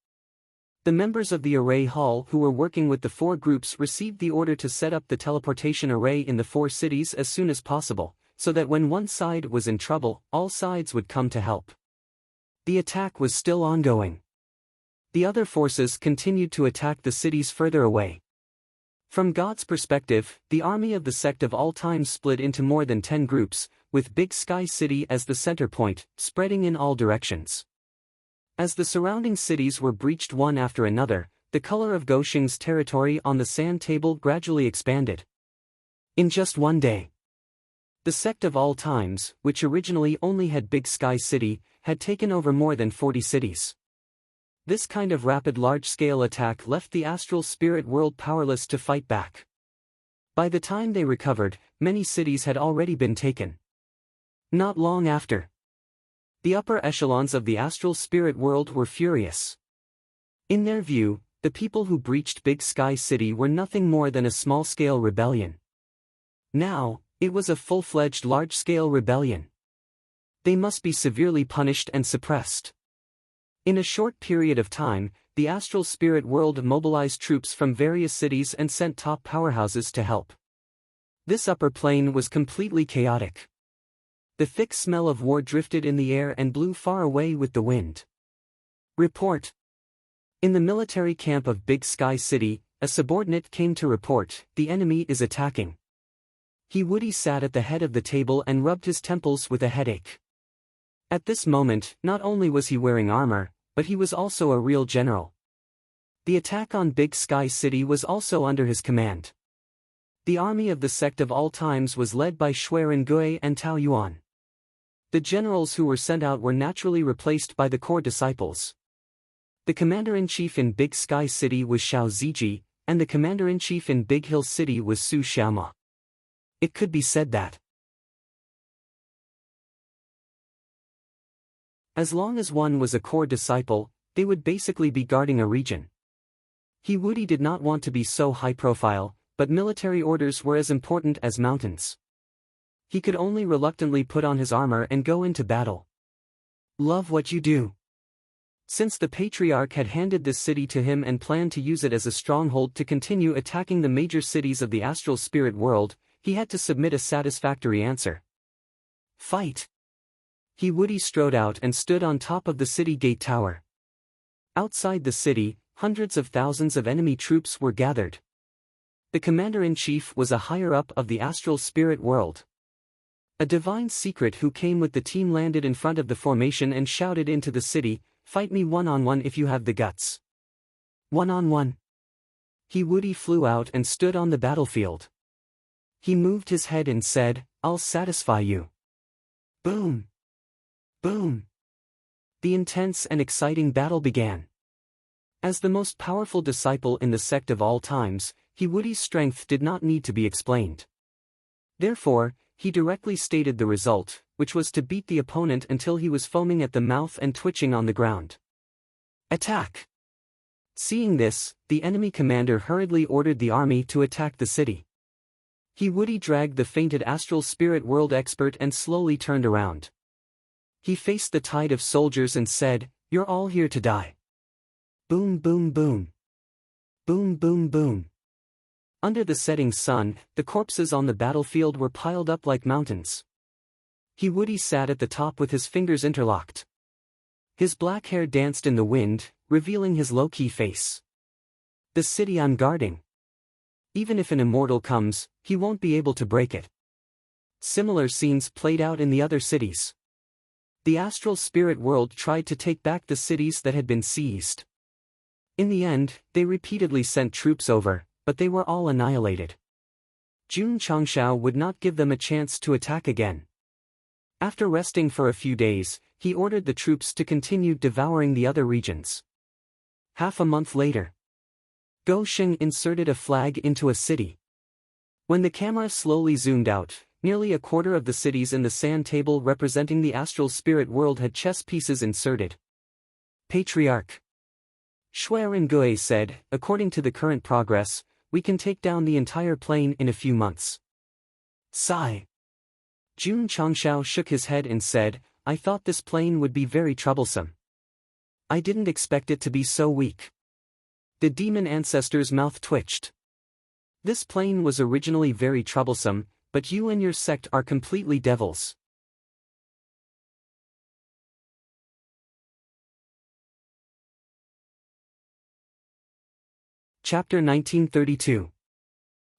The members of the array hall who were working with the 4 groups received the order to set up the teleportation array in the 4 cities as soon as possible, so that when one side was in trouble, all sides would come to help. The attack was still ongoing. The other forces continued to attack the cities further away. From God's perspective, the army of the Sect of All Times split into more than 10 groups, with Big Sky City as the center point, spreading in all directions. As the surrounding cities were breached one after another, the color of Goshing's territory on the sand table gradually expanded. In just one day, the Sect of All Times, which originally only had Big Sky City, had taken over more than 40 cities. This kind of rapid large-scale attack left the astral spirit world powerless to fight back. By the time they recovered, many cities had already been taken. Not long after, the upper echelons of the astral spirit world were furious. In their view, the people who breached Big Sky City were nothing more than a small-scale rebellion. Now, it was a full-fledged large-scale rebellion. They must be severely punished and suppressed. In a short period of time, the astral spirit world mobilized troops from various cities and sent top powerhouses to help. This upper plane was completely chaotic. The thick smell of war drifted in the air and blew far away with the wind. Report. In the military camp of Big Sky City, a subordinate came to report, the enemy is attacking. Woody sat at the head of the table and rubbed his temples with a headache. At this moment, not only was he wearing armor, but he was also a real general. The attack on Big Sky City was also under his command. The army of the Sect of All Times was led by Xue Rengui and Tao Yuan. The generals who were sent out were naturally replaced by the core disciples. The commander-in-chief in Big Sky City was Xiao Ziji, and the commander-in-chief in Big Hill City was Su Xiaoma. It could be said that as long as one was a core disciple, they would basically be guarding a region. He Wudi did not want to be so high-profile, but military orders were as important as mountains. He could only reluctantly put on his armor and go into battle. Love what you do. Since the patriarch had handed this city to him and planned to use it as a stronghold to continue attacking the major cities of the astral spirit world, he had to submit a satisfactory answer. Fight! He Wudi strode out and stood on top of the city gate tower. Outside the city, hundreds of thousands of enemy troops were gathered. The commander-in-chief was a higher-up of the astral spirit world. A divine secret who came with the team landed in front of the formation and shouted into the city, "Fight me one-on-one if you have the guts." One-on-one. He Wudi flew out and stood on the battlefield. He moved his head and said, "I'll satisfy you." Boom! Boom! The intense and exciting battle began. As the most powerful disciple in the sect of all times, He Wudi's strength did not need to be explained. Therefore, he directly stated the result, which was to beat the opponent until he was foaming at the mouth and twitching on the ground. Attack! Seeing this, the enemy commander hurriedly ordered the army to attack the city. He Wudi dragged the fainted astral spirit world expert and slowly turned around. He faced the tide of soldiers and said, "You're all here to die." Boom boom boom. Boom boom boom. Under the setting sun, the corpses on the battlefield were piled up like mountains. He Wudi sat at the top with his fingers interlocked. His black hair danced in the wind, revealing his low-key face. "The city I'm guarding. Even if an immortal comes, he won't be able to break it." Similar scenes played out in the other cities. The astral spirit world tried to take back the cities that had been seized. In the end, they repeatedly sent troops over, but they were all annihilated. Jun Changshao would not give them a chance to attack again. After resting for a few days, he ordered the troops to continue devouring the other regions. Half a month later, Go Sheng inserted a flag into a city. When the camera slowly zoomed out, nearly a quarter of the cities in the sand table representing the astral spirit world had chess pieces inserted. Patriarch Shuirengue said, "According to the current progress, we can take down the entire plane in a few months." Sigh. Jun Changshao shook his head and said, "I thought this plane would be very troublesome. I didn't expect it to be so weak." The demon ancestor's mouth twitched. "This plane was originally very troublesome, but you and your sect are completely devils." Chapter 1932.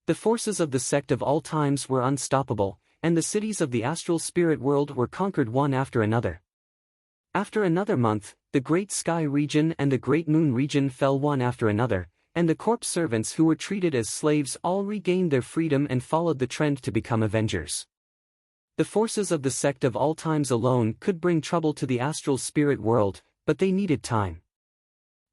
The forces of the sect of all times were unstoppable, and the cities of the astral spirit world were conquered one after another. After another month, the Great Sky region and the Great Moon region fell one after another, and the corpse servants who were treated as slaves all regained their freedom and followed the trend to become avengers. The forces of the sect of all times alone could bring trouble to the astral spirit world, but they needed time.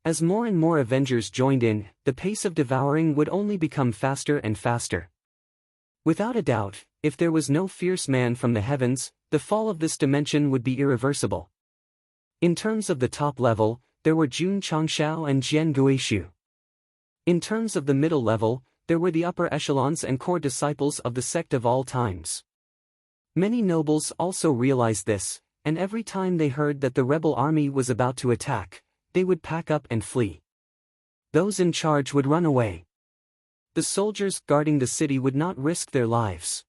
As more and more avengers joined in, the pace of devouring would only become faster and faster. Without a doubt, if there was no fierce man from the heavens, the fall of this dimension would be irreversible. In terms of the top level, there were Jun Changshao and Jian Guishu. In terms of the middle level, there were the upper echelons and core disciples of the sect of all times. Many nobles also realized this, and every time they heard that the rebel army was about to attack, they would pack up and flee. Those in charge would run away. The soldiers guarding the city would not risk their lives.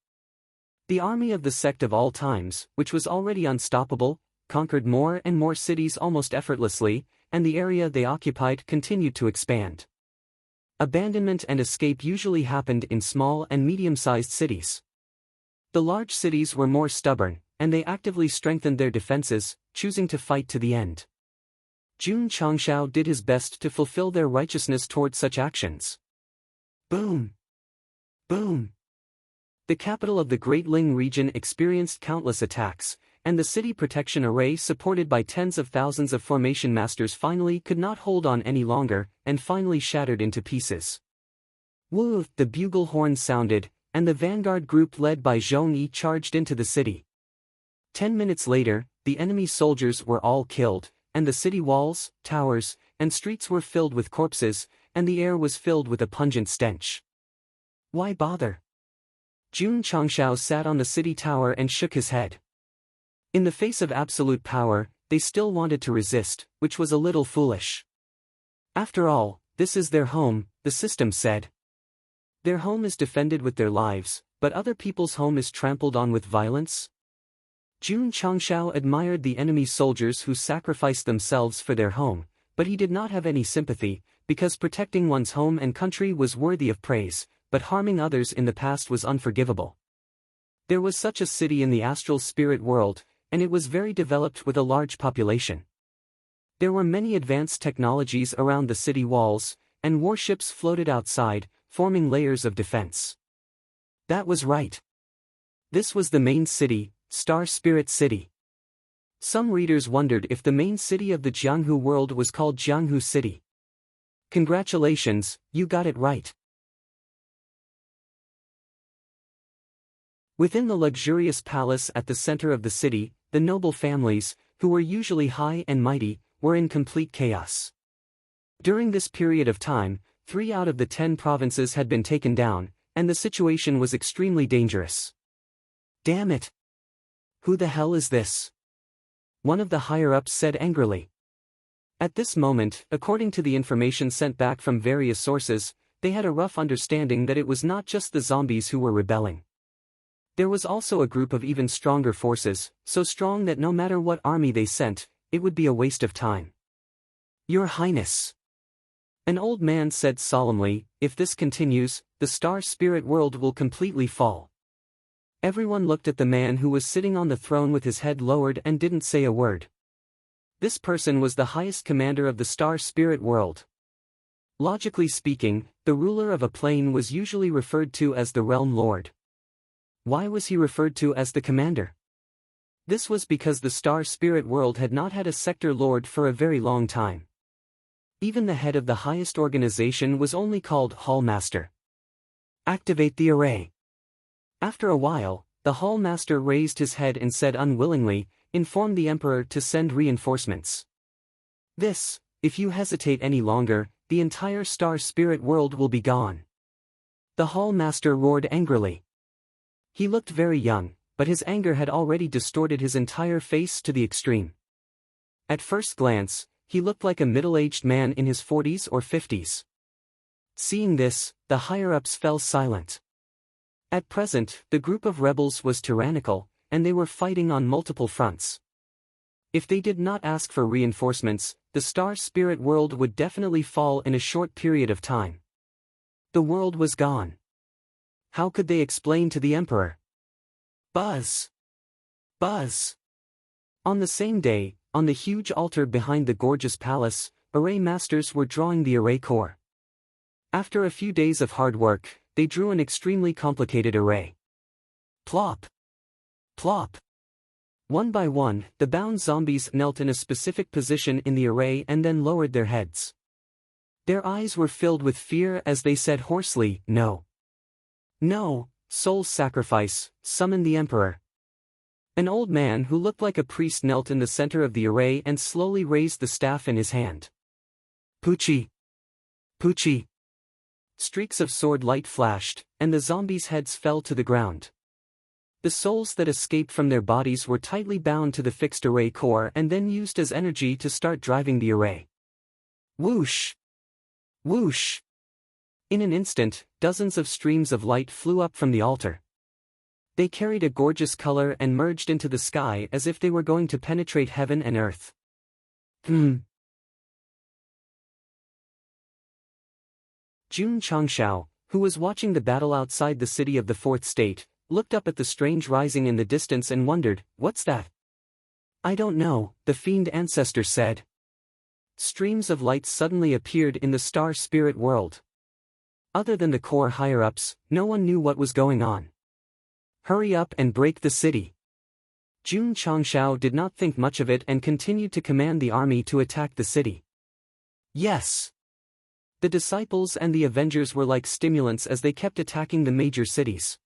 The army of the sect of all times, which was already unstoppable, conquered more and more cities almost effortlessly, and the area they occupied continued to expand. Abandonment and escape usually happened in small and medium-sized cities. The large cities were more stubborn, and they actively strengthened their defenses, choosing to fight to the end. Jun Changshao did his best to fulfill their righteousness toward such actions. Boom! Boom! The capital of the Great Ling region experienced countless attacks, and the city protection array supported by tens of thousands of formation masters finally could not hold on any longer, and finally shattered into pieces. Woo! The bugle horn sounded, and the vanguard group led by Zhong Yi charged into the city. 10 minutes later, the enemy soldiers were all killed, and the city walls, towers, and streets were filled with corpses, and the air was filled with a pungent stench. Why bother? Jun Changshao sat on the city tower and shook his head. In the face of absolute power, they still wanted to resist, which was a little foolish. After all, this is their home, the system said. Their home is defended with their lives, but other people's home is trampled on with violence? Jun Changshao admired the enemy soldiers who sacrificed themselves for their home, but he did not have any sympathy, because protecting one's home and country was worthy of praise, but harming others in the past was unforgivable. There was such a city in the astral spirit world, and it was very developed with a large population. There were many advanced technologies around the city walls, and warships floated outside, forming layers of defense. That was right. This was the main city, Star Spirit City. Some readers wondered if the main city of the Jianghu world was called Jianghu City. Congratulations, you got it right. Within the luxurious palace at the center of the city, the noble families, who were usually high and mighty, were in complete chaos. During this period of time, 3 out of the 10 provinces had been taken down, and the situation was extremely dangerous. Damn it! Who the hell is this? One of the higher-ups said angrily. At this moment, according to the information sent back from various sources, they had a rough understanding that it was not just the zombies who were rebelling. There was also a group of even stronger forces, so strong that no matter what army they sent, it would be a waste of time. Your Highness. An old man said solemnly, if this continues, the star spirit world will completely fall. Everyone looked at the man who was sitting on the throne with his head lowered and didn't say a word. This person was the highest commander of the star spirit world. Logically speaking, the ruler of a plane was usually referred to as the realm lord. Why was he referred to as the commander? This was because the star spirit world had not had a sector lord for a very long time. Even the head of the highest organization was only called Hall Master. Activate the array. After a while, the Hall Master raised his head and said unwillingly, inform the Emperor to send reinforcements. If you hesitate any longer, the entire star spirit world will be gone. The Hall Master roared angrily. He looked very young, but his anger had already distorted his entire face to the extreme. At first glance, he looked like a middle-aged man in his 40s or 50s. Seeing this, the higher-ups fell silent. At present, the group of rebels was tyrannical, and they were fighting on multiple fronts. If they did not ask for reinforcements, the star spirit world would definitely fall in a short period of time. The world was gone. How could they explain to the Emperor? Buzz! Buzz! On the same day, on the huge altar behind the gorgeous palace, array masters were drawing the array core. After a few days of hard work, they drew an extremely complicated array. Plop! Plop! One by one, the bound zombies knelt in a specific position in the array and then lowered their heads. Their eyes were filled with fear as they said hoarsely, no. No, soul sacrifice, summon the Emperor. An old man who looked like a priest knelt in the center of the array and slowly raised the staff in his hand. Poochie! Poochie! Streaks of sword light flashed, and the zombies' heads fell to the ground. The souls that escaped from their bodies were tightly bound to the fixed array core and then used as energy to start driving the array. Whoosh! Whoosh! In an instant, dozens of streams of light flew up from the altar. They carried a gorgeous color and merged into the sky as if they were going to penetrate heaven and earth. Jun Changshao, who was watching the battle outside the city of the fourth state, looked up at the strange rising in the distance and wondered, what's that? I don't know, the fiend ancestor said. Streams of light suddenly appeared in the star spirit world. Other than the core higher-ups, no one knew what was going on. Hurry up and break the city. Jun Changshao did not think much of it and continued to command the army to attack the city. Yes. The disciples and the Avengers were like stimulants as they kept attacking the major cities.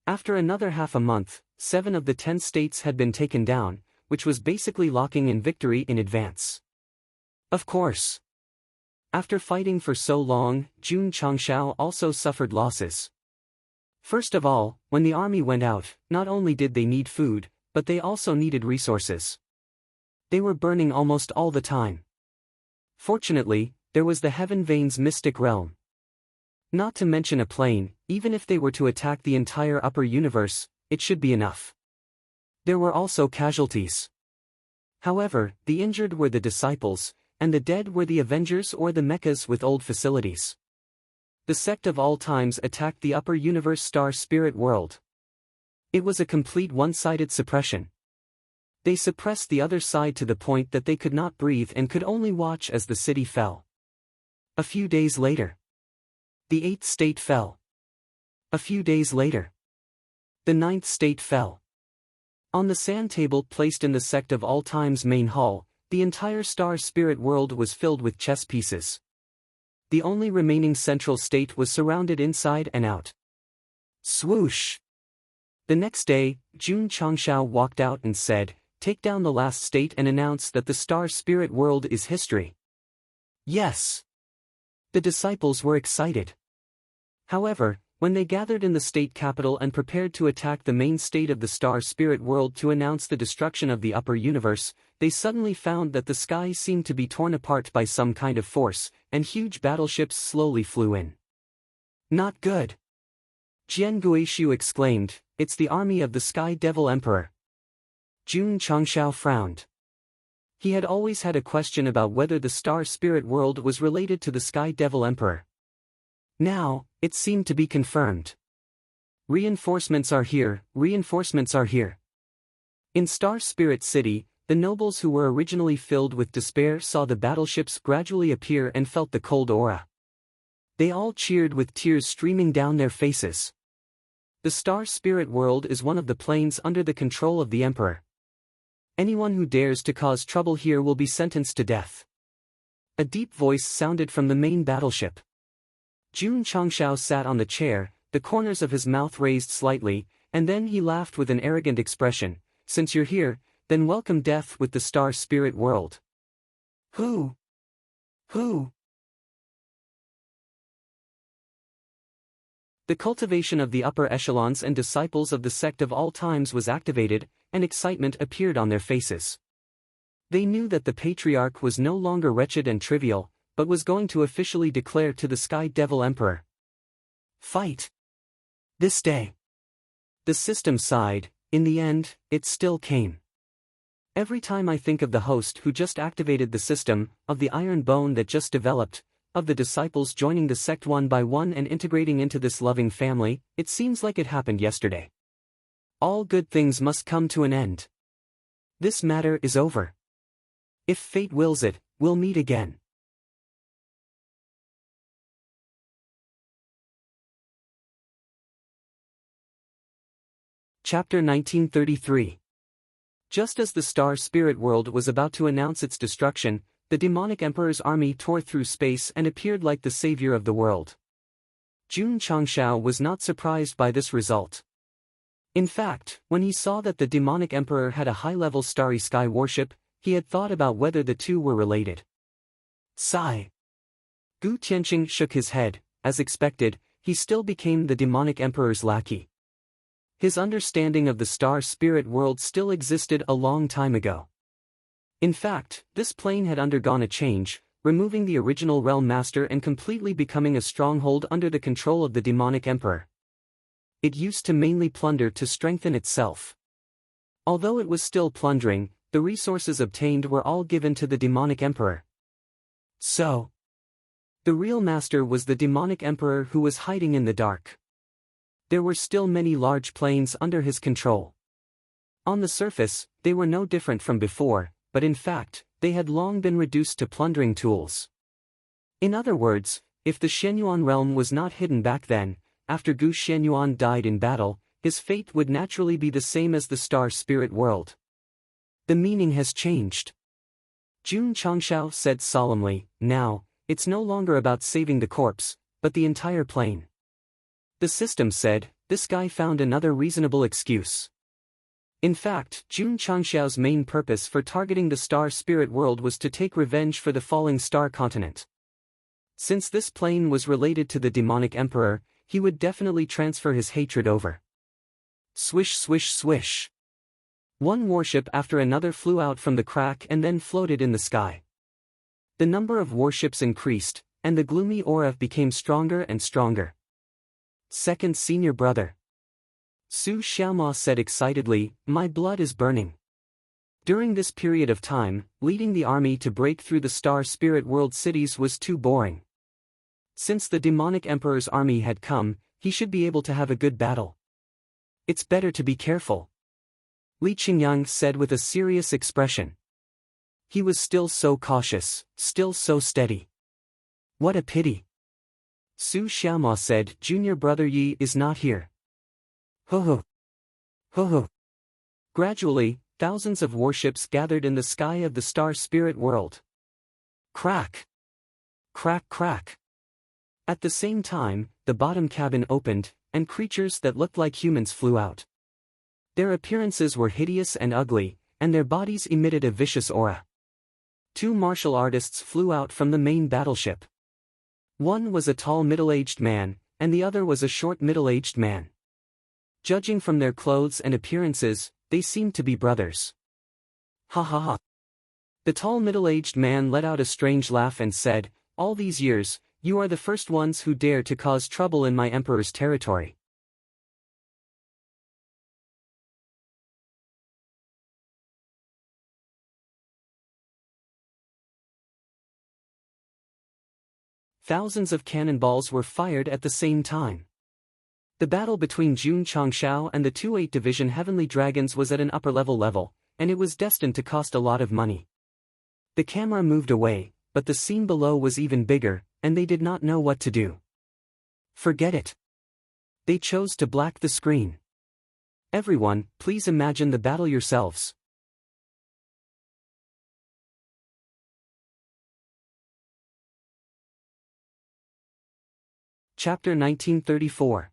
After another half a month, 7 of the 10 states had been taken down, which was basically locking in victory in advance. Of course. After fighting for so long, Jun Changshao also suffered losses. First of all, when the army went out, not only did they need food, but they also needed resources. They were burning almost all the time. Fortunately, there was the Heaven Veins mystic realm. Not to mention a plane, even if they were to attack the entire upper universe, it should be enough. There were also casualties. However, the injured were the disciples, and the dead were the Avengers or the mechas with old facilities. The Sect of all times attacked the upper universe star spirit world. It was a complete one-sided suppression. They suppressed the other side to the point that they could not breathe and could only watch as the city fell. A few days later, the 8th state fell. A few days later, the 9th state fell. On the sand table placed in the Sect of all times main hall, the entire star spirit world was filled with chess pieces. The only remaining central state was surrounded inside and out. Swoosh! The next day, Jun Changshao walked out and said, "Take down the last state and announce that the star spirit world is history." Yes. The disciples were excited. However, when they gathered in the state capital and prepared to attack the main state of the star spirit world to announce the destruction of the upper universe, they suddenly found that the sky seemed to be torn apart by some kind of force, and huge battleships slowly flew in. Not good. Jian Guishu exclaimed, "It's the army of the Sky Devil Emperor." Jun Changshao frowned. He had always had a question about whether the star spirit world was related to the Sky Devil Emperor. Now, it seemed to be confirmed. Reinforcements are here, reinforcements are here. In Star Spirit City, the nobles who were originally filled with despair saw the battleships gradually appear and felt the cold aura. They all cheered with tears streaming down their faces. The Star Spirit world is one of the planes under the control of the Emperor. Anyone who dares to cause trouble here will be sentenced to death. A deep voice sounded from the main battleship. Jun Changshao sat on the chair, the corners of his mouth raised slightly, and then he laughed with an arrogant expression. "Since you're here, then welcome death with the Star Spirit world." Who? The cultivation of the upper echelons and disciples of the Sect of all times was activated, and excitement appeared on their faces. They knew that the Patriarch was no longer wretched and trivial, but was going to officially declare to the Sky Devil Emperor, "Fight!" This day. The system sighed. In the end, it still came. Every time I think of the host who just activated the system, of the iron bone that just developed, of the disciples joining the sect one by one and integrating into this loving family, it seems like it happened yesterday. All good things must come to an end. This matter is over. If fate wills it, we'll meet again. Chapter 1933. Just as the Star Spirit world was about to announce its destruction, the demonic emperor's army tore through space and appeared like the savior of the world. Jun Changshao was not surprised by this result. In fact, when he saw that the demonic emperor had a high-level starry sky warship, he had thought about whether the two were related. Sigh. Gu Tianqing shook his head. As expected, he still became the demonic emperor's lackey. His understanding of the star spirit world still existed a long time ago. In fact, this plane had undergone a change, removing the original realm master and completely becoming a stronghold under the control of the demonic emperor. It used to mainly plunder to strengthen itself. Although it was still plundering, the resources obtained were all given to the demonic emperor. So, the real master was the demonic emperor who was hiding in the dark. There were still many large planes under his control. On the surface, they were no different from before, but in fact, they had long been reduced to plundering tools. In other words, if the Shenyuan realm was not hidden back then, after Gu Shenyuan died in battle, his fate would naturally be the same as the star spirit world. The meaning has changed. Jun Changshao said solemnly, now, it's no longer about saving the corpse, but the entire plane. The system said, this guy found another reasonable excuse. In fact, Jun Changshao's main purpose for targeting the star spirit world was to take revenge for the falling star continent. Since this plane was related to the demonic emperor, he would definitely transfer his hatred over. Swish swish swish. One warship after another flew out from the crack and then floated in the sky. The number of warships increased, and the gloomy aura became stronger and stronger. Second senior brother. Su Xiaoma said excitedly, my blood is burning. During this period of time, leading the army to break through the star spirit world cities was too boring. Since the demonic emperor's army had come, he should be able to have a good battle. It's better to be careful. Li Qingyang said with a serious expression. He was still so cautious, still so steady. What a pity. Su Xiaoma said, junior brother Yi is not here. Ho ho. Ho ho. Gradually, thousands of warships gathered in the sky of the star spirit world. Crack. Crack crack. At the same time, the bottom cabin opened, and creatures that looked like humans flew out. Their appearances were hideous and ugly, and their bodies emitted a vicious aura. Two martial artists flew out from the main battleship. One was a tall middle-aged man, and the other was a short middle-aged man. Judging from their clothes and appearances, they seemed to be brothers. Ha ha ha. The tall middle-aged man let out a strange laugh and said, all these years, you are the first ones who dare to cause trouble in my emperor's territory. Thousands of cannonballs were fired at the same time. The battle between Jun Changshao and the 2-8 Division Heavenly Dragons was at an upper-level level, and it was destined to cost a lot of money. The camera moved away, but the scene below was even bigger, and they did not know what to do. Forget it. They chose to black the screen. Everyone, please imagine the battle yourselves. Chapter 1934.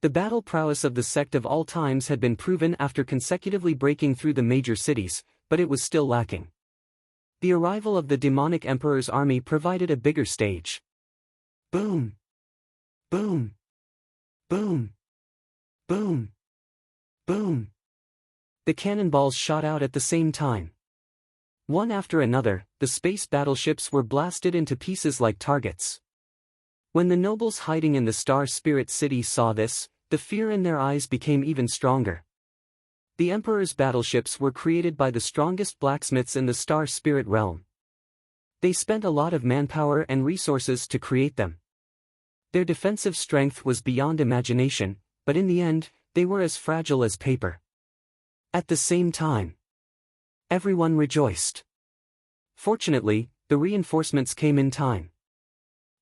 The battle prowess of the sect of all times had been proven after consecutively breaking through the major cities, but it was still lacking. The arrival of the demonic emperor's army provided a bigger stage. Boom! Boom! Boom! Boom! Boom! The cannonballs shot out at the same time. One after another, the space battleships were blasted into pieces like targets. When the nobles hiding in the Star Spirit City saw this, the fear in their eyes became even stronger. The Emperor's battleships were created by the strongest blacksmiths in the Star Spirit realm. They spent a lot of manpower and resources to create them. Their defensive strength was beyond imagination, but in the end, they were as fragile as paper. At the same time, everyone rejoiced. Fortunately, the reinforcements came in time.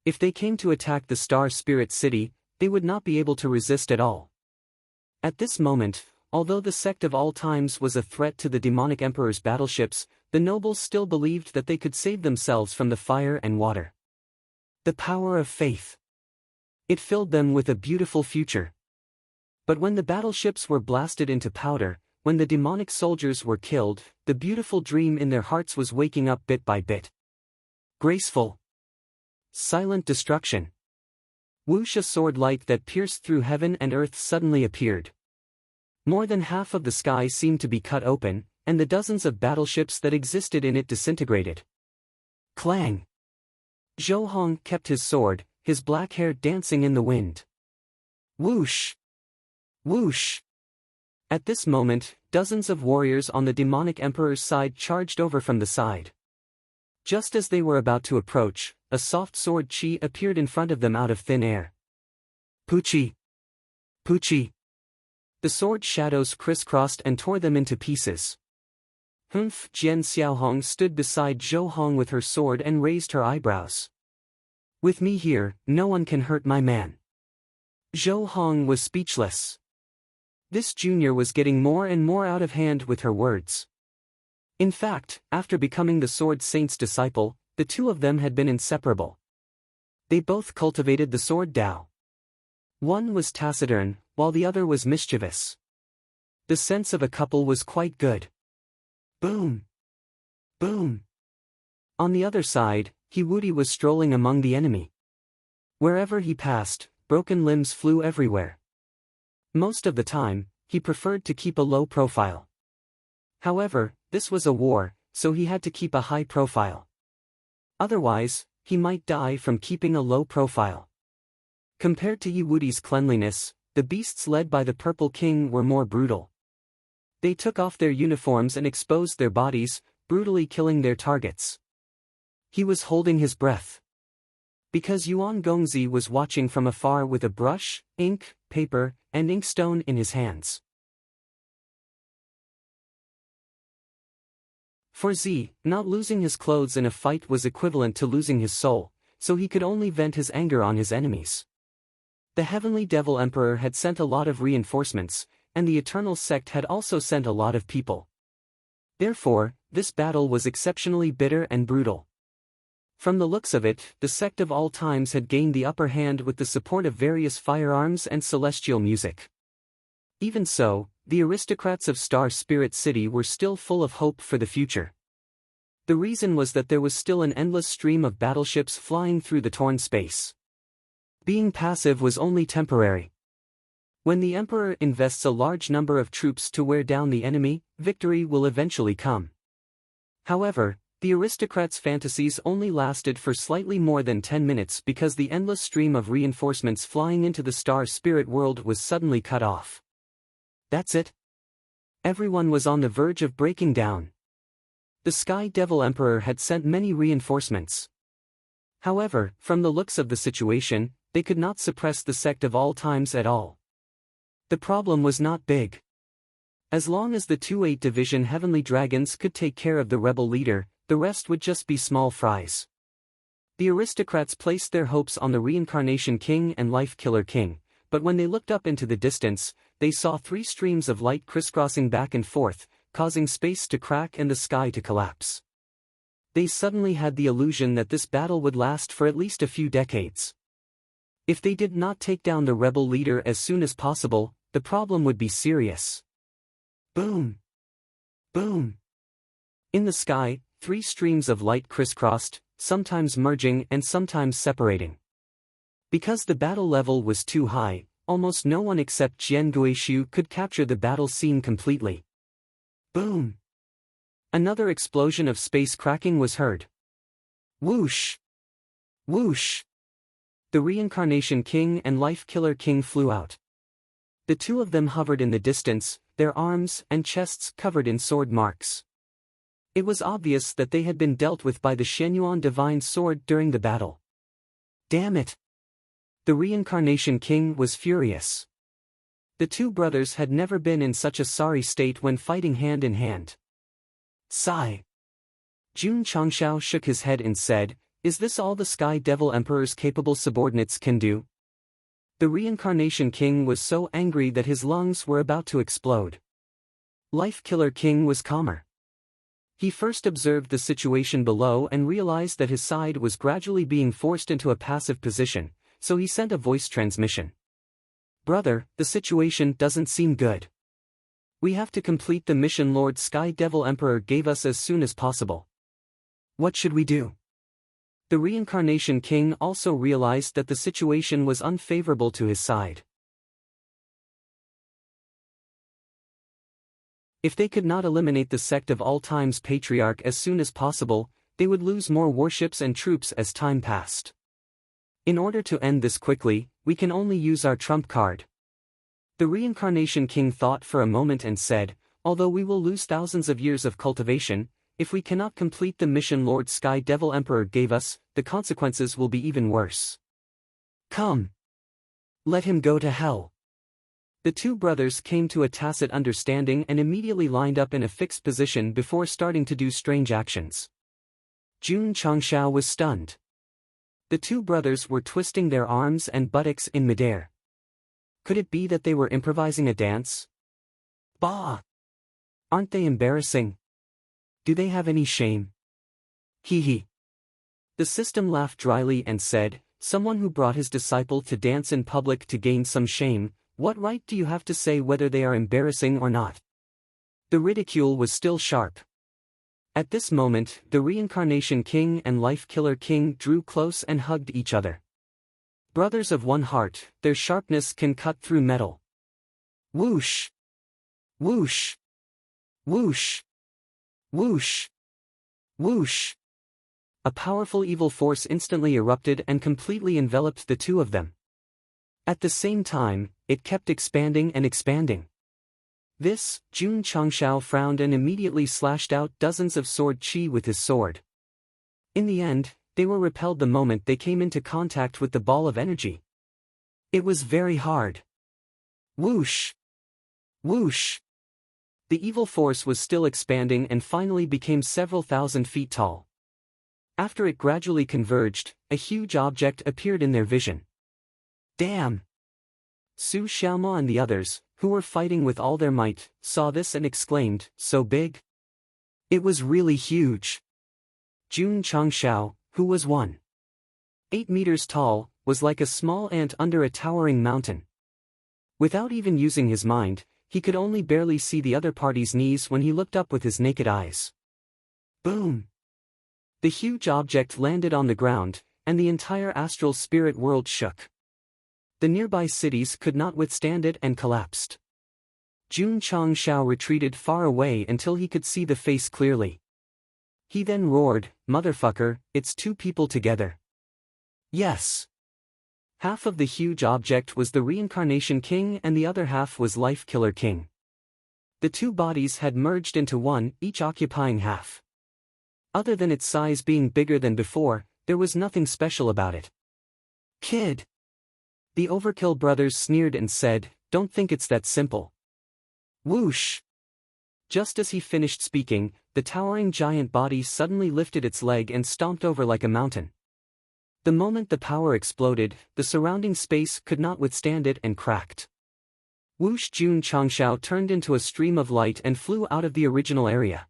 If they came to attack the Star Spirit City, they would not be able to resist at all. At this moment, although the Sect of all times was a threat to the demonic emperor's battleships, the nobles still believed that they could save themselves from the fire and water. The power of faith. It filled them with a beautiful future. But when the battleships were blasted into powder, when the demonic soldiers were killed, the beautiful dream in their hearts was waking up bit by bit. Graceful, silent destruction. Whoosh! A sword light that pierced through heaven and earth suddenly appeared. More than half of the sky seemed to be cut open, and the dozens of battleships that existed in it disintegrated. Clang! Zhou Hong kept his sword, his black hair dancing in the wind. Whoosh! Whoosh! At this moment, dozens of warriors on the demonic emperor's side charged over from the side. Just as they were about to approach, a soft sword chi appeared in front of them out of thin air. Puchi! Puchi! The sword shadows crisscrossed and tore them into pieces. Humph! Jian Xiaohong stood beside Zhou Hong with her sword and raised her eyebrows. With me here, no one can hurt my man. Zhou Hong was speechless. This junior was getting more and more out of hand with her words. In fact, after becoming the Sword Saint's disciple, the two of them had been inseparable. They both cultivated the sword Tao. One was taciturn, while the other was mischievous. The sense of a couple was quite good. Boom! Boom! On the other side, Wudi was strolling among the enemy. Wherever he passed, broken limbs flew everywhere. Most of the time, he preferred to keep a low profile. However, this was a war, so he had to keep a high profile. Otherwise, he might die from keeping a low profile. Compared to Wudi's cleanliness, the beasts led by the Purple King were more brutal. They took off their uniforms and exposed their bodies, brutally killing their targets. He was holding his breath. Because Yuan Gongzi was watching from afar with a brush, ink, paper, and inkstone in his hands. For Z, not losing his clothes in a fight was equivalent to losing his soul, so he could only vent his anger on his enemies. The Heavenly Devil Emperor had sent a lot of reinforcements, and the Eternal Sect had also sent a lot of people. Therefore, this battle was exceptionally bitter and brutal. From the looks of it, the Sect of all times had gained the upper hand with the support of various firearms and celestial music. Even so, the aristocrats of Star Spirit City were still full of hope for the future. The reason was that there was still an endless stream of battleships flying through the torn space. Being passive was only temporary. When the Emperor invests a large number of troops to wear down the enemy, victory will eventually come. However, the aristocrats' fantasies only lasted for slightly more than 10 minutes because the endless stream of reinforcements flying into the Star Spirit world was suddenly cut off. That's it. Everyone was on the verge of breaking down. The Sky Devil Emperor had sent many reinforcements. However, from the looks of the situation, they could not suppress the Sect of all times at all. The problem was not big. As long as the 2-8 Division Heavenly Dragons could take care of the rebel leader, the rest would just be small fries. The aristocrats placed their hopes on the Reincarnation King and Life Killer King, but when they looked up into the distance, they saw 3 streams of light crisscrossing back and forth, causing space to crack and the sky to collapse. They suddenly had the illusion that this battle would last for at least a few decades. If they did not take down the rebel leader as soon as possible, the problem would be serious. Boom! Boom! In the sky, 3 streams of light crisscrossed, sometimes merging and sometimes separating. Because the battle level was too high, almost no one except Jian Guishu could capture the battle scene completely. Boom! Another explosion of space cracking was heard. Whoosh! Whoosh! The Reincarnation King and Life Killer King flew out. The two of them hovered in the distance, their arms and chests covered in sword marks. It was obvious that they had been dealt with by the Shenyuan Divine Sword during the battle. Damn it! The Reincarnation King was furious. The two brothers had never been in such a sorry state when fighting hand in hand. Sigh. Jun Changshao shook his head and said, "Is this all the Sky Devil Emperor's capable subordinates can do?" The Reincarnation King was so angry that his lungs were about to explode. Life Killer King was calmer. He first observed the situation below and realized that his side was gradually being forced into a passive position, so he sent a voice transmission. "Brother, the situation doesn't seem good. We have to complete the mission Lord Sky Devil Emperor gave us as soon as possible. What should we do?" The Reincarnation King also realized that the situation was unfavorable to his side. If they could not eliminate the Sect of all times Patriarch as soon as possible, they would lose more warships and troops as time passed. In order to end this quickly, we can only use our trump card. The Reincarnation King thought for a moment and said, "Although we will lose thousands of years of cultivation, if we cannot complete the mission Lord Sky Devil Emperor gave us, the consequences will be even worse. Come. Let him go to hell." The two brothers came to a tacit understanding and immediately lined up in a fixed position before starting to do strange actions. Jun Changshao was stunned. The two brothers were twisting their arms and buttocks in midair. Could it be that they were improvising a dance? Bah! Aren't they embarrassing? Do they have any shame? Hee hee. The system laughed dryly and said, someone who brought his disciple to dance in public to gain some shame, what right do you have to say whether they are embarrassing or not? The ridicule was still sharp. At this moment, the Reincarnation King and Life Killer King drew close and hugged each other. Brothers of one heart, their sharpness can cut through metal. Whoosh! Whoosh! Whoosh! Whoosh! Whoosh! A powerful evil force instantly erupted and completely enveloped the two of them. At the same time, it kept expanding and expanding. This, Jun Changshao frowned and immediately slashed out dozens of sword chi with his sword. In the end, they were repelled the moment they came into contact with the ball of energy. It was very hard. Whoosh! Whoosh! The evil force was still expanding and finally became several thousand feet tall. After it gradually converged, a huge object appeared in their vision. Damn! Su Xiaoma and the others, who were fighting with all their might, saw this and exclaimed, so big? It was really huge. Jun Changshao, who was 1.8 meters tall, was like a small ant under a towering mountain. Without even using his mind, he could only barely see the other party's knees when he looked up with his naked eyes. Boom! The huge object landed on the ground, and the entire astral spirit world shook. The nearby cities could not withstand it and collapsed. Jun Changshao retreated far away until he could see the face clearly. He then roared, "Motherfucker, it's two people together." Yes. Half of the huge object was the Reincarnation King and the other half was Life Killer King. The two bodies had merged into one, each occupying half. Other than its size being bigger than before, there was nothing special about it. Kid! The Overkill brothers sneered and said, don't think it's that simple. Whoosh! Just as he finished speaking, the towering giant body suddenly lifted its leg and stomped over like a mountain. The moment the power exploded, the surrounding space could not withstand it and cracked. Whoosh! Jun Changshao turned into a stream of light and flew out of the original area.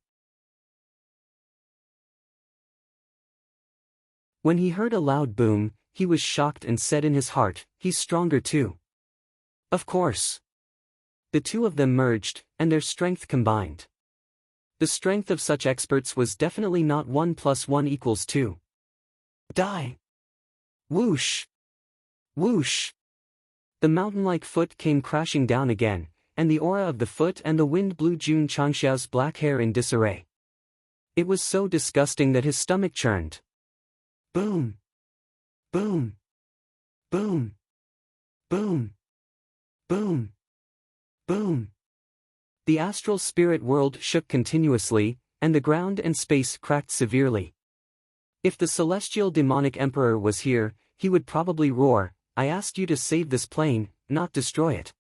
When he heard a loud boom, he was shocked and said in his heart, he's stronger too. Of course. The two of them merged, and their strength combined. The strength of such experts was definitely not 1 + 1 = 2. Die! Whoosh! Whoosh! The mountain-like foot came crashing down again, and the aura of the foot and the wind blew Jun Changshao's black hair in disarray. It was so disgusting that his stomach churned. Boom! Boom! Boom! Boom! Boom! Boom! The astral spirit world shook continuously, and the ground and space cracked severely. If the celestial demonic emperor was here, he would probably roar, I asked you to save this plane, not destroy it.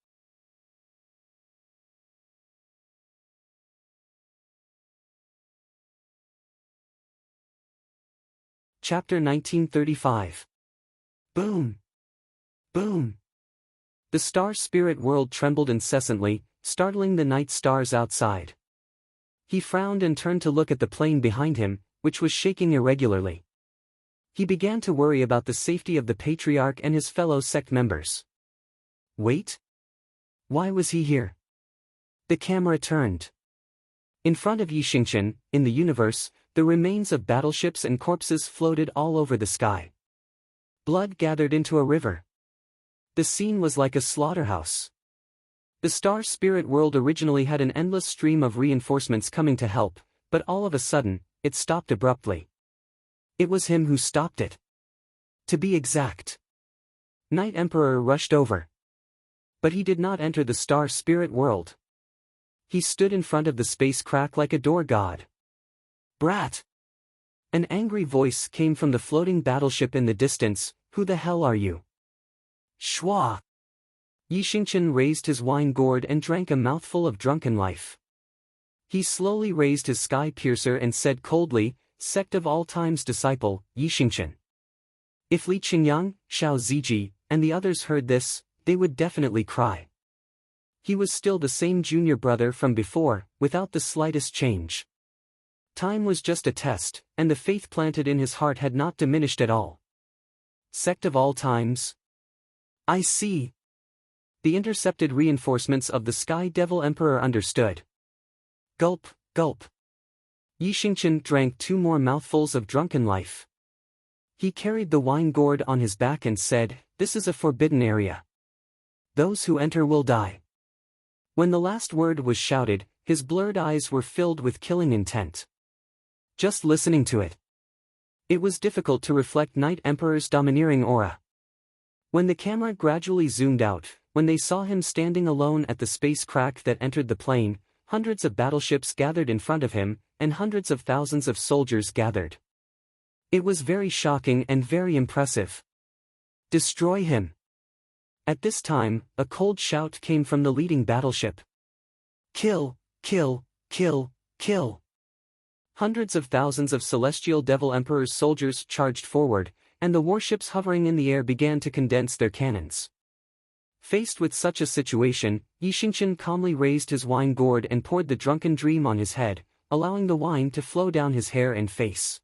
Chapter 1935. Boom! Boom! The star spirit world trembled incessantly, startling the night stars outside. He frowned and turned to look at the plane behind him, which was shaking irregularly. He began to worry about the safety of the patriarch and his fellow sect members. Wait? Why was he here? The camera turned. In front of Yixingchen, in the universe, the remains of battleships and corpses floated all over the sky. Blood gathered into a river. The scene was like a slaughterhouse. The star spirit world originally had an endless stream of reinforcements coming to help, but all of a sudden, it stopped abruptly. It was him who stopped it. To be exact. Night Emperor rushed over. But he did not enter the star spirit world. He stood in front of the space crack like a door god. Brat! An angry voice came from the floating battleship in the distance, who the hell are you? Schwa! Yixingchen raised his wine gourd and drank a mouthful of drunken life. He slowly raised his sky piercer and said coldly, Sect of all time's disciple, Yixingchen. If Li Qingyang, Xiao Ziji, and the others heard this, they would definitely cry. He was still the same junior brother from before, without the slightest change. Time was just a test, and the faith planted in his heart had not diminished at all. Sect of all times? I see. The intercepted reinforcements of the Sky Devil Emperor understood. Gulp, gulp. Yi Xingqian drank 2 more mouthfuls of drunken life. He carried the wine gourd on his back and said, "This is a forbidden area. Those who enter will die." When the last word was shouted, his blurred eyes were filled with killing intent. Just listening to it, it was difficult to reflect Night Emperor's domineering aura. When the camera gradually zoomed out, when they saw him standing alone at the space crack that entered the plane, hundreds of battleships gathered in front of him, and hundreds of thousands of soldiers gathered. It was very shocking and very impressive. Destroy him. At this time, a cold shout came from the leading battleship. Kill, kill, kill, kill. Hundreds of thousands of Celestial Devil Emperor's soldiers charged forward, and the warships hovering in the air began to condense their cannons. Faced with such a situation, Yi Xingqian calmly raised his wine gourd and poured the drunken dream on his head, allowing the wine to flow down his hair and face.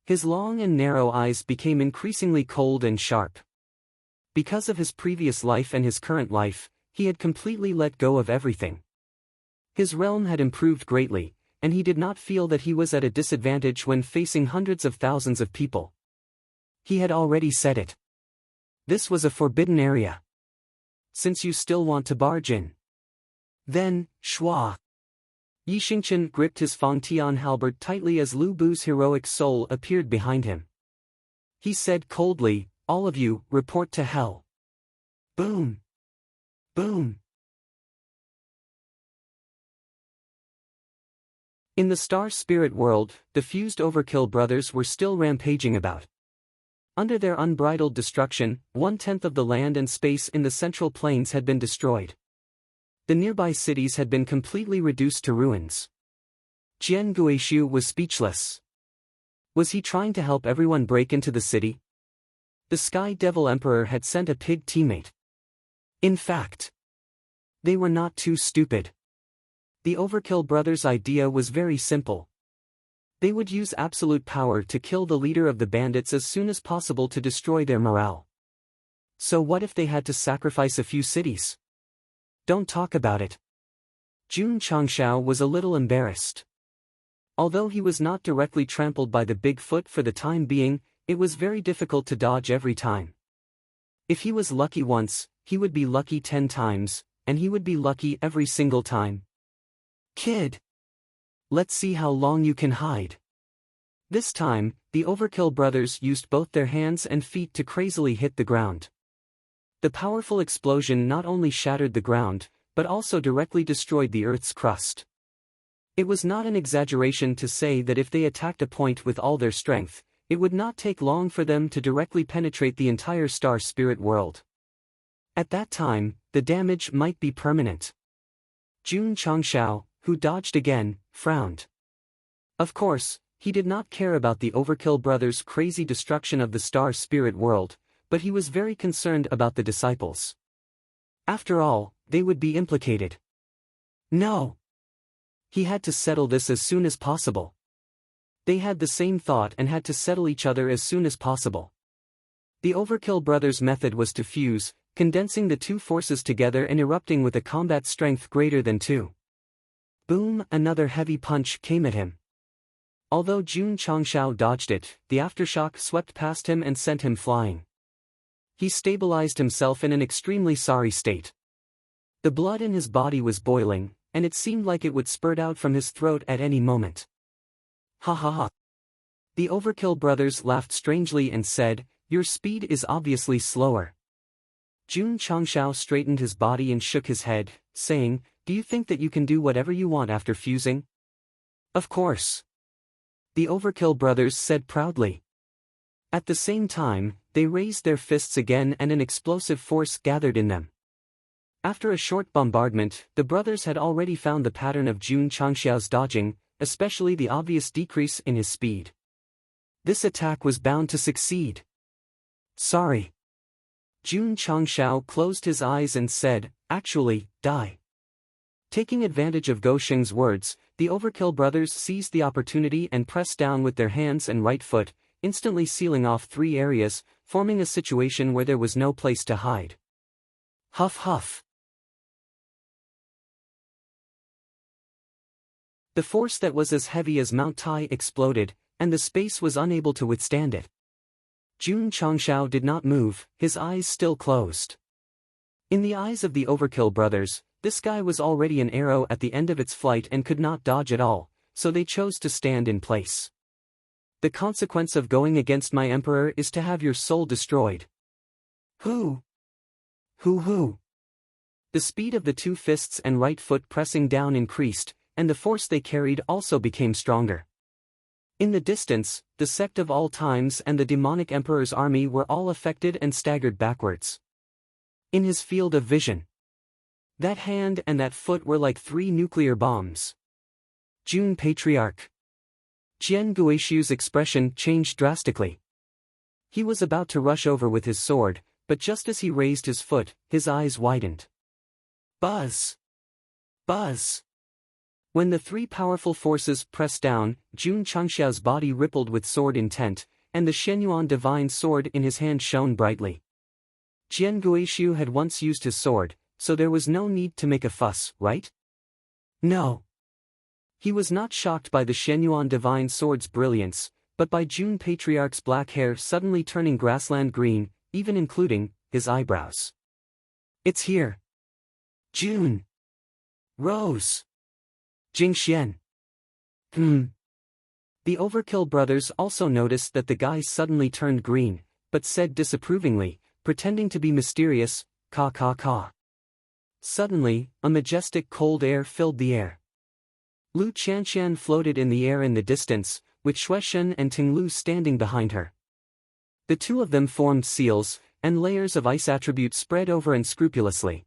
His long and narrow eyes became increasingly cold and sharp. Because of his previous life and his current life, he had completely let go of everything. His realm had improved greatly, and he did not feel that he was at a disadvantage when facing hundreds of thousands of people. He had already said it. This was a forbidden area. Since you still want to barge in, then, schwa. Yi Xingqian gripped his Fangtian halberd tightly as Lu Bu's heroic soul appeared behind him. He said coldly, "All of you, report to hell." Boom. Boom. In the star spirit world, the fused Overkill brothers were still rampaging about. Under their unbridled destruction, 1/10 of the land and space in the central plains had been destroyed. The nearby cities had been completely reduced to ruins. Jian Guishu was speechless. Was he trying to help everyone break into the city? The Sky Devil Emperor had sent a pig teammate. In fact, they were not too stupid. The Overkill brothers' idea was very simple. They would use absolute power to kill the leader of the bandits as soon as possible to destroy their morale. So what if they had to sacrifice a few cities? Don't talk about it. Jun Changshao was a little embarrassed. Although he was not directly trampled by the Bigfoot for the time being, it was very difficult to dodge every time. If he was lucky once, he would be lucky 10 times, and he would be lucky every single time. Kid! Let's see how long you can hide. This time, the Overkill brothers used both their hands and feet to crazily hit the ground. The powerful explosion not only shattered the ground, but also directly destroyed the Earth's crust. It was not an exaggeration to say that if they attacked a point with all their strength, it would not take long for them to directly penetrate the entire star spirit world. At that time, the damage might be permanent. Jun Changshao, who dodged again, frowned. Of course, he did not care about the Overkill brothers' crazy destruction of the star spirit world, but he was very concerned about the disciples. After all, they would be implicated. No! He had to settle this as soon as possible. They had the same thought and had to settle each other as soon as possible. The Overkill brothers' method was to fuse, condensing the two forces together and erupting with a combat strength greater than 2. Boom! Another heavy punch came at him. Although Jun Changshao dodged it, the aftershock swept past him and sent him flying. He stabilized himself in an extremely sorry state. The blood in his body was boiling, and it seemed like it would spurt out from his throat at any moment. Ha ha ha. The Overkill brothers laughed strangely and said, "Your speed is obviously slower." Jun Changshao straightened his body and shook his head, saying, "Do you think that you can do whatever you want after fusing?" "Of course," the Overkill brothers said proudly. At the same time, they raised their fists again and an explosive force gathered in them. After a short bombardment, the brothers had already found the pattern of Jun Changshao's dodging, especially the obvious decrease in his speed. This attack was bound to succeed. "Sorry." Jun Changshao closed his eyes and said, actually, die. Taking advantage of Gosheng's words, the Overkill brothers seized the opportunity and pressed down with their hands and right foot, instantly sealing off 3 areas, forming a situation where there was no place to hide. Huff huff. The force that was as heavy as Mount Tai exploded, and the space was unable to withstand it. Jun Changshao did not move, his eyes still closed. In the eyes of the Overkill brothers, this guy was already an arrow at the end of its flight and could not dodge at all, so they chose to stand in place. The consequence of going against my emperor is to have your soul destroyed. Who? The speed of the 2 fists and right foot pressing down increased, and the force they carried also became stronger. In the distance, the Sect of all times and the demonic emperor's army were all affected and staggered backwards. In his field of vision, that hand and that foot were like 3 nuclear bombs. Jun Patriarch. Jian Guishu's expression changed drastically. He was about to rush over with his sword, but just as he raised his foot, his eyes widened. Buzz! Buzz! When the 3 powerful forces pressed down, Jun Changshao's body rippled with sword intent, and the Shenyuan divine sword in his hand shone brightly. Jian Guishu had once used his sword, so there was no need to make a fuss, right? No. He was not shocked by the Shenyuan divine sword's brilliance, but by Jun Patriarch's black hair suddenly turning grassland green, even including his eyebrows. It's here. Jun. Rose. Jingxian. The Overkill brothers also noticed that the guy suddenly turned green, but said disapprovingly, pretending to be mysterious, "Ka ka ka." Suddenly, a majestic cold air filled the air. Lu Chanshan floated in the air in the distance, with Xueshen and Tinglu standing behind her. The 2 of them formed seals, and layers of ice attributes spread over unscrupulously.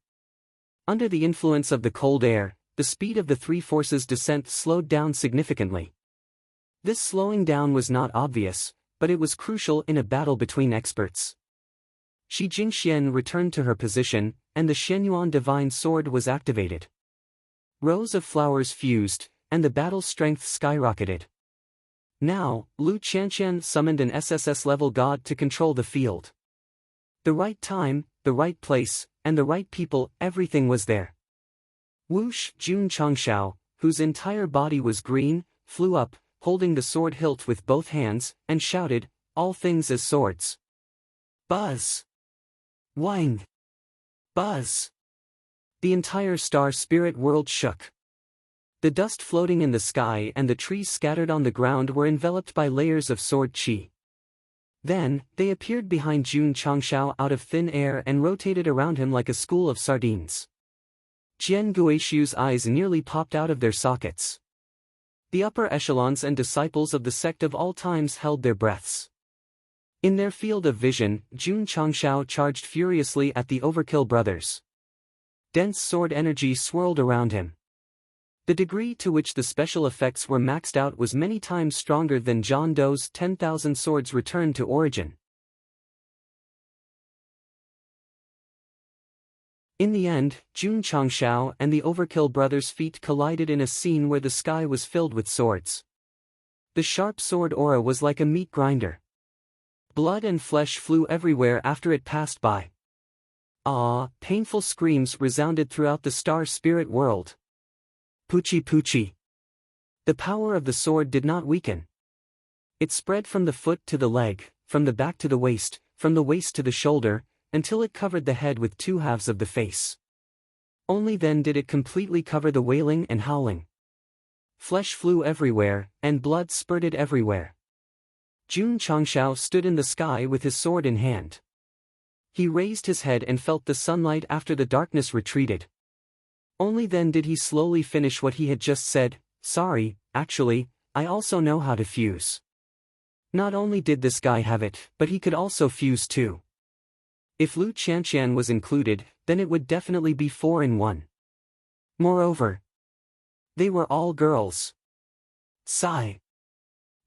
Under the influence of the cold air, the speed of the 3 forces' descent slowed down significantly. This slowing down was not obvious, but it was crucial in a battle between experts. Shi Jingxian returned to her position, and the Shenyuan divine sword was activated. Rows of flowers fused, and the battle's strength skyrocketed. Now, Lu Chanshan summoned an SSS-level god to control the field. The right time, the right place, and the right people, everything was there. Whoosh! Jun Changshao, whose entire body was green, flew up, holding the sword hilt with both hands, and shouted, "All things as swords." Buzz! Wang! Buzz! The entire star spirit world shook. The dust floating in the sky and the trees scattered on the ground were enveloped by layers of sword qi. Then, they appeared behind Jun Changshao out of thin air and rotated around him like a school of sardines. Jian Guishu's eyes nearly popped out of their sockets. The upper echelons and disciples of the Sect of all times held their breaths. In their field of vision, Jun Changshao charged furiously at the Overkill brothers. Dense sword energy swirled around him. The degree to which the special effects were maxed out was many times stronger than John Doe's 10,000 swords returned to origin. In the end, Jun Changshao and the Overkill brothers' feet collided in a scene where the sky was filled with swords. The sharp sword aura was like a meat grinder. Blood and flesh flew everywhere after it passed by. Painful screams resounded throughout the star spirit world. Puchi puchi. The power of the sword did not weaken. It spread from the foot to the leg, from the back to the waist, from the waist to the shoulder, until it covered the head with 2 halves of the face. Only then did it completely cover the wailing and howling. Flesh flew everywhere, and blood spurted everywhere. Jun Changshao stood in the sky with his sword in hand. He raised his head and felt the sunlight after the darkness retreated. Only then did he slowly finish what he had just said, "Sorry, actually, I also know how to fuse." Not only did this guy have it, but he could also fuse too. If Lu Chanshan was included, then it would definitely be 4 in 1. Moreover, they were all girls. Sigh.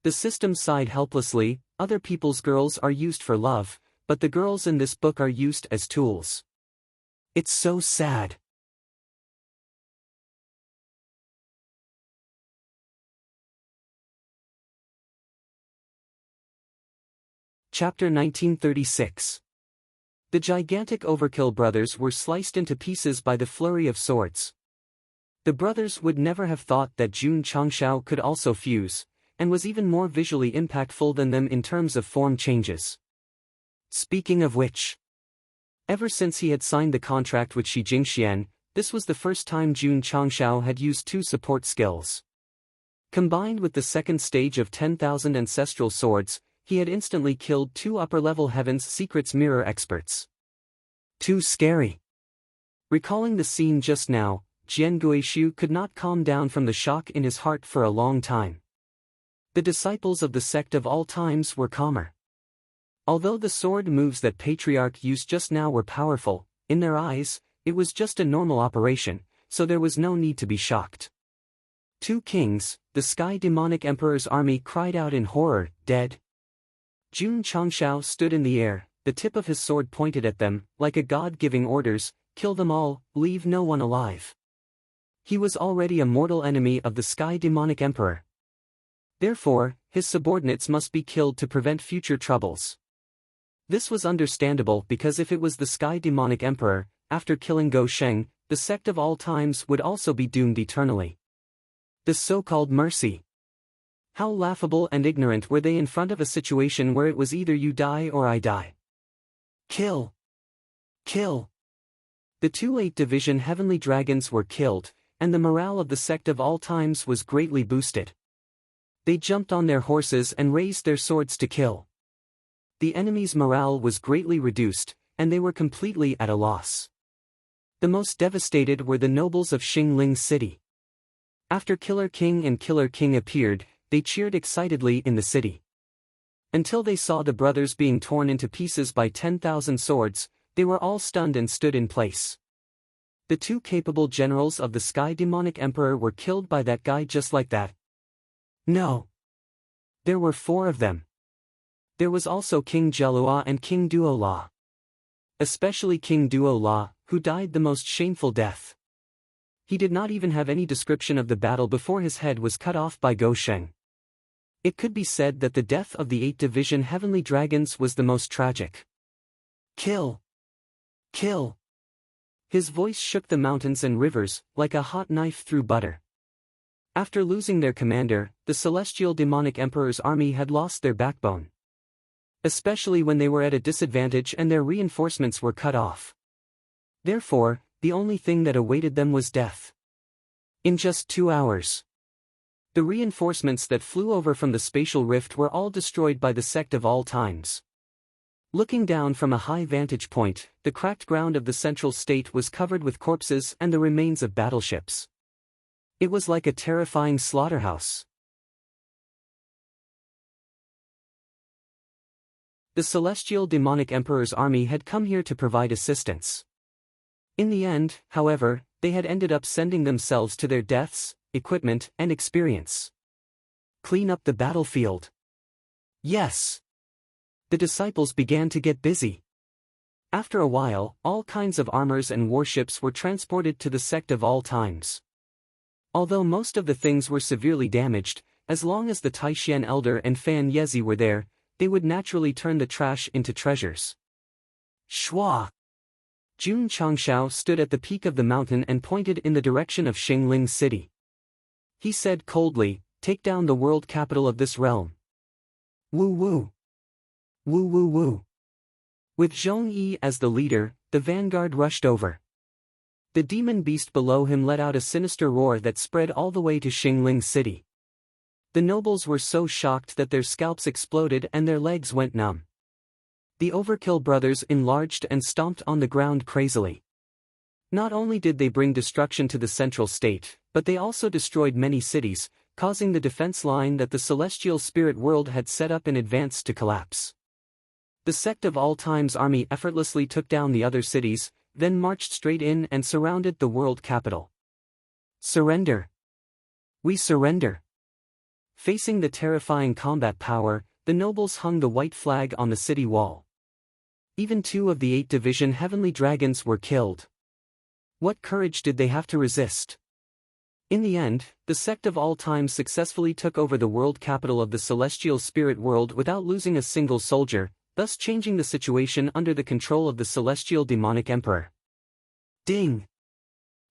The system sighed helplessly. Other people's girls are used for love, but the girls in this book are used as tools. It's so sad. Chapter 1936. The gigantic Overkill brothers were sliced into pieces by the flurry of swords. The brothers would never have thought that Jun Changshao could also fuse, and was even more visually impactful than them in terms of form changes. Speaking of which, ever since he had signed the contract with Shi Jingxian, this was the first time Jun Changshao had used two support skills. Combined with the second stage of 10,000 ancestral swords, he had instantly killed two upper-level Heaven's Secrets mirror experts. Too scary. Recalling the scene just now, Jian Guishu could not calm down from the shock in his heart for a long time. The disciples of the Sect of all times were calmer. Although the sword moves that Patriarch used just now were powerful, in their eyes, it was just a normal operation, so there was no need to be shocked. Two kings, the Sky Demonic Emperor's army cried out in horror, dead. Jun Changshao stood in the air, the tip of his sword pointed at them, like a god giving orders, kill them all, leave no one alive. He was already a mortal enemy of the Sky Demonic Emperor. Therefore, his subordinates must be killed to prevent future troubles. This was understandable because if it was the Sky Demonic Emperor, after killing Go Sheng, the Sect of all times would also be doomed eternally. The so-called mercy. How laughable and ignorant were they in front of a situation where it was either you die or I die. Kill! Kill! The two 8th Division Heavenly Dragons were killed, and the morale of the Sect of all times was greatly boosted. They jumped on their horses and raised their swords to kill. The enemy's morale was greatly reduced, and they were completely at a loss. The most devastated were the nobles of Xingling City. After Killer King and Killer King appeared, they cheered excitedly in the city. Until they saw the brothers being torn into pieces by 10,000 swords, they were all stunned and stood in place. The two capable generals of the Sky Demonic Emperor were killed by that guy just like that. No. There were 4 of them. There was also King Jelua and King Duo La. Especially King Duo La, who died the most shameful death. He did not even have any description of the battle before his head was cut off by Go Sheng. It could be said that the death of the 8th Division Heavenly Dragons was the most tragic. Kill! Kill! His voice shook the mountains and rivers, like a hot knife through butter. After losing their commander, the Celestial Demonic Emperor's army had lost their backbone. Especially when they were at a disadvantage and their reinforcements were cut off. Therefore, the only thing that awaited them was death. In just 2 hours. The reinforcements that flew over from the spatial rift were all destroyed by the Sect of all times. Looking down from a high vantage point, the cracked ground of the central state was covered with corpses and the remains of battleships. It was like a terrifying slaughterhouse. The Celestial Demonic Emperor's army had come here to provide assistance. In the end, however, they had ended up sending themselves to their deaths, equipment, and experience. Clean up the battlefield. Yes. The disciples began to get busy. After a while, all kinds of armors and warships were transported to the Sect of all times. Although most of the things were severely damaged, as long as the Taishan Elder and Fan Yezi were there, they would naturally turn the trash into treasures. Shwa! Jun Changshao stood at the peak of the mountain and pointed in the direction of Xingling City. He said coldly, "Take down the world capital of this realm." Woo woo. Woo woo woo. With Zhong Yi as the leader, the vanguard rushed over. The demon beast below him let out a sinister roar that spread all the way to Xingling City. The nobles were so shocked that their scalps exploded and their legs went numb. The Overkill brothers enlarged and stomped on the ground crazily. Not only did they bring destruction to the central state, but they also destroyed many cities, causing the defense line that the celestial spirit world had set up in advance to collapse. The Sect of all times army effortlessly took down the other cities, then marched straight in and surrounded the world capital. Surrender! We surrender! Facing the terrifying combat power, the nobles hung the white flag on the city wall. Even 2 of the 8th Division Heavenly Dragons were killed. What courage did they have to resist? In the end, the Sect of all times successfully took over the world capital of the celestial spirit world without losing a single soldier, thus changing the situation under the control of the celestial demonic emperor. Ding!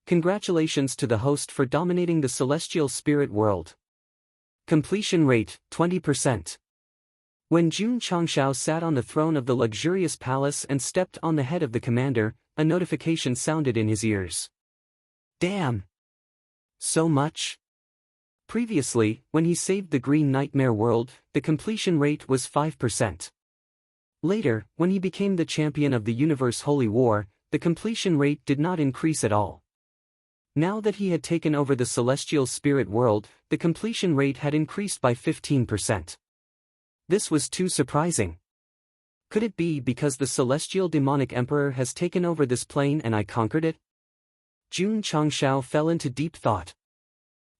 Congratulations to the host for dominating the celestial spirit world. Completion rate, 20%. When Jun Changshao sat on the throne of the luxurious palace and stepped on the head of the commander, a notification sounded in his ears. Damn! So much? Previously, when he saved the Green Nightmare world, the completion rate was 5%. Later, when he became the champion of the Universe Holy War, the completion rate did not increase at all. Now that he had taken over the celestial spirit world, the completion rate had increased by 15%. This was too surprising. Could it be because the celestial demonic emperor has taken over this plane and I conquered it? Jun Changshao fell into deep thought.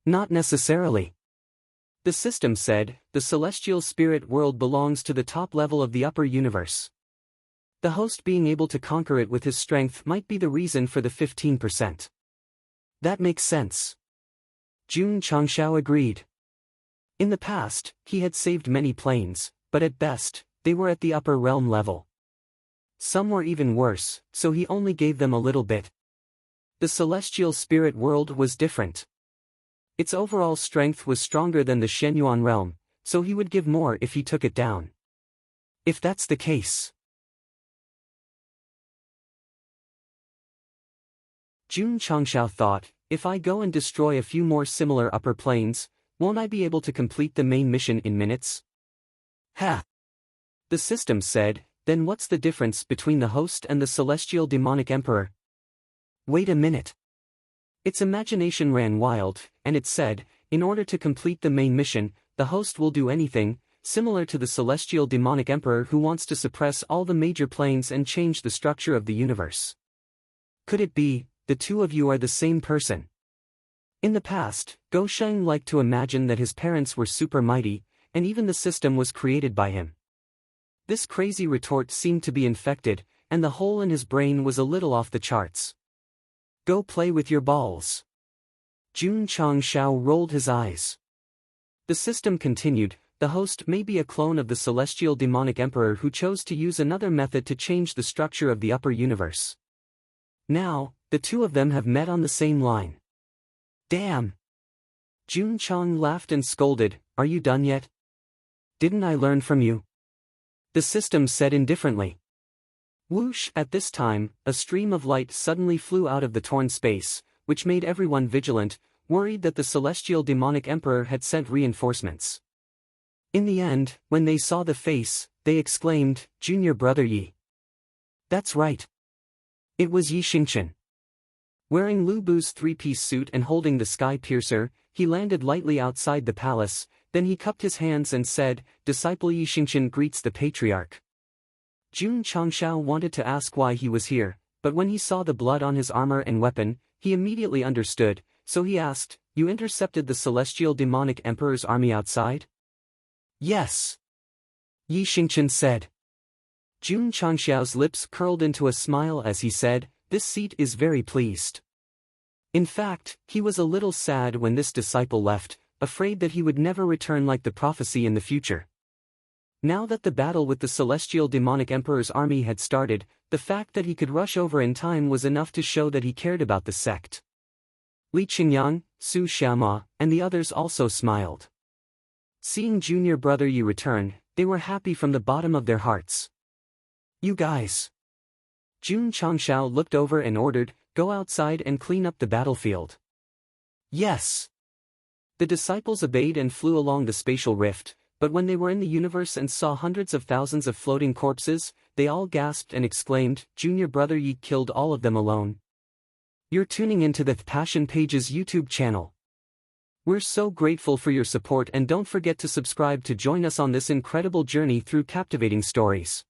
Not necessarily. The system said, the celestial spirit world belongs to the top level of the upper universe. The host being able to conquer it with his strength might be the reason for the 15%. That makes sense. Jun Changshao agreed. In the past, he had saved many planes, but at best, they were at the upper realm level. Some were even worse, so he only gave them a little bit. The celestial spirit world was different. Its overall strength was stronger than the Shenyuan realm, so he would give more if he took it down. If that's the case. Jun Changshao thought, if I go and destroy a few more similar upper planes, won't I be able to complete the main mission in minutes? Ha! The system said, then what's the difference between the host and the celestial demonic emperor? Wait a minute. Its imagination ran wild, and it said, in order to complete the main mission, the host will do anything, similar to the celestial demonic emperor who wants to suppress all the major planes and change the structure of the universe. Could it be, the two of you are the same person? In the past, Go Sheng liked to imagine that his parents were super mighty, and even the system was created by him. This crazy retort seemed to be infected, and the hole in his brain was a little off the charts. Go play with your balls. Jun Changshao rolled his eyes. The system continued, the host may be a clone of the celestial demonic emperor who chose to use another method to change the structure of the upper universe. Now, the two of them have met on the same line. Damn! Jun Chang laughed and scolded, are you done yet? Didn't I learn from you? The system said indifferently. Whoosh! At this time, a stream of light suddenly flew out of the torn space, which made everyone vigilant, worried that the celestial demonic emperor had sent reinforcements. In the end, when they saw the face, they exclaimed, Junior brother Yi. That's right. It was Yi Xingqian. Wearing Lu Bu's three-piece suit and holding the sky piercer, he landed lightly outside the palace, then he cupped his hands and said, Disciple Yi Xingqian greets the patriarch. Jun Changshao wanted to ask why he was here, but when he saw the blood on his armor and weapon, he immediately understood, so he asked, You intercepted the celestial demonic emperor's army outside? Yes. Yi Xingqian said. Jun Changshao's lips curled into a smile as he said, This seat is very pleased. In fact, he was a little sad when this disciple left, afraid that he would never return like the prophecy in the future. Now that the battle with the celestial demonic emperor's army had started, the fact that he could rush over in time was enough to show that he cared about the sect. Li Qingyang, Su Xiaoma, and the others also smiled. Seeing junior brother Yi return, they were happy from the bottom of their hearts. You guys. Jun Changshao looked over and ordered, Go outside and clean up the battlefield. Yes. The disciples obeyed and flew along the spatial rift, but when they were in the universe and saw hundreds of thousands of floating corpses, they all gasped and exclaimed, Junior brother Yi killed all of them alone. You're tuning into the Passion Pages YouTube channel. We're so grateful for your support, and don't forget to subscribe to join us on this incredible journey through captivating stories.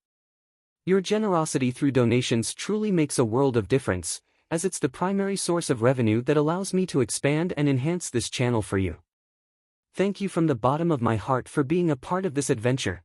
Your generosity through donations truly makes a world of difference, as it's the primary source of revenue that allows me to expand and enhance this channel for you. Thank you from the bottom of my heart for being a part of this adventure.